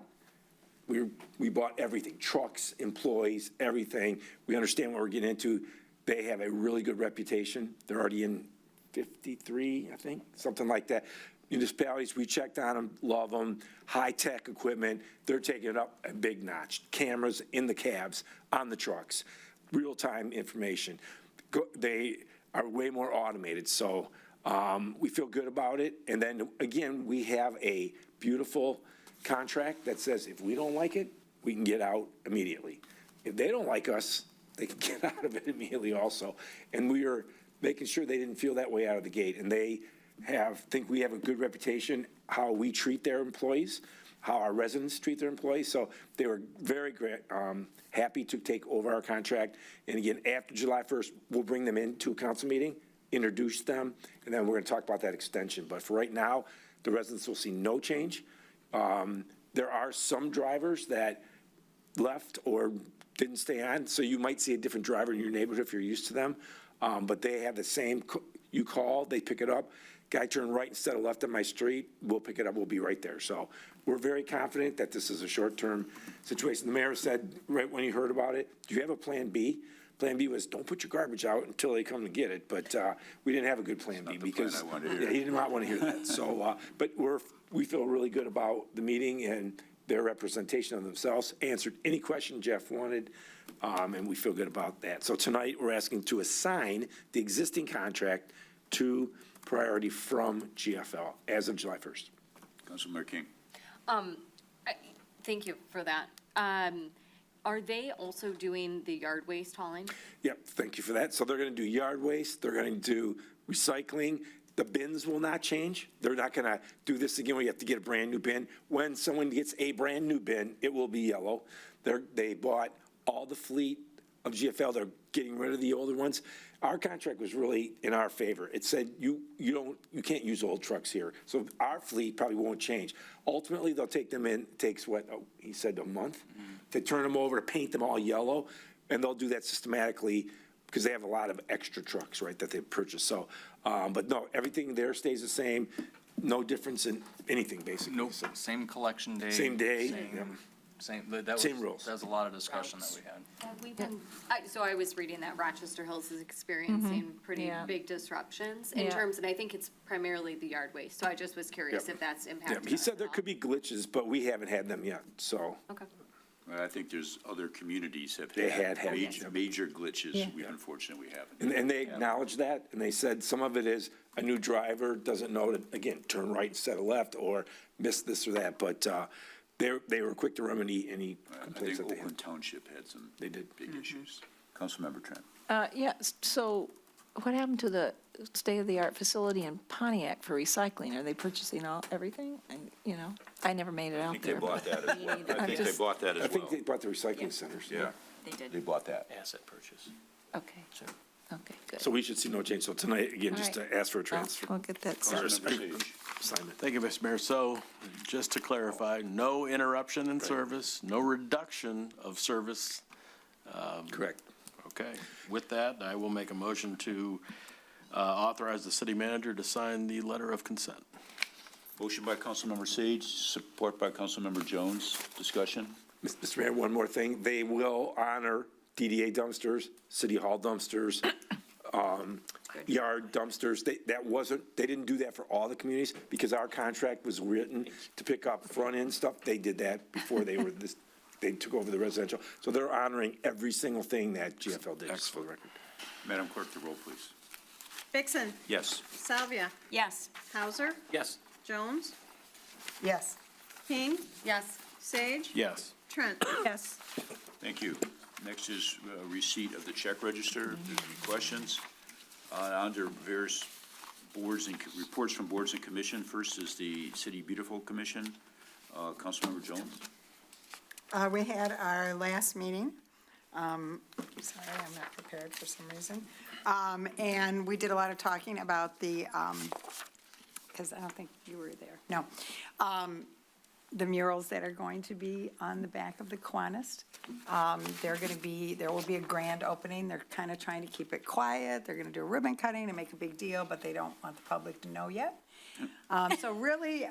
We bought everything, trucks, employees, everything. We understand what we're getting into. They have a really good reputation. They're already in 53, I think, something like that. Municipalities, we checked on them, love them, high-tech equipment. They're taking it up a big notch. Cameras in the cabs, on the trucks, real-time information. They are way more automated, so we feel good about it. And then, again, we have a beautiful contract that says if we don't like it, we can get out immediately. If they don't like us, they can get out of it immediately also. And we are making sure they didn't feel that way out of the gate. And they think we have a good reputation, how we treat their employees, how our residents treat their employees. So they were very great, happy to take over our contract. And again, after July 1st, we'll bring them into a council meeting, introduce them, and then we're going to talk about that extension. But for right now, the residents will see no change. There are some drivers that left or didn't stay on, so you might see a different driver in your neighborhood if you're used to them. But they have the same, you call, they pick it up. Guy turned right instead of left on my street, we'll pick it up, we'll be right there. So we're very confident that this is a short-term situation. The mayor said right when he heard about it, do you have a plan B? Plan B was don't put your garbage out until they come to get it. But we didn't have a good plan B because he did not want to hear that. So, but we feel really good about the meeting and their representation of themselves, answered any question Jeff wanted, and we feel good about that. So tonight, we're asking to assign the existing contract to Priority from GFL as of July 1st. Councilmember King. Thank you for that. Are they also doing the yard waste hauling? Yep, thank you for that. So they're going to do yard waste, they're going to do recycling. The bins will not change. They're not going to do this again where you have to get a brand new bin. When someone gets a brand new bin, it will be yellow. They bought all the fleet of GFL. They're getting rid of the older ones. Our contract was really in our favor. It said you can't use old trucks here. So our fleet probably won't change. Ultimately, they'll take them in. It takes he said a month to turn them over, to paint them all yellow, and they'll do that systematically because they have a lot of extra trucks, right, that they've purchased. So, but no, everything there stays the same. No difference in anything, basically. Nope, same collection day. Same day. Same rules. That was a lot of discussion that we had. Have we been, so I was reading that Rochester Hills is experiencing pretty big disruptions in terms, and I think it's primarily the yard waste. So I just was curious if that's impacted. He said there could be glitches, but we haven't had them yet, so. Okay. Well, I think there's other communities have They had had major glitches. Unfortunately, we haven't. And they acknowledged that, and they said some of it is a new driver doesn't know to, again, turn right instead of left, or miss this or that, but they were quick to remedy any complaints that they had. Oakland Township had some big issues. Councilmember Trent. Yes, so what happened to the state-of-the-art facility in Pontiac for recycling? Are they purchasing everything? And, I never made it I out think they there. bought that as well. I I'm think they just- bought that as I think well. they bought the recycling centers. Yeah, They did. they bought that. Asset purchase. Okay, okay, good. So we should see no change. So tonight, again, just All to ask for a transfer. We'll get that Councilmember sorted. Sage. Assignment. Thank you, Mr. Mayor. So, just to clarify, no interruption in service, no reduction of service. Correct. Okay. With that, I will make a motion to authorize the city manager to sign the letter of consent. Motion by Councilmember Sage, support by Councilmember Jones. Discussion? Mr. Mayor, one more thing. They will honor DDA dumpsters, City Hall dumpsters, yard dumpsters. They didn't do that for all the communities because our contract was written to pick up front-end stuff. They did that before they took over the residential. So they're honoring every single thing that GFL did, just for the record. Madam Clerk, the roll, please. Vixen, Yes. Salvia, Yes. Hauser, Yes. Jones, Yes. King, Yes. Sage, Yes. Trent. Yes. Thank you. Next is receipt of the check register. If there's any questions? Under various boards and reports from boards and commission. First is the City Beautiful Commission. Councilmember Jones. We had our last meeting. Sorry, I'm not prepared for some reason. And we did a lot of talking about the, because I don't think you were there. No. The murals that are going to be on the back of the Kiwanis. There will be a grand opening. They're kind of trying to keep it quiet. They're going to do a ribbon cutting and make a big deal, but they don't want the public to know yet. So really,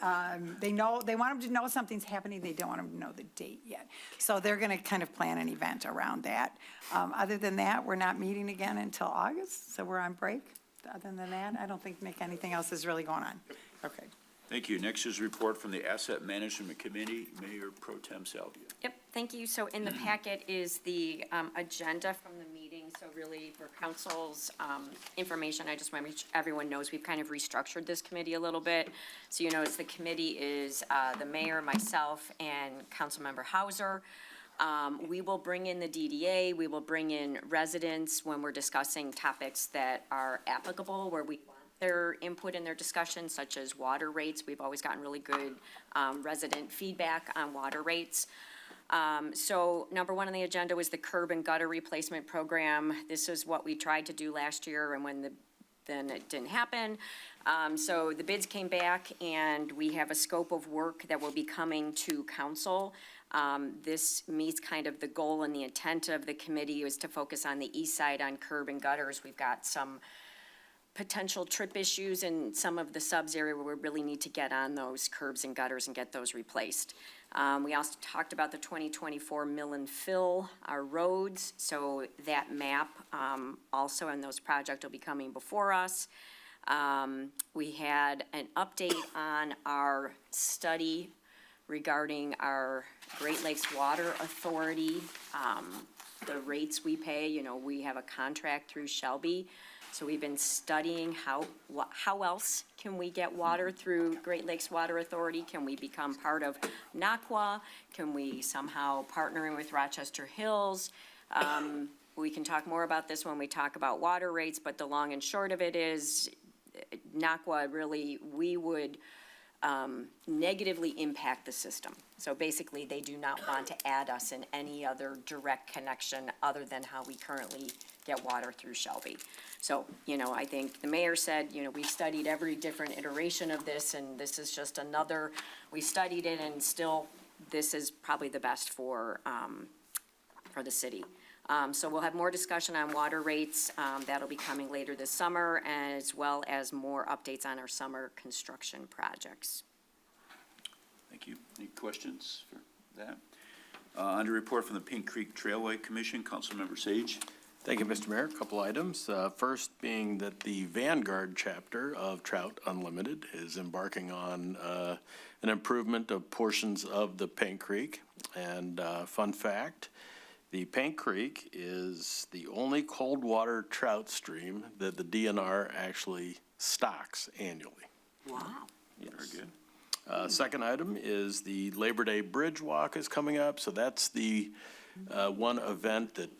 they want them to know something's happening. They don't want them to know the date yet. So they're going to kind of plan an event around that. Other than that, we're not meeting again until August, so we're on break. Other than that, I don't think, Nick, anything else is really going on. Okay. Thank you. Next is a report from the Asset Management Committee. Mayor Pro Tem Salvia. Yep, thank you. So in the packet is the agenda from the meeting. So really for council's information, I just want to make sure everyone knows we've kind of restructured this committee a little bit. So you notice the committee is the mayor, myself, and Councilmember Hauser. We will bring in the DDA. We will bring in residents when we're discussing topics that are applicable, where we want their input in their discussion, such as water rates. We've always gotten really good resident feedback on water rates. So number one on the agenda was the curb and gutter replacement program. This is what we tried to do last year, and then it didn't happen. So the bids came back, and we have a scope of work that will be coming to council. This meets kind of the goal and the intent of the committee is to focus on the east side on curb and gutters. We've got some potential trip issues in some of the subs area where we really need to get on those curbs and gutters and get those replaced. We also talked about the 2024 mill and fill our roads, so that map also and those projects will be coming before us. We had an update on our study regarding our Great Lakes Water Authority, the rates we pay. We have a contract through Shelby. So we've been studying how else can we get water through Great Lakes Water Authority? Can we become part of NACWA? Can we somehow partner in with Rochester Hills? We can talk more about this when we talk about water rates, but the long and short of it is NACWA really, we would negatively impact the system. So basically, they do not want to add us in any other direct connection other than how we currently get water through Shelby. So, I think the mayor said, we studied every different iteration of this, and this is just another, we studied it, and still, this is probably the best for the city. So we'll have more discussion on water rates. That'll be coming later this summer, as well as more updates on our summer construction projects. Thank you. Any questions for that? Under report from the Pink Creek Trailway Commission, Councilmember Sage. Thank you, Mr. Mayor. A couple items. First being that the Vanguard chapter of Trout Unlimited is embarking on an improvement of portions of the Pink Creek. And fun fact, the Pink Creek is the only cold water trout stream that the DNR actually stocks annually. Wow. Very good. Second item is the Labor Day Bridge Walk is coming up. So that's the one event that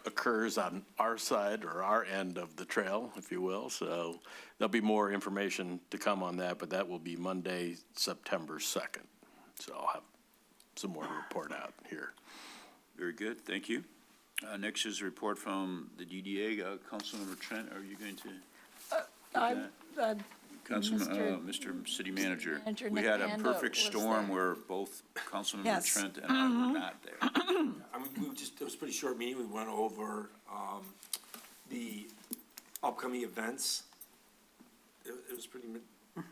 occurs on our side or our end of the trail, if you will. So there'll be more information to come on that, but that will be Monday, September 2nd. So I'll have some more to report out here. Very good, thank you. Next is a report from the DDA. Councilmember Trent, are you going to? Mr. City Manager. We had a perfect storm where both Councilmember Yes. Trent and I were not there. It was a pretty short meeting. We went over the upcoming events. It was pretty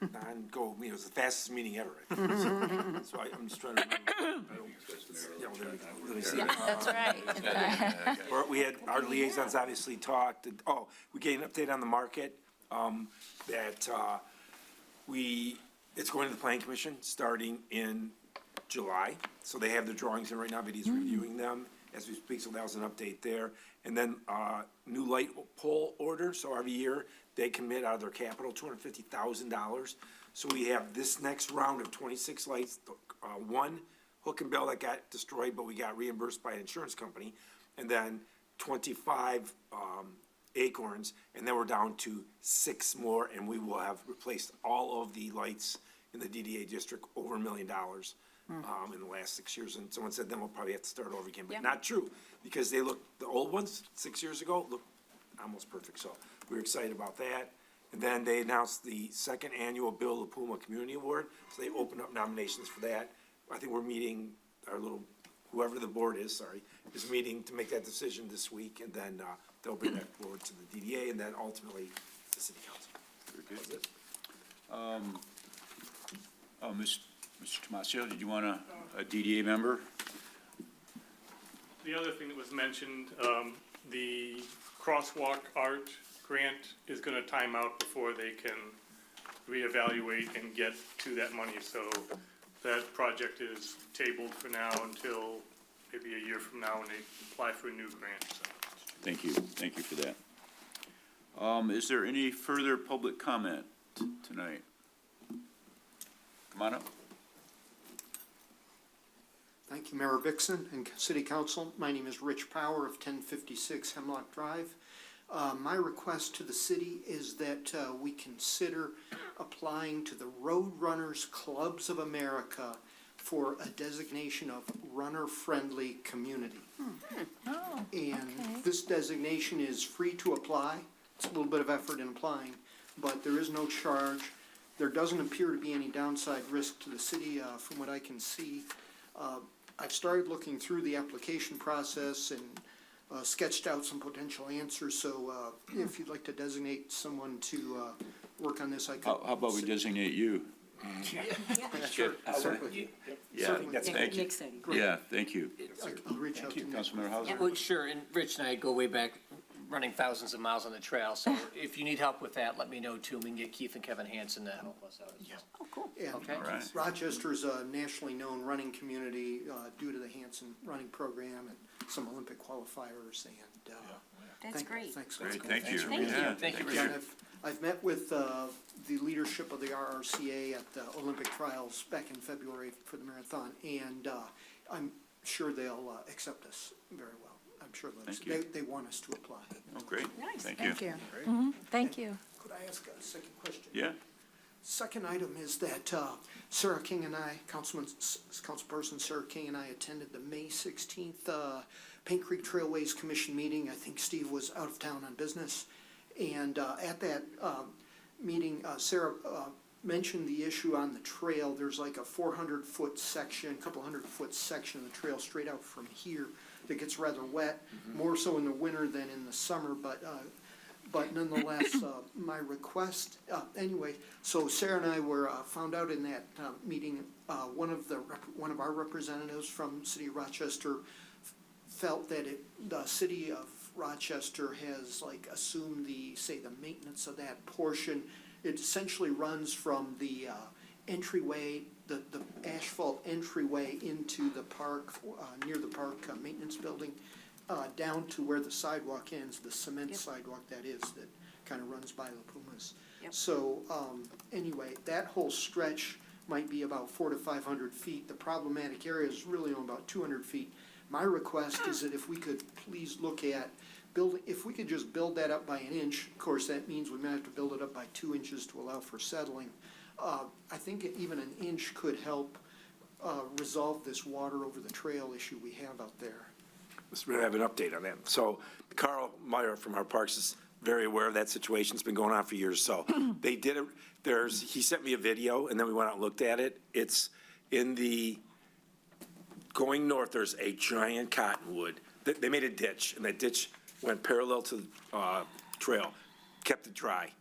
non-go, it was the fastest meeting ever. I think. So I'm just trying to remember. Yeah, well, there we go. Let me see. That's right. We had, our liaisons obviously talked, we gave an update on the market, that it's going to the Planning Commission starting in July. So they have their drawings in right now, but he's reviewing them as we speak, so that was an update there. And then, new light pole order, so every year they commit out of their capital $250,000. So we have this next round of 26 lights, one hook and bell that got destroyed, but we got reimbursed by an insurance company. And then 25, acorns, and then we're down to 6 more, and we will have replaced all of the lights in the DDA district over $1 million in the last 6 years. And someone said then we'll probably have to start over again, but not true, because the old ones 6 years ago looked almost perfect. So we're excited about that. And then they announced the second annual Bill La Puma Community Award, so they opened up nominations for that. I think we're meeting whoever the board is meeting to make that decision this week, and then they'll bring that forward to the DDA and then ultimately the city council. Very good. Mr. Tomasio, did you want a DDA member? The other thing that was mentioned, the crosswalk art grant is gonna time out before they can reevaluate and get to that money. So that project is tabled for now until maybe a year from now when they apply for a new grant, so. Thank you for that. Is there any further public comment tonight? Come on up. Thank you, Mayor Vixen and City Council. My name is Rich Power of 1056 Hemlock Drive. My request to the city is that we consider applying to the Road Runners Clubs of America for a designation of runner-friendly community. And this designation is free to apply. It's a little bit of effort in applying, but there is no charge. There doesn't appear to be any downside risk to the city from what I can see. I've started looking through the application process and sketched out some potential answers, so if you'd like to designate someone to work on this, I could. How about we designate you? Sure, I'll work with you. Yeah, thank you. Yeah, thank you. I'll reach out to you. Councilmember Hauser? Well, sure, and Rich and I go way back, running thousands of miles on the trail, so if you need help with that, let me know too, we can get Keith and Kevin Hansen to help us out as well. Oh, cool. And Okay. All right. Rochester is a nationally known running community due to the Hanson running program and some Olympic qualifiers, and That's great. Thanks. Great, thank you. Thank you. Yeah, Thank you, Yeah, Richard. I've met with the leadership of the RRCA at the Olympic trials back in February for the marathon, and I'm sure they'll accept us very well. I'm sure Thank you. they want us to apply. Oh, great. Nice. Thank you. Thank you. Could I ask a second question? Yeah, Second item is that Sarah King and I, Councilperson Sarah King and I attended the May 16th Paint Creek Trailways Commission meeting. I think Steve was out of town on business. And at that meeting, Sarah mentioned the issue on the trail. There's like a 400-foot section, couple 100-foot section of the trail straight out from here that gets rather wet, more so in the winter than in the summer, but nonetheless, my request, anyway, so Sarah and I were, found out in that meeting, one of our representatives from City of Rochester felt that the City of Rochester has like assumed the maintenance of that portion. It essentially runs from the entryway, the asphalt entryway into the park, near the park maintenance building, down to where the sidewalk ends, the cement sidewalk that kind of runs by La Pumas. So, anyway, that whole stretch might be about 400 to 500 feet. The problematic area is really only about 200 feet. My request is that if we could please look at if we could just build that up by an inch, of course, that means we might have to build it up by 2 inches to allow for settling. I think even an inch could help resolve this water over the trail issue we have out there. Mr. Mayor, I have an update on that. So Carl Meyer from our parks is very aware of that situation. It's been going on for years. So they did it. He sent me a video, and then we went out and looked at it. It's in going north, there's a giant cottonwood. They made a ditch, and that ditch went parallel to the trail, kept it dry.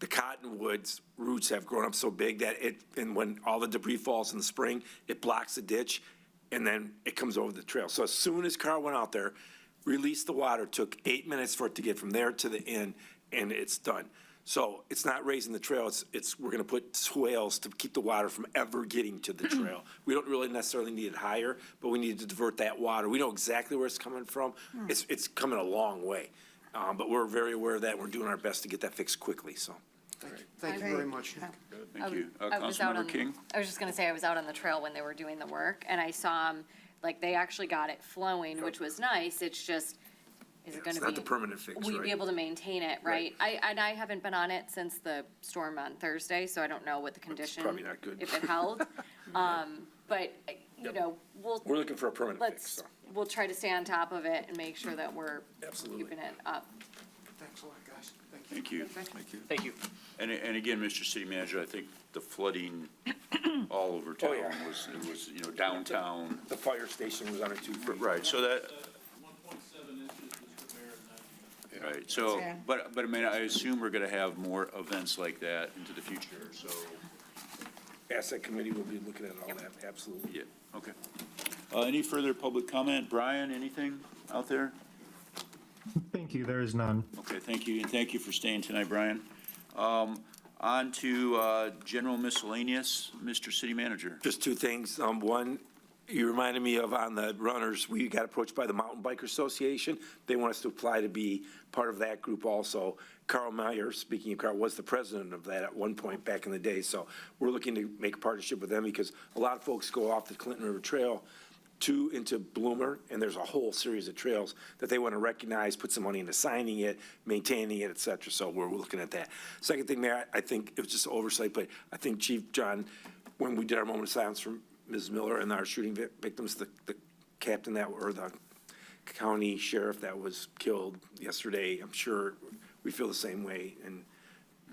The cottonwood's roots have grown up so big that and when all the debris falls in the spring, it blocks the ditch, and then it comes over the trail. So as soon as Carl went out there, released the water, took 8 minutes for it to get from there to the end, and it's done. So it's not raising the trail, we're gonna put swales to keep the water from ever getting to the trail. We don't really necessarily need it higher, but we need to divert that water. We know exactly where it's coming from. It's coming a long way. But we're very aware of that. We're doing our best to get that fixed quickly, so. Thank you very much. Thank you. I was out Councilmember on, King? I was just gonna say, I was out on the trail when they were doing the work, and I saw them, like, they actually got it flowing, which was nice. It's just, is it gonna be? It's not the permanent fix, Will you right? be able to maintain it, right? I haven't been on it since the storm on Thursday, so I don't know what the condition. Probably not good. If it held. But, you know, We're looking for a permanent fix, so. we'll try to stay on top of it and make sure that we're Absolutely. keeping it up. Thanks a lot, guys. Thank you. Thank you. Thank you. And again, Mr. City Manager, I think the flooding all over town yeah. was, downtown. The fire station was under 2 feet. Right, so that, 1.7 inches, Mr. Mayor, right, so, but I mean, I assume we're gonna have more events like that into the future, so, Asset committee will be looking at all that, absolutely. yeah, okay. Any further public comment? Brian, anything out there? Thank you, there is none. Okay, thank you, and thank you for staying tonight, Brian. On to general miscellaneous, Mr. City Manager. Just 2 things. One, you reminded me of on the runners, we got approached by the Mountain Biker Association. They want us to apply to be part of that group also. Carl Meyer, speaking of Carl, was the president of that at one point back in the day. So we're looking to make a partnership with them because a lot of folks go off the Clinton River Trail into Bloomer, and there's a whole series of trails that they want to recognize, put some money into signing it, maintaining it, et cetera. So we're looking at that. Second thing, Mayor, I think it was just oversight, but I think Chief John, when we did our moment of silence for Ms. Miller and our shooting victims, the captain or the county sheriff that was killed yesterday, I'm sure we feel the same way. And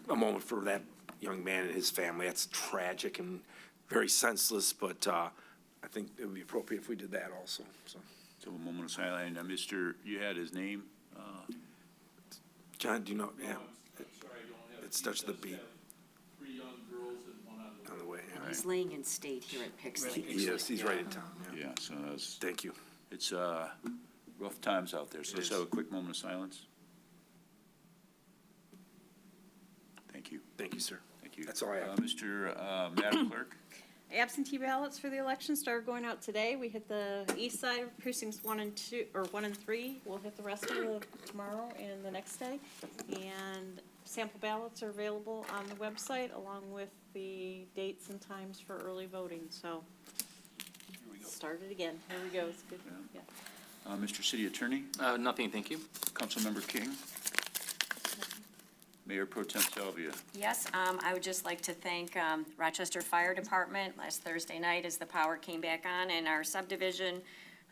a moment for that young man and his family. That's tragic and very senseless, but I think it would be appropriate if we did that also, so. So a moment of silence. Mr., you had his name? John, do you know? Yeah. I'm sorry, I don't have. It starts with the B. 3 young girls and 1 On the way, yeah. He's laying in state here at Pixley. He is, he's right in town, yeah. Yeah, so that's, Thank you. it's rough times out there, so let's have a quick moment of silence. Thank you. Thank you, sir. Thank you. That's all I have. Madam Clerk? Absentee ballots for the election started going out today. We hit the east side of precincts 1 and 2, or 1 and 3. We'll hit the rest of the tomorrow and the next day. And sample ballots are available on the website along with the dates and times for early voting. So started again. Here we go. It's good. Yeah. Mr. City Attorney? Nothing, thank you. Councilmember King? Mayor Pro Tem Salvia? Yes, I would just like to thank Rochester Fire Department. Last Thursday night, as the power came back on in our subdivision,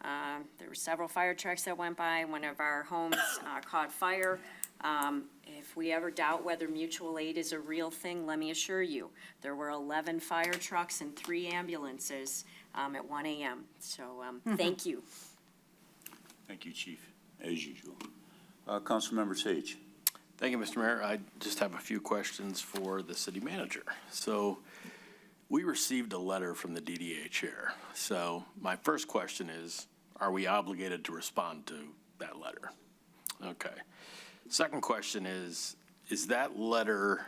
there were several fire trucks that went by. One of our homes caught fire. If we ever doubt whether mutual aid is a real thing, let me assure you, there were 11 fire trucks and 3 ambulances at 1 a.m. So thank you. Thank you, Chief, as usual. Councilmember Sage? Thank you, Mr. Mayor. I just have a few questions for the city manager. So we received a letter from the DDA chair. So my first question is, are we obligated to respond to that letter? Okay. Second question is that letter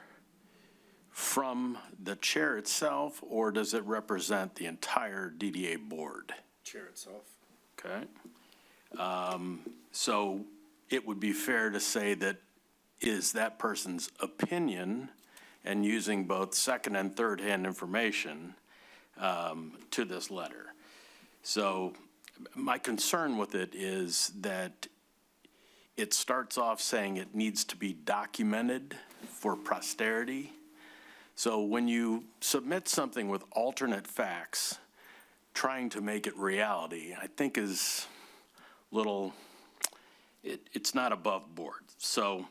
from the chair itself, or does it represent the entire DDA board? Chair itself. Okay. So it would be fair to say that is that person's opinion and using both second and third hand information to this letter. So my concern with it is that it starts off saying it needs to be documented for posterity. So when you submit something with alternate facts, trying to make it reality, I think is it's not above board. So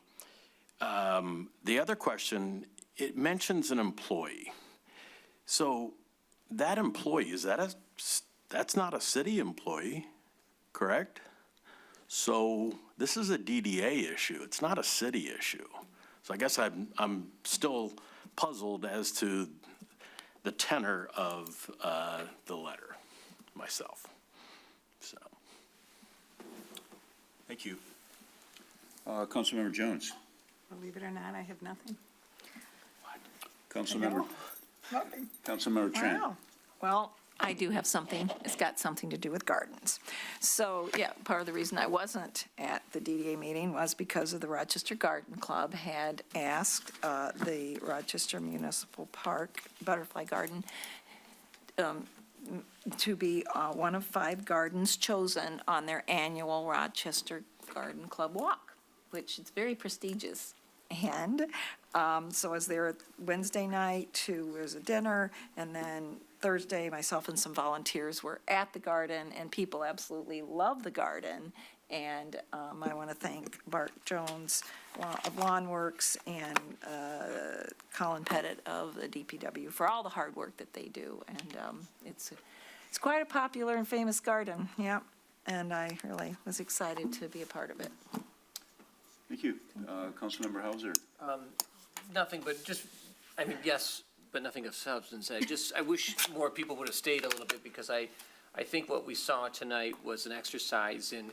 the other question, it mentions an employee. So that employee, that's not a city employee, correct? So this is a DDA issue. It's not a city issue. So I guess I'm still puzzled as to the tenor of the letter myself. So. Thank you. Councilmember Jones. Believe it or not, I have nothing. Councilmember, Nothing. Councilmember Trent. Wow. Well, I do have something. It's got something to do with gardens. So, yeah, part of the reason I wasn't at the DDA meeting was because of the Rochester Garden Club had asked the Rochester Municipal Park Butterfly Garden to be one of 5 gardens chosen on their annual Rochester Garden Club walk, which is very prestigious. And so I was there Wednesday night was a dinner, and then Thursday, myself and some volunteers were at the garden, and people absolutely love the garden. And I want to thank Bart Jones of Lawn Works and Colin Pettit of the DPW for all the hard work that they do. And it's quite a popular and famous garden, yeah. And I really was excited to be a part of it. Thank you. Councilmember Hauser. Nothing, but just, I mean, yes, but nothing of substance. I wish more people would have stayed a little bit, because I think what we saw tonight was an exercise in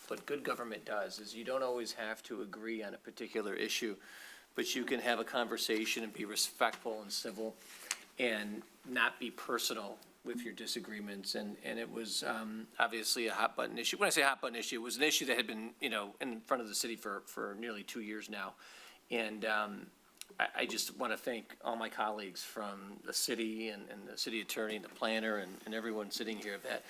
what good government does, is you don't always have to agree on a particular issue, but you can have a conversation and be respectful and civil and not be personal with your disagreements. And it was obviously a hot button issue. When I say hot button issue, it was an issue that had been, in front of the city for nearly 2 years now. And I just want to thank all my colleagues from the city and the city attorney and the planner and everyone sitting here, that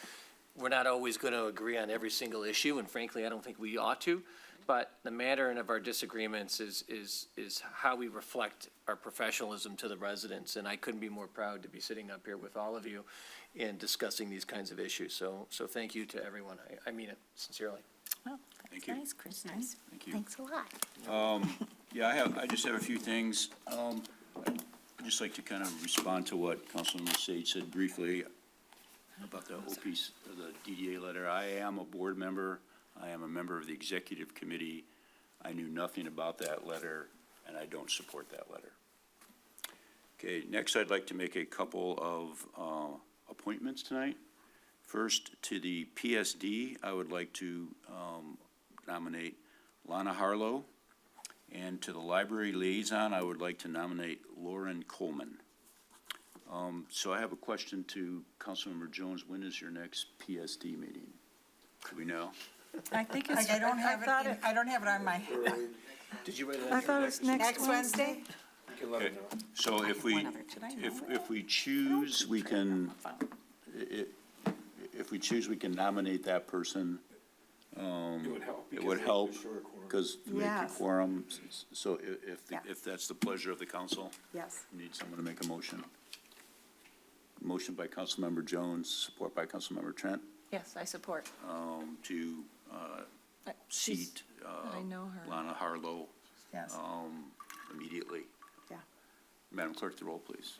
we're not always going to agree on every single issue, and frankly, I don't think we ought to. But the matter of our disagreements is how we reflect our professionalism to the residents, and I couldn't be more proud to be sitting up here with all of you and discussing these kinds of issues. So thank you to everyone. I mean it sincerely. Well, Thank you. nice, Chris, nice. Thank you. Thanks a lot. Yeah, I just have a few things. I'd just like to kind of respond to what Councilman Sage said briefly about the OPs, the DDA letter. I am a board member. I am a member of the executive committee. I knew nothing about that letter, and I don't support that letter. Okay, next I'd like to make a couple of appointments tonight. First, to the PSD, I would like to nominate Lana Harlow. And to the library liaison, I would like to nominate Lauren Coleman. So I have a question to Councilmember Jones. When is your next PSD meeting? Do we know? I think it's, I don't have it on my, Did you write it? I thought it was next Wednesday? Okay. So if we choose, we can, if we choose, we can nominate that person. It would help because to make a quorum. So if that's the pleasure of the council, Yes. we need someone to make a motion. Motion by Councilmember Jones, support by Councilmember Trent, Yes, I support. to seat I know her. Lana Harlow Yes. immediately. Yeah. Madam Clerk, the roll, please.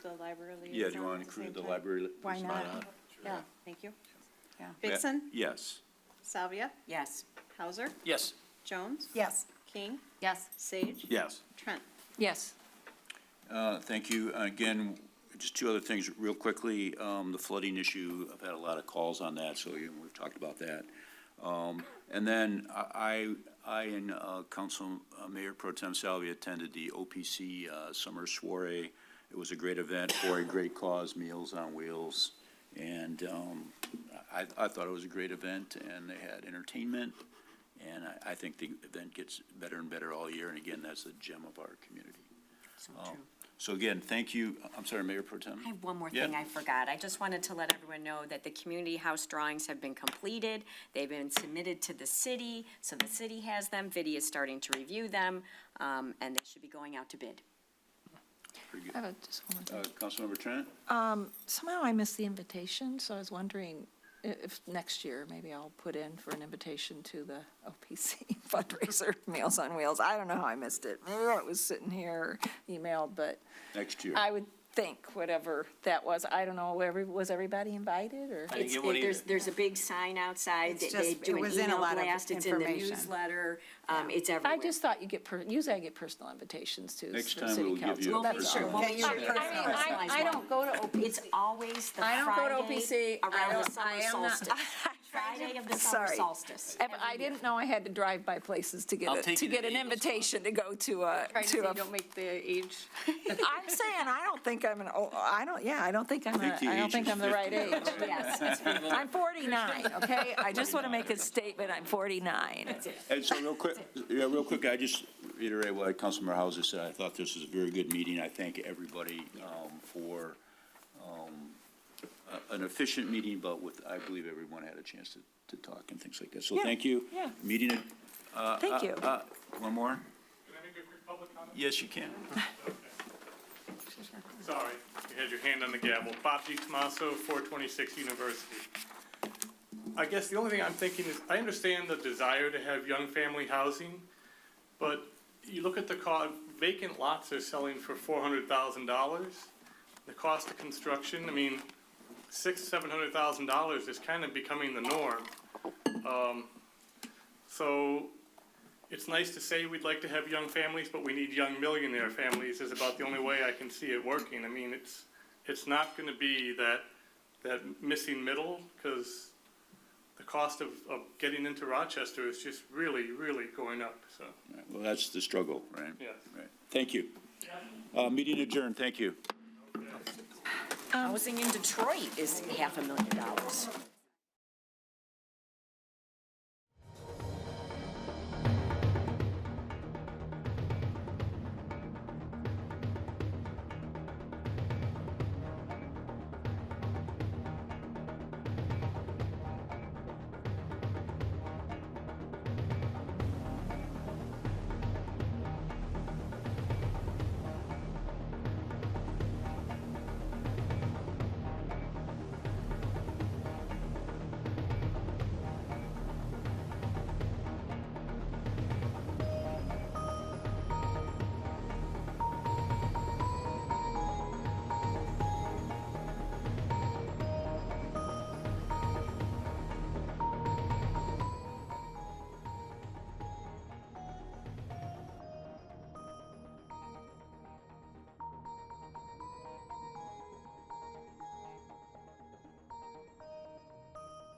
The library liaison. Yeah, do you want to at the include same the time? library? Why not? Yeah, thank you. Yeah. Vixen, Yes. Salvia, Yes. Hauser, Yes. Jones, Yes. King, Yes. Sage, Yes. Trent. Yes. Thank you. Again, just two other things real quickly. The flooding issue, I've had a lot of calls on that, so we've talked about that. And then I and Council Mayor Pro Tem Salvi attended the OPC Summer Soiree. It was a great event for a great cause, Meals on Wheels. And I thought it was a great event, and they had entertainment. And I think the event gets better and better all year. And again, that's the gem of our community. So again, thank you. I'm sorry, Mayor Pro Tem. I have one more Yeah. thing I forgot. I just wanted to let everyone know that the community house drawings have been completed. They've been submitted to the city, so the city has them. Vidi is starting to review them, and they should be going out to bid. Pretty I good. have just one more thing. Councilmember Trent? Somehow I missed the invitation, so I was wondering if next year, maybe I'll put in for an invitation to the OPC fundraiser, Meals on Wheels. I don't know how I missed it. Maybe it was sitting here emailed, but Next year. I would think whatever that was, I don't know, was everybody invited or? I didn't get one either. There's a big sign outside. It's They just- do it an was in a email lot of blast. It's in the information. newsletter. It's everywhere. I just thought you get, usually I get personal invitations to Next the time city we'll give council. you a That's personal all. We'll make sure I mean, personalized I one. don't go to OPC. It's always the I don't go to Friday OPC. around the summer I am not- solstice. Friday of the summer Sorry. solstice. I didn't know I had to drive by places to I'll get take you to an the Eagles invitation to go to a, Trying to say to a. don't make the age. I'm saying, I don't think I'm I don't think I'm think the I don't age think is I'm the right 50. age. Yes. I'm 49, okay? I just want to make a statement, I'm 49. And so real quick, I just reiterate what Councilmember Hauser said. I thought this was a very good meeting. I thank everybody for an efficient meeting, but I believe everyone had a chance to talk and things like that. So Yeah, thank you. yeah. Meeting. Thank you. One more? Can I make a quick public comment? Yes, you can. Sorry, you had your hand on the gavel. Bob G. Tomaso, 426 University. I guess the only thing I'm thinking is, I understand the desire to have young family housing, but you look at the cost, vacant lots are selling for $400,000. The cost of construction, I mean, $600,000-$700,000 is kind of becoming the norm. So it's nice to say we'd like to have young families, but we need young millionaire families is about the only way I can see it working. I mean, it's not gonna be that missing middle, because the cost of getting into Rochester is just really, really going up, so, Well, that's the struggle, right? yes. Right. Thank you. Meeting adjourned. Thank you. Housing in Detroit is $500,000.